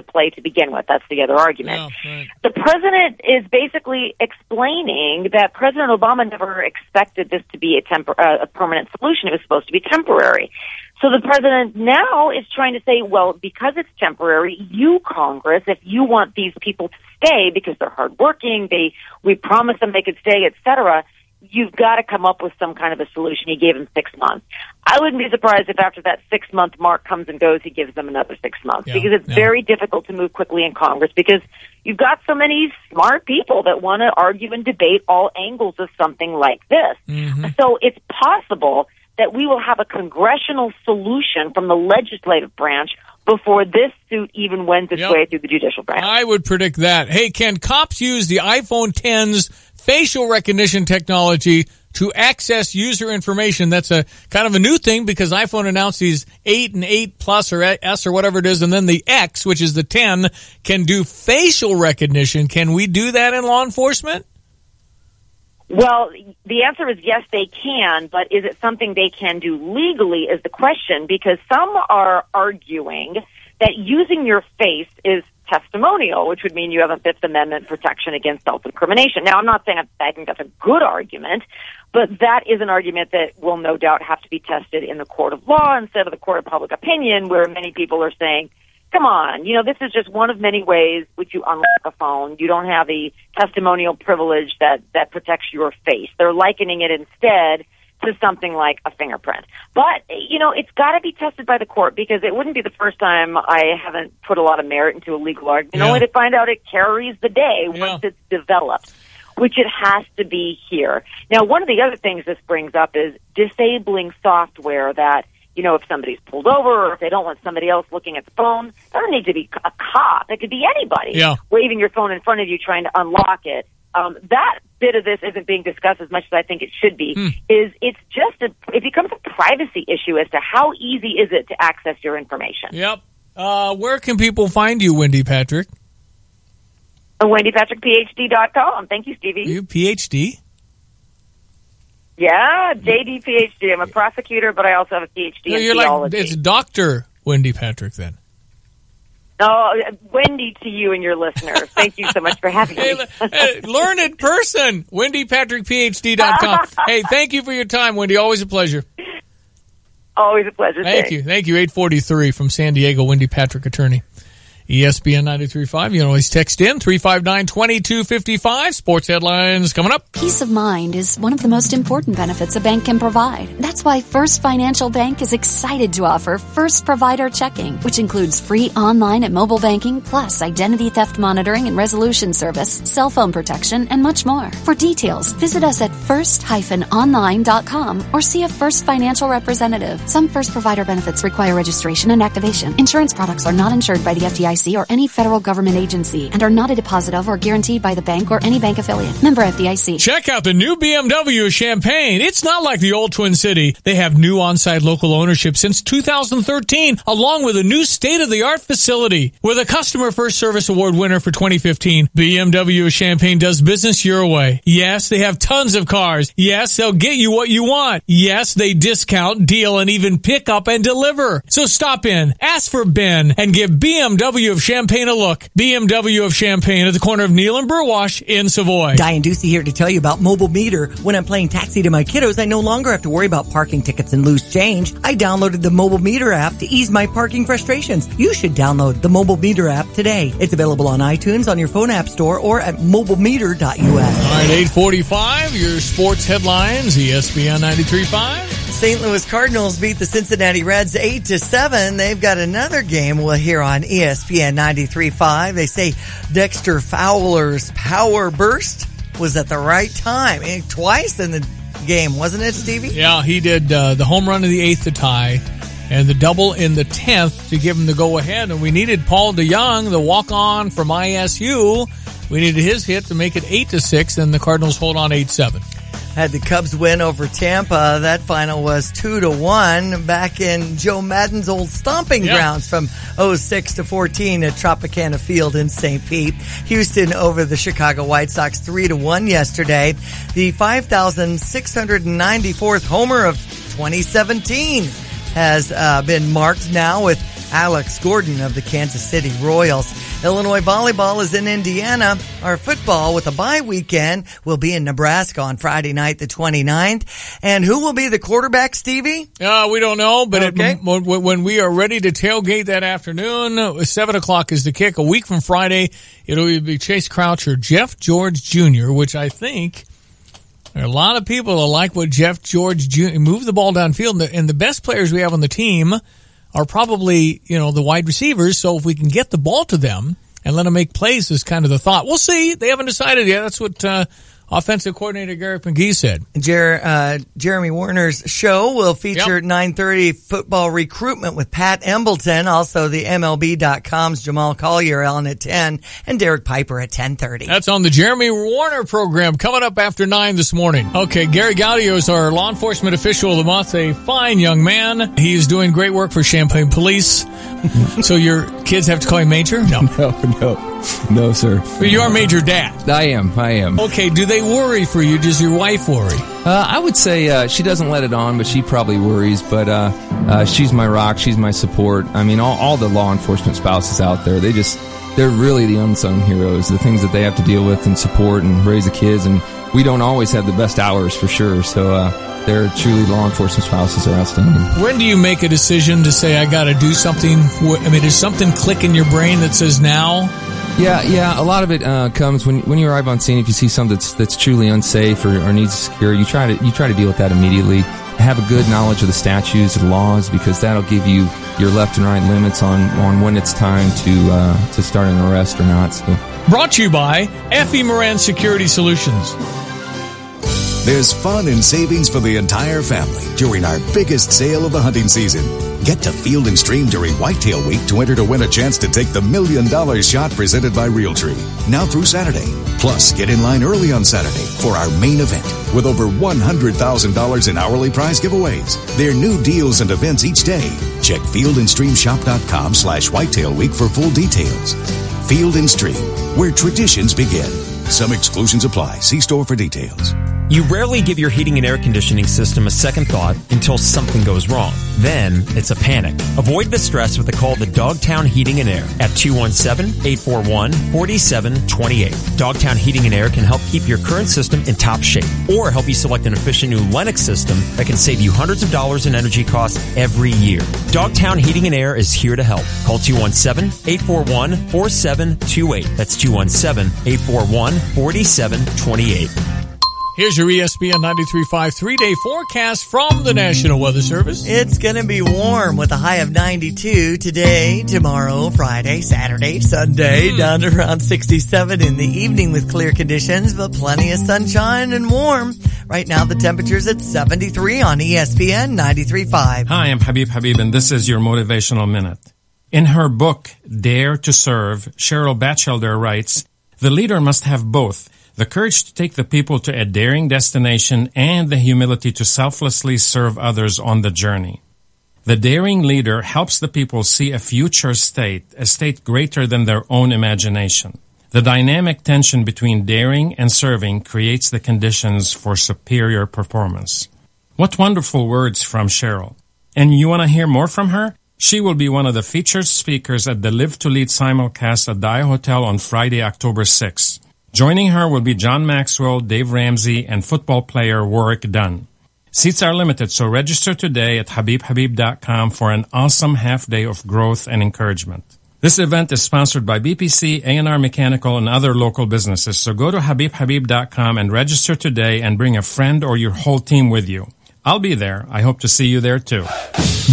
play to begin with. That's the other argument. Yeah, right. The president is basically explaining that President Obama never expected this to be a permanent solution. It was supposed to be temporary. So the president now is trying to say, well, because it's temporary, you, Congress, if you want these people to stay because they're hardworking, we promised them they could stay, etc., you've got to come up with some kind of a solution. He gave them 6 months. I wouldn't be surprised if after that 6-month mark comes and goes, he gives them another 6 months, because it's very difficult to move quickly in Congress because you've got so many smart people that want to argue and debate all angles of something like this. Mm-hmm. So it's possible that we will have a congressional solution from the legislative branch before this suit even wends its way through the judicial branch. I would predict that. Hey, can cops use the iPhone X's facial recognition technology to access user information? That's a kind of a new thing because iPhone announced these 8 and 8 Plus or S or whatever it is, and then the X, which is the 10, can do facial recognition. Can we do that in law enforcement? Well, the answer is yes, they can, but is it something they can do legally is the question, because some are arguing that using your face is testimonial, which would mean you have a Fifth Amendment protection against self-incrimination. Now, I'm not saying I think that's a good argument, but that is an argument that will no doubt have to be tested in the court of law instead of the court of public opinion, where many people are saying, come on, this is just one of many ways which you unlock a phone. You don't have the testimonial privilege that protects your face. They're likening it instead to something like a fingerprint. But, it's got to be tested by the court, because it wouldn't be the first time I haven't put a lot of merit into a legal argument. Only to find out it carries the day once it's developed, which it has to be here. Now, one of the other things this brings up is disabling software that if somebody's pulled over or if they don't want somebody else looking at the phone. It doesn't need to be a cop. It could be anybody waving your phone in front of you trying to unlock it. That bit of this isn't being discussed as much as I think it should be. It becomes a privacy issue as to how easy is it to access your information. Yep. Where can people find you, Wendy Patrick? WendyPatrickPhD.com. Thank you, Stevie. You PhD? Yeah, JD PhD. I'm a prosecutor, but I also have a PhD in theology. It's Dr. Wendy Patrick then. Oh, Wendy to you and your listeners. Thank you so much for having me. Learned person, WendyPatrickPhD.com. Hey, thank you for your time, Wendy. Always a pleasure. Always a pleasure. Thank you. 843 from San Diego, Wendy Patrick, attorney. ESPN 93.5. You can always text in 359-2255. Sports headlines coming up. Peace of mind is one of the most important benefits a bank can provide. That's why First Financial Bank is excited to offer First Provider Checking, which includes free online and mobile banking, plus identity theft monitoring and resolution service, cell phone protection, and much more. For details, visit us at first-online.com or see a First Financial representative. Some First Provider benefits require registration and activation. Insurance products are not insured by the FDIC or any federal government agency and are not a deposit of or guaranteed by the bank or any bank affiliate. Member FDIC. Check out the new BMW of Champaign. It's not like the old Twin City. They have new on-site local ownership since 2013, along with a new state-of-the-art facility. With a Customer First Service Award winner for 2015, BMW of Champaign does business your way. Yes, they have tons of cars. Yes, they'll get you what you want. Yes, they discount, deal, and even pick up and deliver. So stop in, ask for Ben, and give BMW of Champaign a look. BMW of Champaign at the corner of Neal and Burwash in Savoy. Diane Ducey here to tell you about Mobile Meter. When I'm playing taxi to my kiddos, I no longer have to worry about parking tickets and loose change. I downloaded the Mobile Meter app to ease my parking frustrations. You should download the Mobile Meter app today. It's available on iTunes, on your phone app store, or at mobilemeter.us. All right, 845, your sports headlines, ESPN 93.5. St. Louis Cardinals beat the Cincinnati Reds 8-7. They've got another game we'll hear on ESPN 93.5. They say Dexter Fowler's power burst was at the right time. Twice in the game, wasn't it, Stevie? Yeah, he did the home run in the 8th to tie and the double in the 10th to give him the go-ahead. And we needed Paul DeYoung, the walk-on from ISU. We needed his hit to make it 8-6, and the Cardinals hold on 8-7. Had the Cubs win over Tampa. That final was 2-1 back in Joe Madden's old stomping grounds from 06-14 at Tropicana Field in St. Pete. Houston over the Chicago White Sox 3-1 yesterday. The 5,694th homer of 2017 has been marked now with Alex Gordon of the Kansas City Royals. Illinois volleyball is in Indiana. Our football with a bye weekend will be in Nebraska on Friday night, the 29th. And who will be the quarterback, Stevie? We don't know, but when we are ready to tailgate that afternoon, 7 o'clock is the kick. A week from Friday, it'll be Chase Crouch or Jeff George Jr., which I think there are a lot of people that like what Jeff George Jr. move the ball downfield. And the best players we have on the team are probably, the wide receivers. So if we can get the ball to them and let them make plays is kind of the thought. We'll see. They haven't decided yet. That's what offensive coordinator Garrett McGee said. Jeremy Warner's show will feature 9:30 football recruitment with Pat Embleton. Also the MLB.com's Jamal Collier on at 10 and Derek Piper at 10:30. That's on the Jeremy Warner program coming up after 9 this morning. Okay, Gary Gaudio is our law enforcement official of the month, a fine young man. He's doing great work for Champaign Police. So your kids have to call you Major? No, sir. But you are Major Dad. I am. Okay, do they worry for you? Does your wife worry? I would say she doesn't let it on, but she probably worries. But she's my rock. She's my support. I mean, all the law enforcement spouses out there, they're really the unsung heroes. The things that they have to deal with and support and raise the kids. And we don't always have the best hours for sure. So they're truly law enforcement spouses are outstanding. When do you make a decision to say, I got to do something? Does something click in your brain that says now? Yeah. A lot of it comes when you arrive on scene. If you see something that's truly unsafe or needs security, you try to deal with that immediately. Have a good knowledge of the statutes and laws, because that'll give you your left and right limits on when it's time to start an arrest or not. So. Brought to you by F.E. Moran Security Solutions. There's fun and savings for the entire family during our biggest sale of the hunting season. Get to Field & Stream during Whitetail Week to enter to win a chance to take the $1 million shot presented by Realtree. Now through Saturday. Plus, get in line early on Saturday for our main event with over $100,000 in hourly prize giveaways. There are new deals and events each day. Check fieldandstreamshop.com/Whitetail Week for full details. Field & Stream, where traditions begin. Some exclusions apply. See store for details. You rarely give your heating and air conditioning system a second thought until something goes wrong. Then it's a panic. Avoid the stress with a call to Dogtown Heating and Air at 217-841-4728. Dogtown Heating and Air can help keep your current system in top shape or help you select an efficient new Lennox system that can save you hundreds of dollars in energy costs every year. Dogtown Heating and Air is here to help. Call 217-841-4728. That's 217-841-4728. Here's your ESPN 93.5 3-day forecast from the National Weather Service. It's going to be warm with a high of 92 today, tomorrow, Friday, Saturday, Sunday, down to around 67 in the evening with clear conditions, but plenty of sunshine and warm. Right now, the temperature's at 73 on ESPN 93.5. Hi, I'm Habib, and this is your Motivational Minute. In her book, Dare to Serve, Cheryl Batchelder writes, "The leader must have both. The courage to take the people to a daring destination and the humility to selflessly serve others on the journey. The daring leader helps the people see a future state, a state greater than their own imagination. The dynamic tension between daring and serving creates the conditions for superior performance." What wonderful words from Cheryl. And you want to hear more from her? She will be one of the featured speakers at the Live to Lead simulcast at Dia Hotel on Friday, October 6th. Joining her will be John Maxwell, Dave Ramsey, and football player Warwick Dunn. Seats are limited, so register today at HabibHabib.com for an awesome half day of growth and encouragement. This event is sponsored by BPC, A&R Mechanical, and other local businesses, so go to HabibHabib.com and register today and bring a friend or your whole team with you. I'll be there. I hope to see you there too.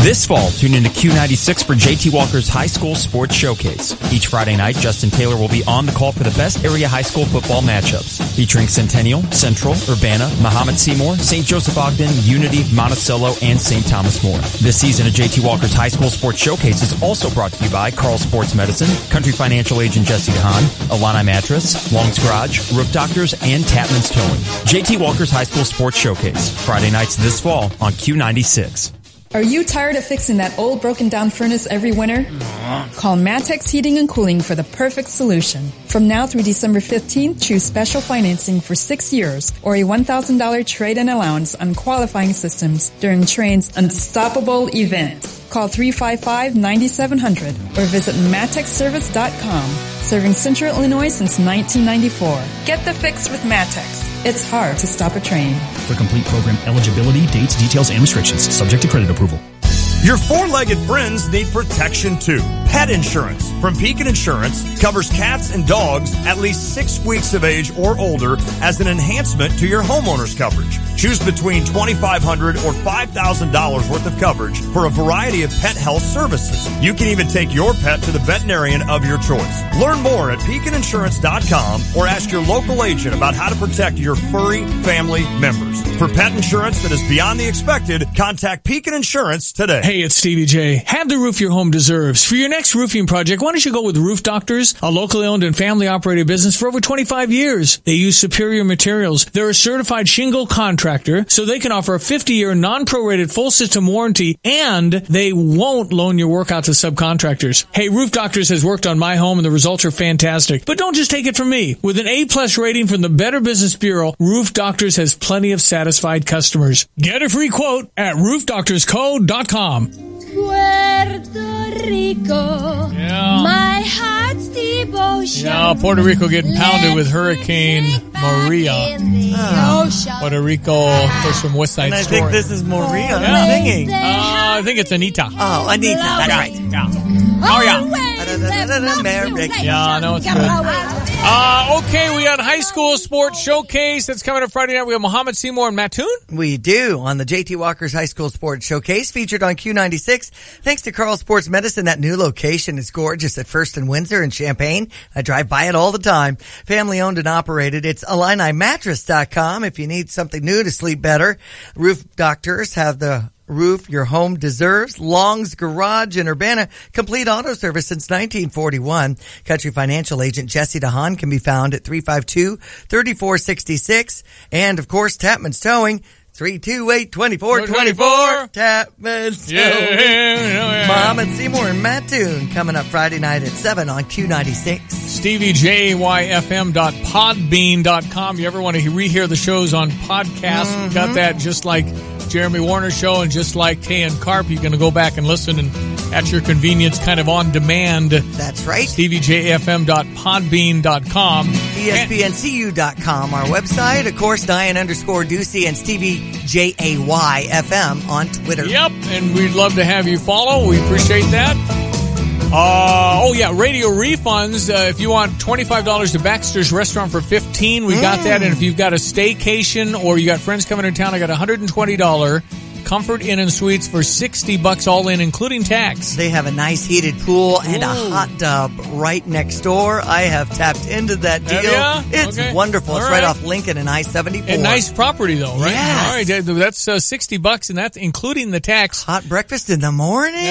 This fall, tune into Q96 for JT Walker's High School Sports Showcase. Each Friday night, Justin Taylor will be on the call for the best area high school football matchups, featuring Centennial, Central, Urbana, Muhammad Seymour, St. Joseph Ogden, Unity, Monticello, and St. Thomas More. This season of JT Walker's High School Sports Showcase is also brought to you by Carl Sports Medicine, Country Financial Agent Jesse DeHaan, Alani Mattress, Long's Garage, Roof Doctors, and Tapman's Towing. JT Walker's High School Sports Showcase, Friday nights this fall on Q96. Are you tired of fixing that old broken down furnace every winter? Call Matex Heating and Cooling for the perfect solution. From now through December 15th, choose special financing for 6 years or a $1,000 trade-in allowance on qualifying systems during Train's Unstoppable event. Call 355-9700 or visit matexservice.com. Serving Central Illinois since 1994. Get the fix with Matex. It's hard to stop a train. For complete program eligibility, dates, details, and restrictions, subject to credit approval. Your four-legged friends need protection too. Pet insurance from Pekin Insurance covers cats and dogs at least 6 weeks of age or older as an enhancement to your homeowner's coverage. Choose between $2,500 or $5,000 worth of coverage for a variety of pet health services. You can even take your pet to the veterinarian of your choice. Learn more at PekinInsurance.com or ask your local agent about how to protect your furry family members. For pet insurance that is beyond the expected, contact Pekin Insurance today. Hey, it's Stevie J. Have the roof your home deserves. For your next roofing project, why don't you go with Roof Doctors, a locally owned and family operated business for over 25 years. They use superior materials. They're a certified shingle contractor, so they can offer a 50-year non-prorated full system warranty, and they won't loan your work out to subcontractors. Hey, Roof Doctors has worked on my home, and the results are fantastic. But don't just take it from me. With an A+ rating from the Better Business Bureau, Roof Doctors has plenty of satisfied customers. Get a free quote at roofdoctorsco.com. Puerto Rico, my heart's devotion. Yeah, Puerto Rico getting pounded with Hurricane Maria. Puerto Rico, of course, from West Side And I Story. think this is Maria singing. I think it's Anita. Oh, Anita, that's right. Yeah. Oh, yeah. America. Yeah, I know it's good. Okay, we got High School Sports Showcase. That's coming up Friday night. We have Muhammad Seymour and Mattoon. We do on the JT Walker's High School Sports Showcase, featured on Q96. Thanks to Carl Sports Medicine. That new location is gorgeous at First and Windsor in Champaign. I drive by it all the time. Family owned and operated. It's IlliniMattress.com if you need something new to sleep better. Roof doctors have the roof your home deserves. Long's Garage in Urbana. Complete auto service since 1941. Country Financial Agent Jesse DeHaan can be found at 352-3466. And, of course, Tapman's Towing. 328-2424. Tapman's Towing. Yeah. Muhammad Seymour and Mattoon coming up Friday night at 7 on Q96. StevieJayFM.podbean.com. You ever want to rehear the shows on podcast? We got that just like Jeremy Warner Show and just like Kay and Carp. You're going to go back and listen and at your convenience, kind of on demand. That's right. StevieJayFM.podbean.com. ESPNCU.com, our website. Of course, Diane_Ducey and Stevie JAYFM on Twitter. Yep, and we'd love to have you follow. We appreciate that. Radio refunds. If you want $25 to Baxter's Restaurant for $15, we got that. And if you've got a staycation or you got friends coming to town, I got $120 Comfort Inn and Suites for $60 all in, including tax. They have a nice heated pool and a hot tub right next door. I have tapped into that deal. It's wonderful. It's right off Lincoln and I-74. And nice property, though, right? Yes. All right, that's $60, and that's including the tax. Hot breakfast in the morning?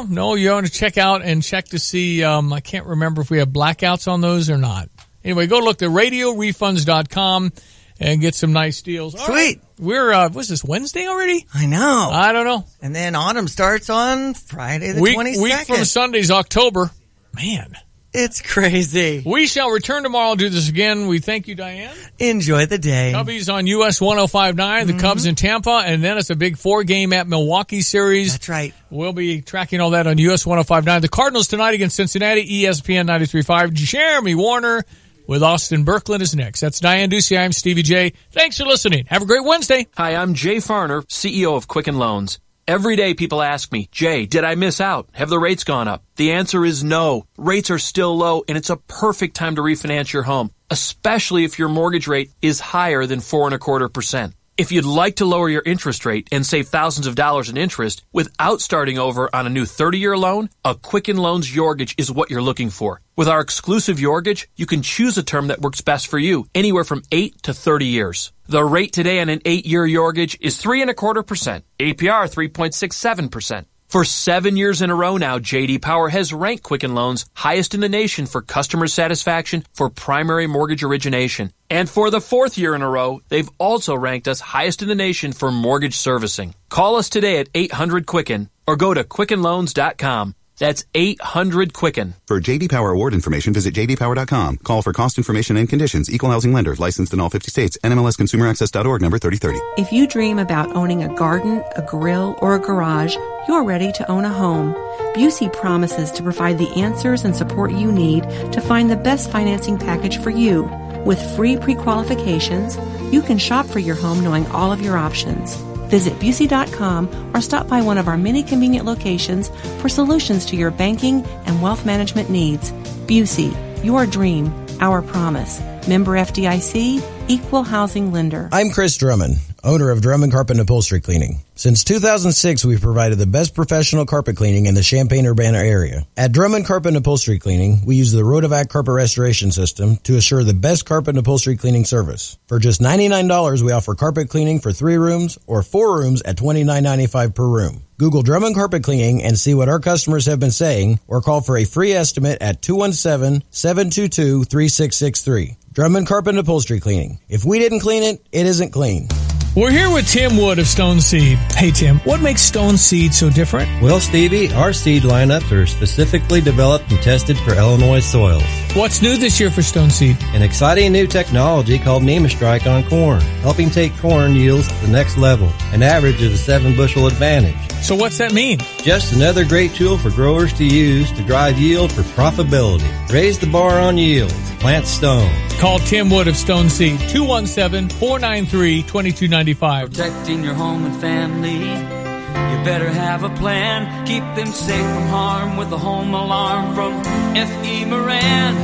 No, you want to check to see, I can't remember if we have blackouts on those or not. Anyway, go look at radiorefunds.com and get some nice deals. Sweet. Right. We're, was this Wednesday already? I know. I don't know. And then autumn starts on Friday the 22nd. Week from Sunday's October. Man. It's crazy. We shall return tomorrow and do this again. We thank you, Diane. Enjoy the day. Cubbies on US 105.9, the Cubs in Tampa, and then it's a big 4-game at Milwaukee series. That's right. We'll be tracking all that on US 105.9. The Cardinals tonight against Cincinnati, ESPN 93.5. Jeremy Warner with Austin Berkland is next. That's Diane Ducey. I'm Stevie J. Thanks for listening. Have a great Wednesday. Hi, I'm Jay Farner, CEO of Quicken Loans. Every day people ask me, Jay, did I miss out? Have the rates gone up? The answer is no. Rates are still low, and it's a perfect time to refinance your home, especially if your mortgage rate is higher than 4.25%. If you'd like to lower your interest rate and save thousands of dollars in interest without starting over on a new 30-year loan, a Quicken Loans Yorgage is what you're looking for. With our exclusive Yorgage, you can choose a term that works best for you, anywhere from 8 to 30 years. The rate today on an 8-year Yorgage is 3.25%, APR 3.67%. For 7 years in a row now, J.D. Power has ranked Quicken Loans highest in the nation for customer satisfaction for primary mortgage origination. And for the 4th year in a row, they've also ranked us highest in the nation for mortgage servicing. Call us today at 800-QUICKEN or go to QuickenLoans.com. That's 800-QUICKEN. For J.D. Power award information, visit jdpower.com. Call for cost information and conditions. Equal housing lender. Licensed in all 50 states. NMLSConsumerAccess.org number 3030. If you dream about owning a garden, a grill, or a garage, you're ready to own a home. Busey promises to provide the answers and support you need to find the best financing package for you. With free pre-qualifications, you can shop for your home knowing all of your options. Visit Busey.com or stop by one of our many convenient locations for solutions to your banking and wealth management needs. Busey, your dream, our promise. Member FDIC, Equal Housing Lender. I'm Chris Drummond, owner of Drummond Carpet and Upholstery Cleaning. Since 2006, we've provided the best professional carpet cleaning in the Champaign-Urbana area. At Drummond Carpet and Upholstery Cleaning, we use the Rotovac Carpet Restoration System to assure the best carpet and upholstery cleaning service. For just $99, we offer carpet cleaning for 3 rooms or 4 rooms at $29.95 per room. Google Drummond Carpet Cleaning and see what our customers have been saying, or call for a free estimate at 217-722-3663. Drummond Carpet and Upholstery Cleaning. If we didn't clean it, it isn't clean. We're here with Tim Wood of Stone Seed. Hey, Tim, what makes Stone Seed so different? Well, Stevie, our seed lineups are specifically developed and tested for Illinois soils. What's new this year for Stone Seed? An exciting new technology called NemaStrike on corn, helping take corn yields to the next level, an average of a 7-bushel advantage. So what's that mean? Just another great tool for growers to use to drive yield for profitability. Raise the bar on yield. Plant Stone. Call Tim Wood of Stone Seed, 217-493-2295. Protecting your home and family, you better have a plan. Keep them safe from harm with a home alarm from F.E. Moran.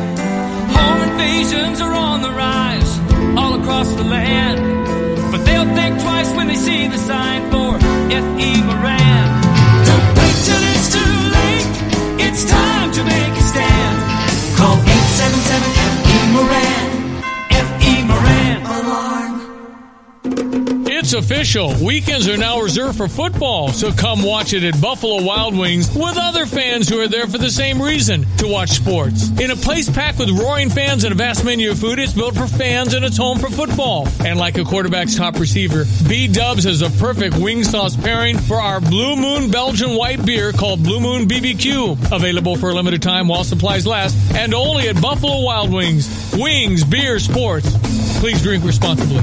Home invasions are on the rise all across the land, but they'll think twice when they see the sign for F.E. Moran. Don't wait till it's too late. It's time to make a stand. Call 877-FE Moran. F.E. Moran. Alarm. It's official. Weekends are now reserved for football, so come watch it at Buffalo Wild Wings with other fans who are there for the same reason, to watch sports. In a place packed with roaring fans and a vast menu of food, it's built for fans and it's home for football. And like a quarterback's top receiver, B-Dubs has a perfect wing sauce pairing for our Blue Moon Belgian white beer called Blue Moon BBQ. Available for a limited time while supplies last, and only at Buffalo Wild Wings. Wings, beer, sports. Please drink responsibly.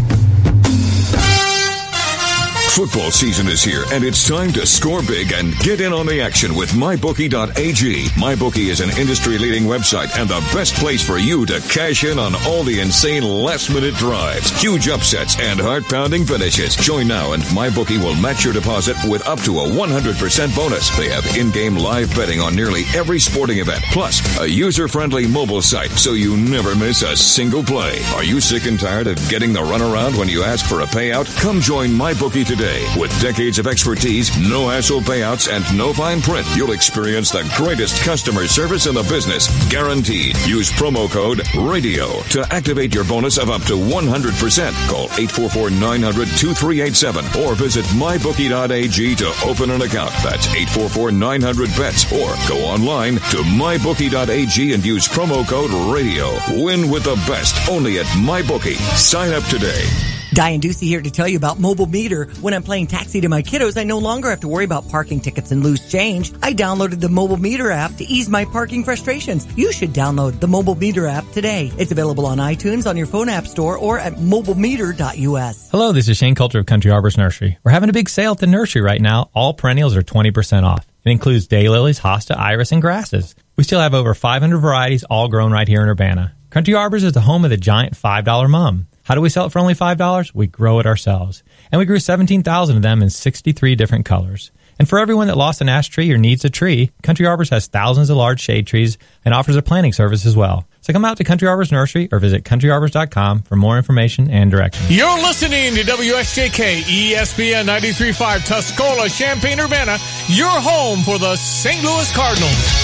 Football season is here, and it's time to score big and get in on the action with MyBookie.ag. MyBookie is an industry-leading website and the best place for you to cash in on all the insane last-minute drives, huge upsets, and heart-pounding finishes. Join now, and MyBookie will match your deposit with up to a 100% bonus. They have in-game live betting on nearly every sporting event, plus a user-friendly mobile site so you never miss a single play. Are you sick and tired of getting the runaround when you ask for a payout? Come join MyBookie today. With decades of expertise, no hassle payouts, and no fine print, you'll experience the greatest customer service in the business, guaranteed. Use promo code RADIO to activate your bonus of up to 100%. Call 844-900-2387 or visit mybookie.ag to open an account. That's 844-900-BETS, or go online to mybookie.ag and use promo code RADIO. Win with the best, only at MyBookie. Sign up today. Diane Ducey here to tell you about Mobile Meter. When I'm playing taxi to my kiddos, I no longer have to worry about parking tickets and loose change. I downloaded the Mobile Meter app to ease my parking frustrations. You should download the Mobile Meter app today. It's available on iTunes, on your phone app store, or at mobilemeter.us. Hello, this is Shane Coulter of Country Arbors Nursery. We're having a big sale at the nursery right now. All perennials are 20% off. It includes daylilies, hosta, iris, and grasses. We still have over 500 varieties all grown right here in Urbana. Country Arbors is the home of the giant $5 mum. How do we sell it for only $5? We grow it ourselves. And we grew 17,000 of them in 63 different colors. And for everyone that lost an ash tree or needs a tree, Country Arbors has thousands of large shade trees and offers a planting service as well. So come out to Country Arbors Nursery or visit countryarbors.com for more information and directions. You're listening to WSJK ESPN 93.5 Tuscola, Champaign-Urbana, your home for the St. Louis Cardinals.